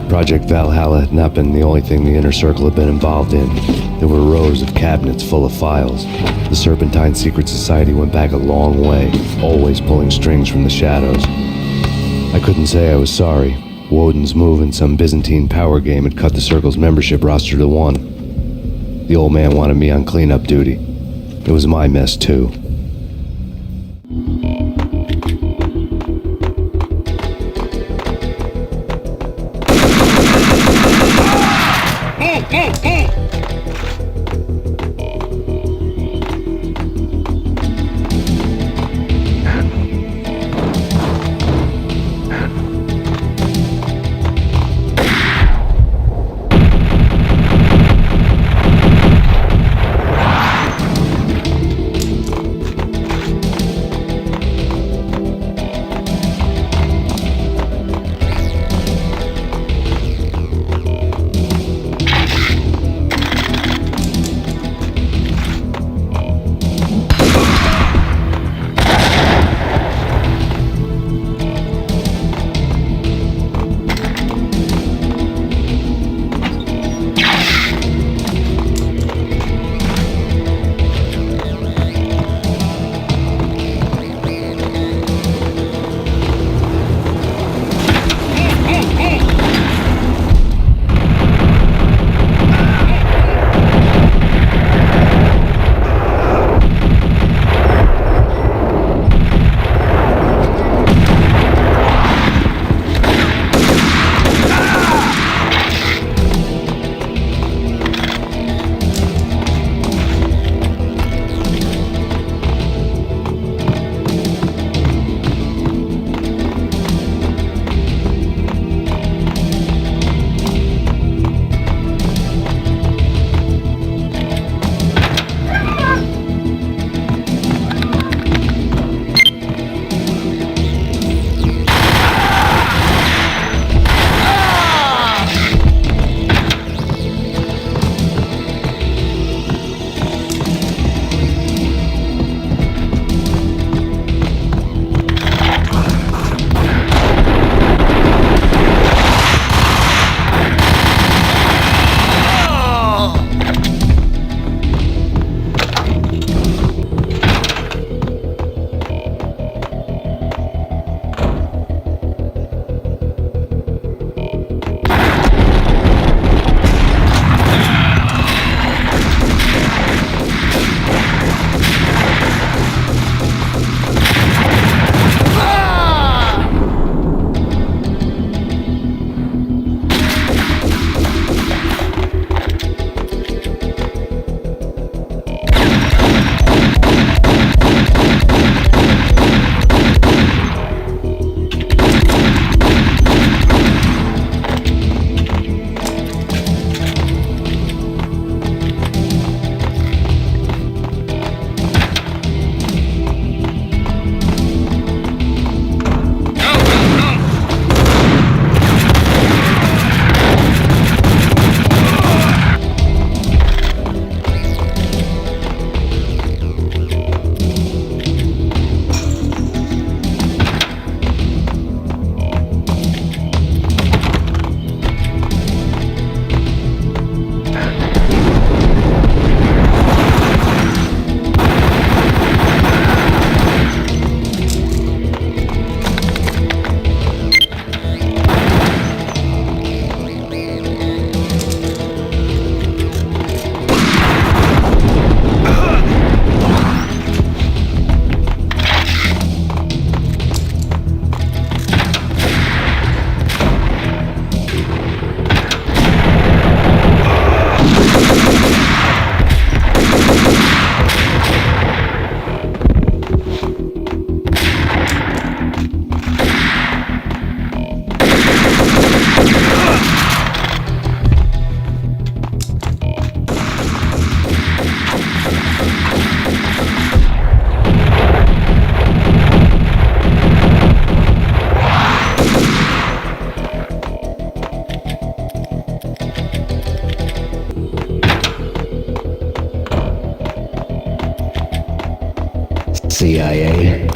Project Valhalla had not been the only thing the Inner Circle had been involved in. There were rows of cabinets full of files. The Serpentine Secret Society went back a long way, always pulling strings from the shadows. I couldn't say I was sorry. Woden's move in some Byzantine power game had cut the Circle's membership roster to 1. The old man wanted me on cleanup duty. It was my mess, too.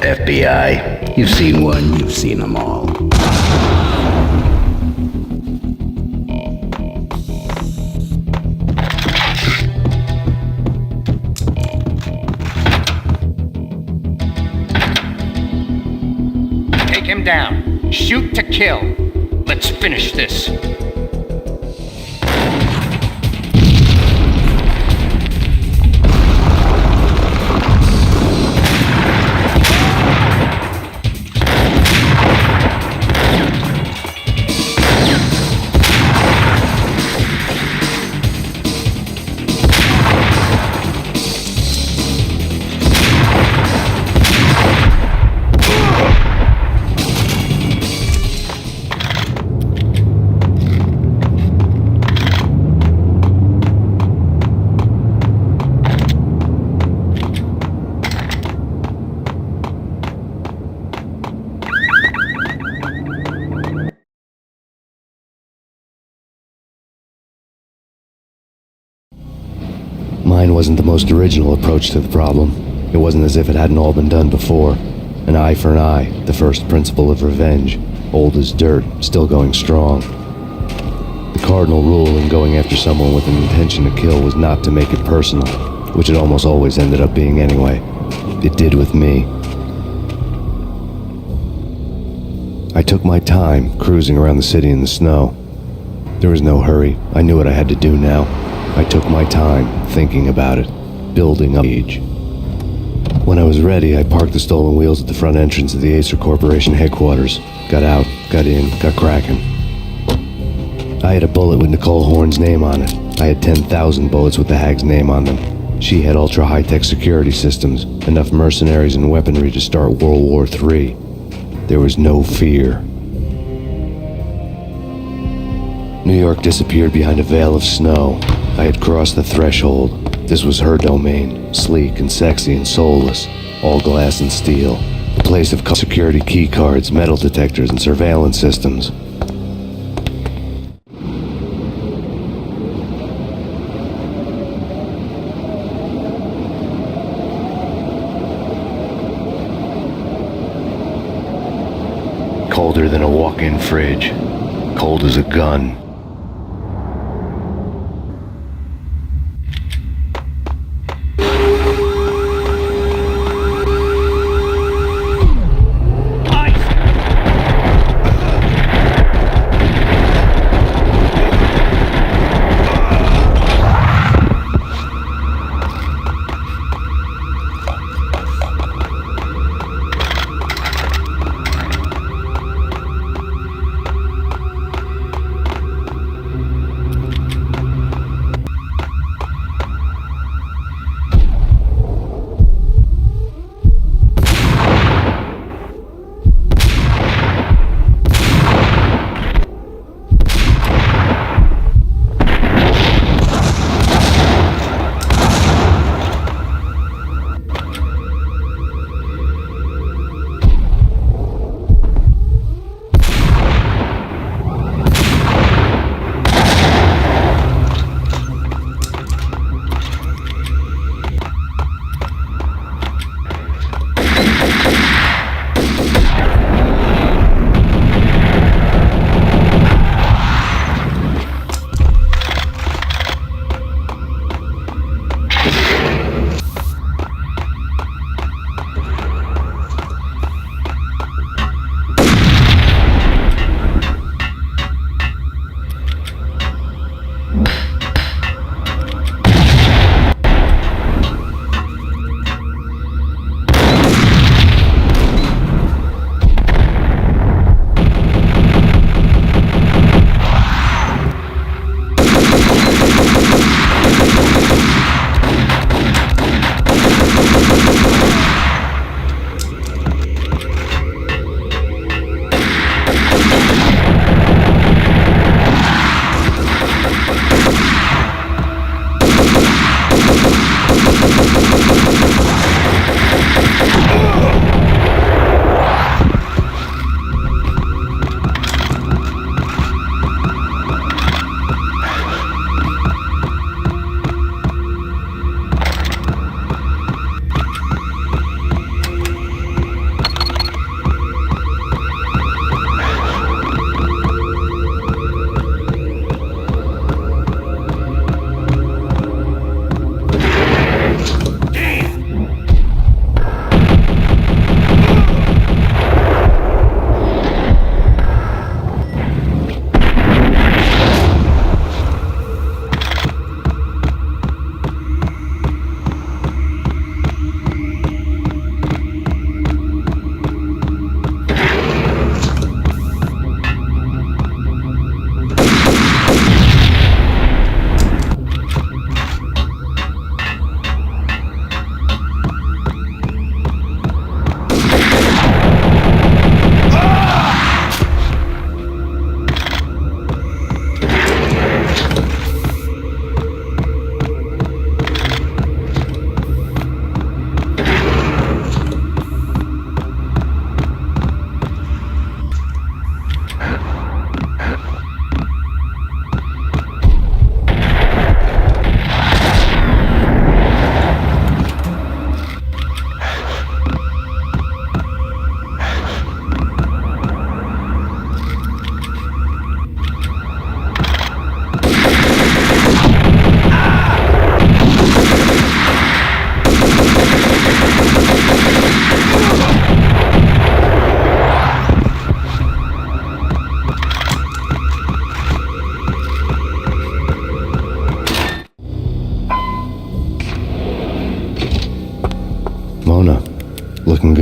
FBI. You've seen one, you've seen them all. Take him down. Shoot to kill. Let's finish this. Mine wasn't the most original approach to the problem. It wasn't as if it hadn't all been done before. An eye for an eye, the first principle of revenge. Old as dirt, still going strong. The cardinal rule in going after someone with an intention to kill was not to make it personal, which it almost always ended up being anyway. It did with me. I took my time, cruising around the city in the snow. There was no hurry. I knew what I had to do now. I took my time, thinking about it, building up age. When I was ready, I parked the stolen wheels at the front entrance of the Acer Corporation headquarters. Got out, got in, got cracking. I had a bullet with Nicole Horn's name on it. I had 10,000 bullets with the hag's name on them. She had ultra-high-tech security systems, enough mercenaries and weaponry to start World War III. There was no fear. New York disappeared behind a veil of snow. I had crossed the threshold. This was her domain, sleek and sexy and soulless, all glass and steel. A place of security key cards, metal detectors, and surveillance systems. Colder than a walk-in fridge. Cold as a gun.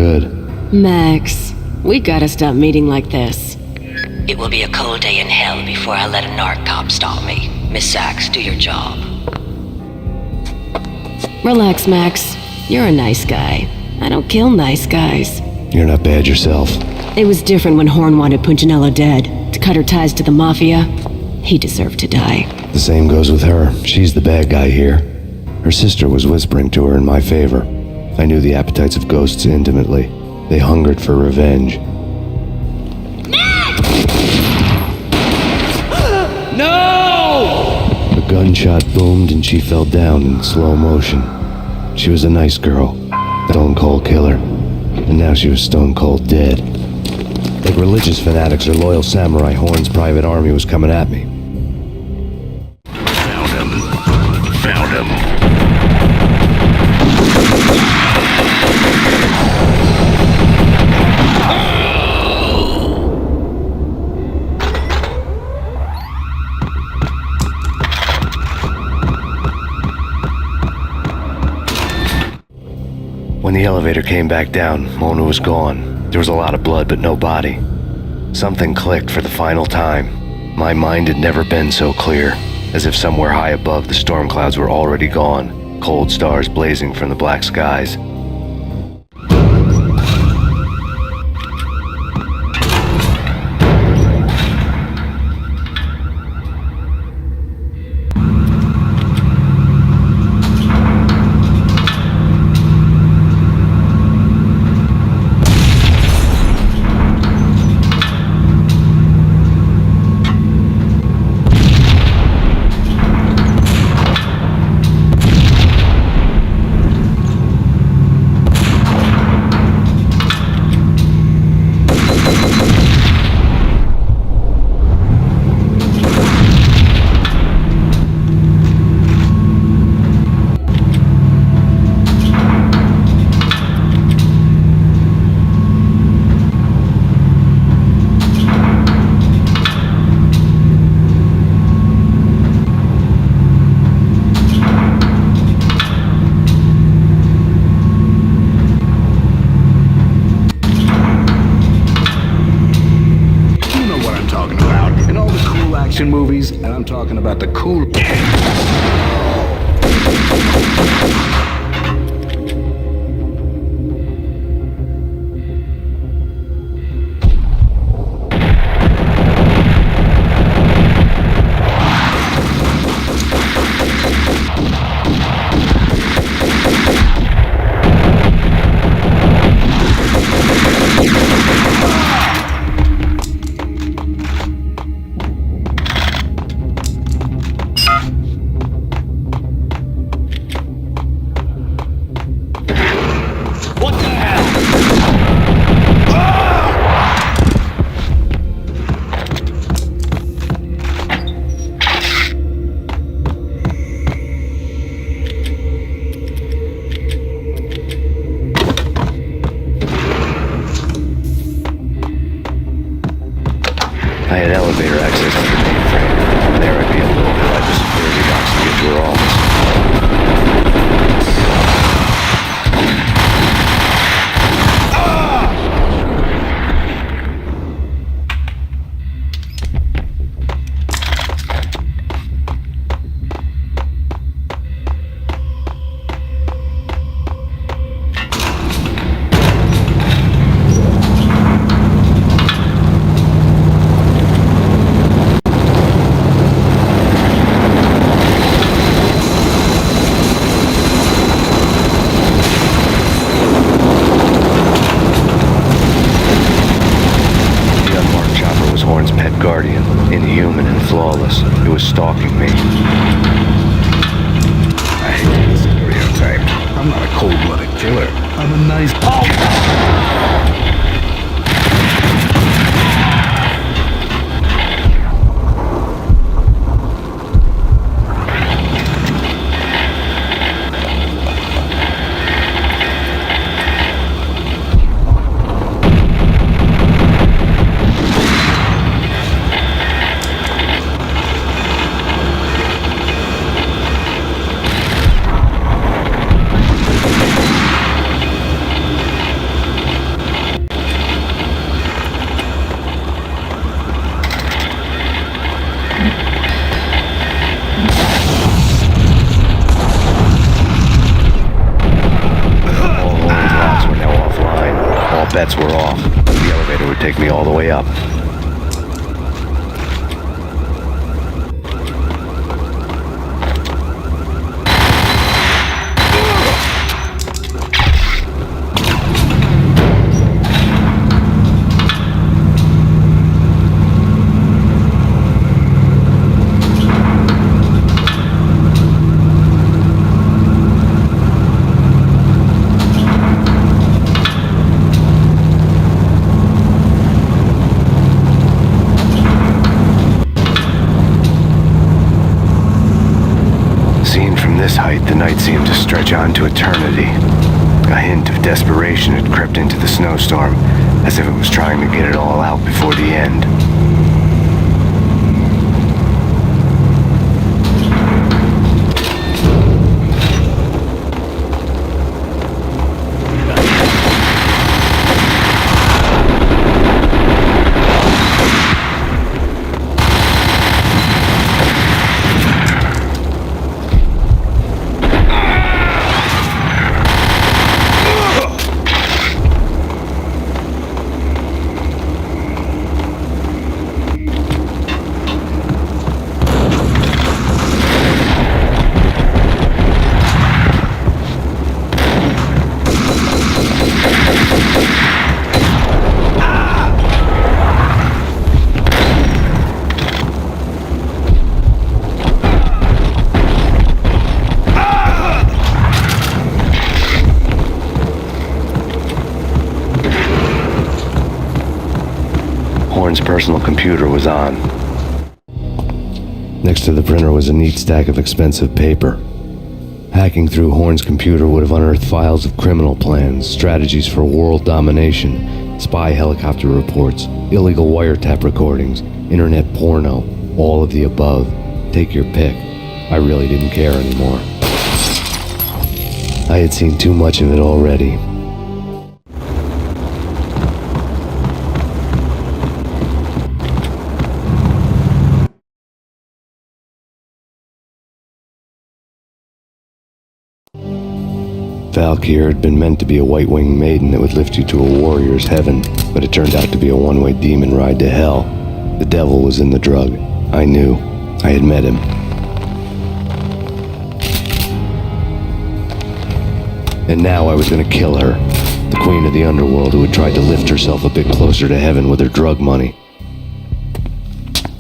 good. Max, we gotta stop meeting like this. It will be a cold day in hell before I let a narc cop stop me. Miss Sachs, do your job. Relax, Max. You're a nice guy. I don't kill nice guys. You're not bad yourself. It was different when Horn wanted Punchinello dead. To cut her ties to the Mafia, he deserved to die. The same goes with her. She's the bad guy here. Her sister was whispering to her in my favor. I knew the appetites of ghosts intimately. They hungered for revenge. No! A gunshot boomed and she fell down in slow motion. She was a nice girl, stone cold killer, and now she was stone cold dead. Like religious fanatics or loyal samurai, Horn's private army was coming at me. Found him. Found him. When the elevator came back down, Mona was gone. There was a lot of blood, but no body. Something clicked for the final time. My mind had never been so clear, as if somewhere high above the storm clouds were already gone, cold stars blazing from the black skies. Movies, and I'm talking about the cool. I had elevator access to the mainframe. From there I'd be able to override the security box to get to her office. Guardian, inhuman and flawless. It was stalking me. I hate this stereotype. I'm not a cold-blooded killer. I'm a nice... bets were off. The elevator would take me all the way up. This height, the night seemed to stretch on to eternity. A hint of desperation had crept into the snowstorm, as if it was trying to get it all out before the end. Horn's personal computer was on. Next to the printer was a neat stack of expensive paper. Hacking through Horn's computer would have unearthed files of criminal plans, strategies for world domination, spy helicopter reports, illegal wiretap recordings, internet porno, all of the above. Take your pick. I really didn't care anymore. I had seen too much of it already. Valkyr had been meant to be a white-winged maiden that would lift you to a warrior's heaven, but it turned out to be a one-way demon ride to hell. The devil was in the drug. I knew. I had met him. And now I was gonna kill her, the queen of the underworld who had tried to lift herself a bit closer to heaven with her drug money.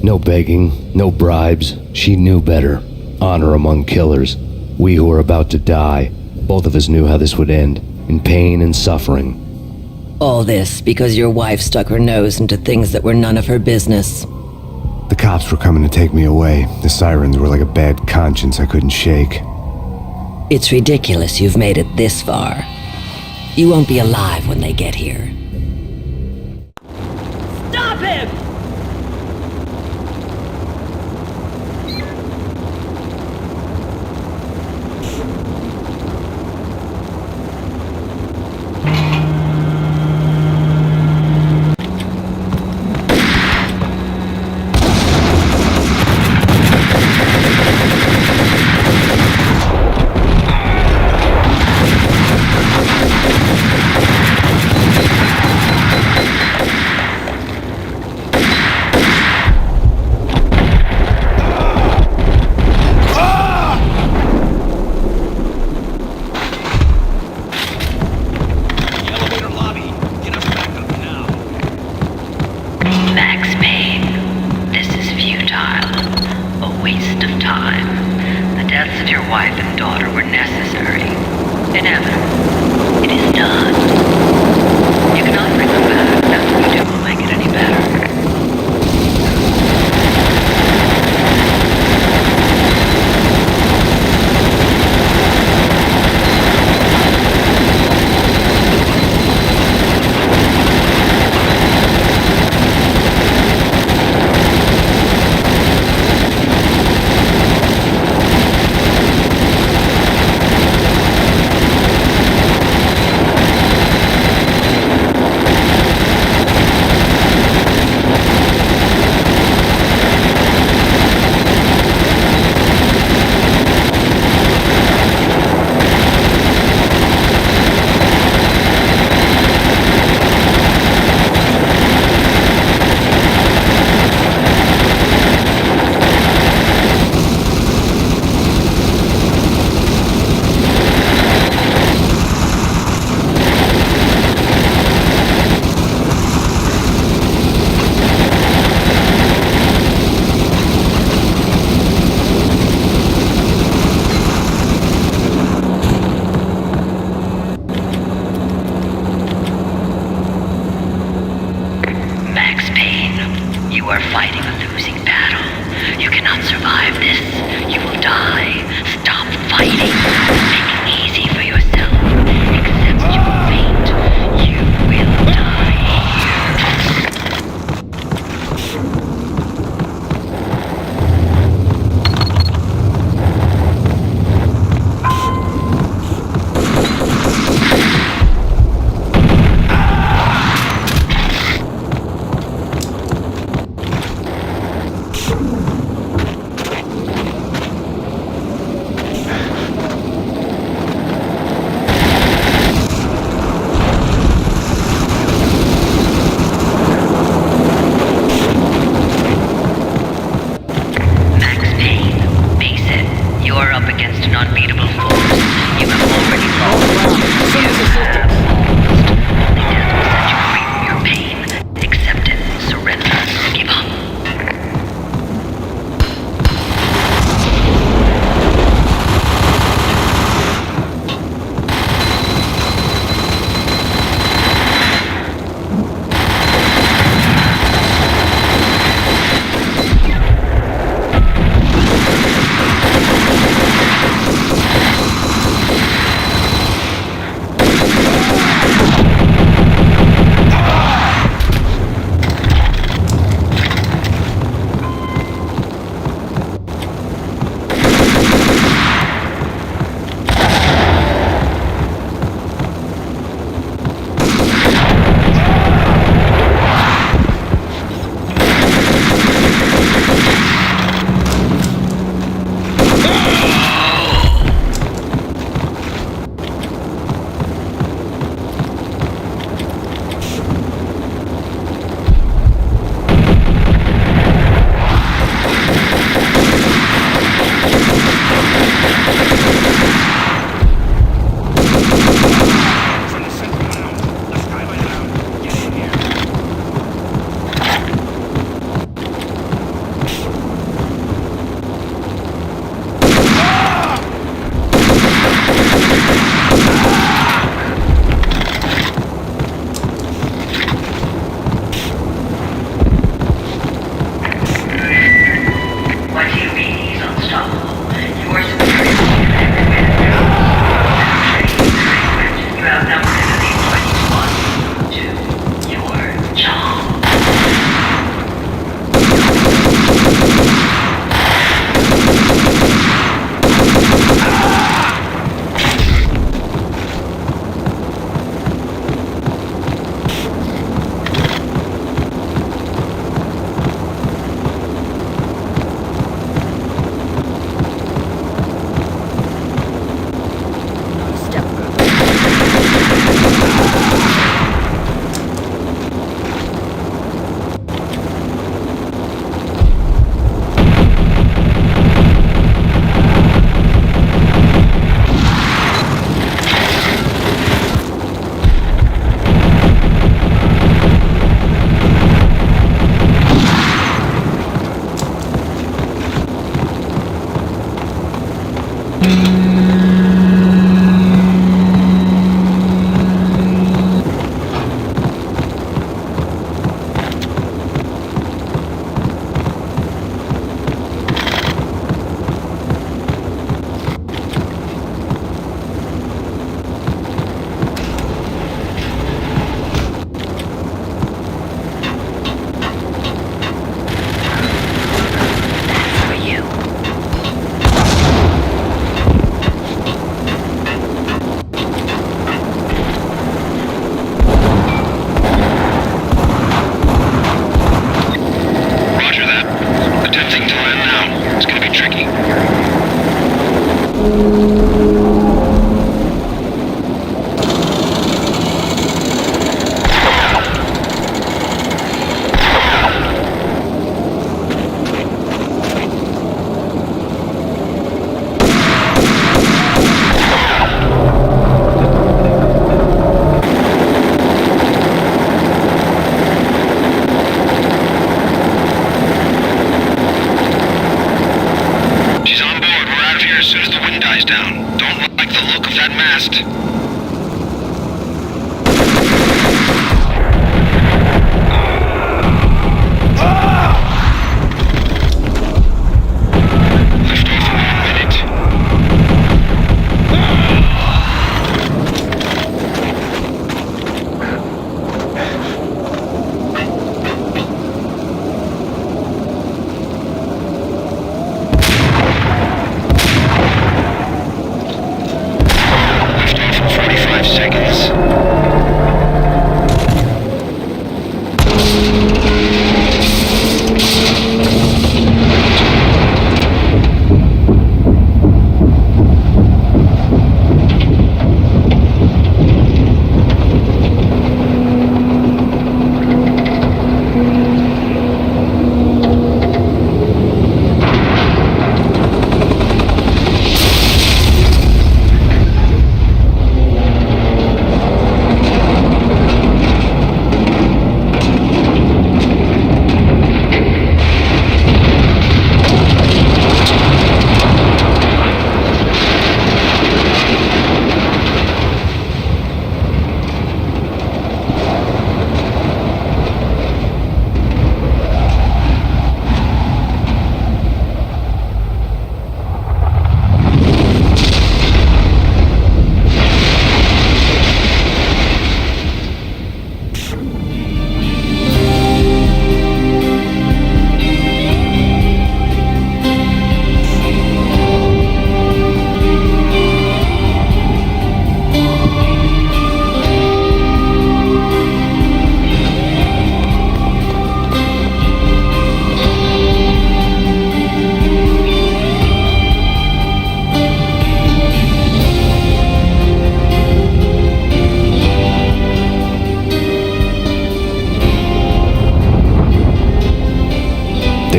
No begging, no bribes. She knew better. Honor among killers. We who were about to die. Both of us knew how this would end, in pain and suffering. All this because your wife stuck her nose into things that were none of her business. The cops were coming to take me away. The sirens were like a bad conscience I couldn't shake. It's ridiculous you've made it this far. You won't be alive when they get here. Stop him! a losing battle. You cannot survive this. You will die. Stop fighting. Make it easy for yourself. Accept your fate. You will die.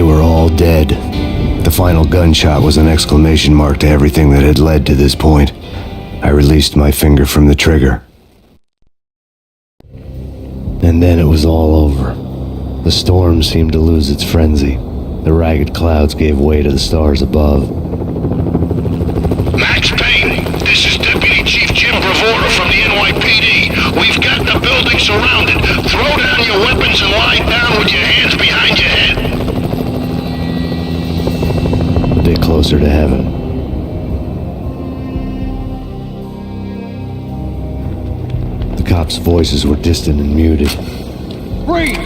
were all dead. The final gunshot was an exclamation mark to everything that had led to this point. I released my finger from the trigger. And then it was all over. The storm seemed to lose its frenzy. The ragged clouds gave way to the stars above. Max Payne, this is Deputy Chief Jim Bravura from the NYPD. We've got the building surrounded. Throw down your weapons and lie down with your hands behind your head. A bit closer to heaven. The cops' voices were distant and muted. Freeze!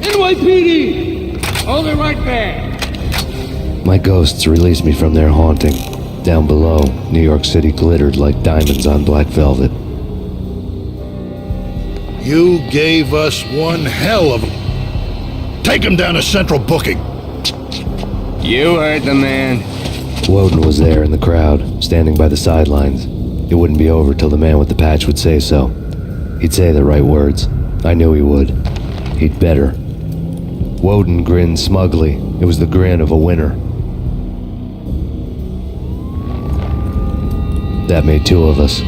NYPD! Hold it right there! My ghosts released me from their haunting. Down below, New York City glittered like diamonds on black velvet. You gave us one hell of a... Take him down to central booking. You heard the man. Woden was there in the crowd, standing by the sidelines. It wouldn't be over till the man with the patch would say so. He'd say the right words. I knew he would. He'd better. Woden grinned smugly. It was the grin of a winner. That made two of us.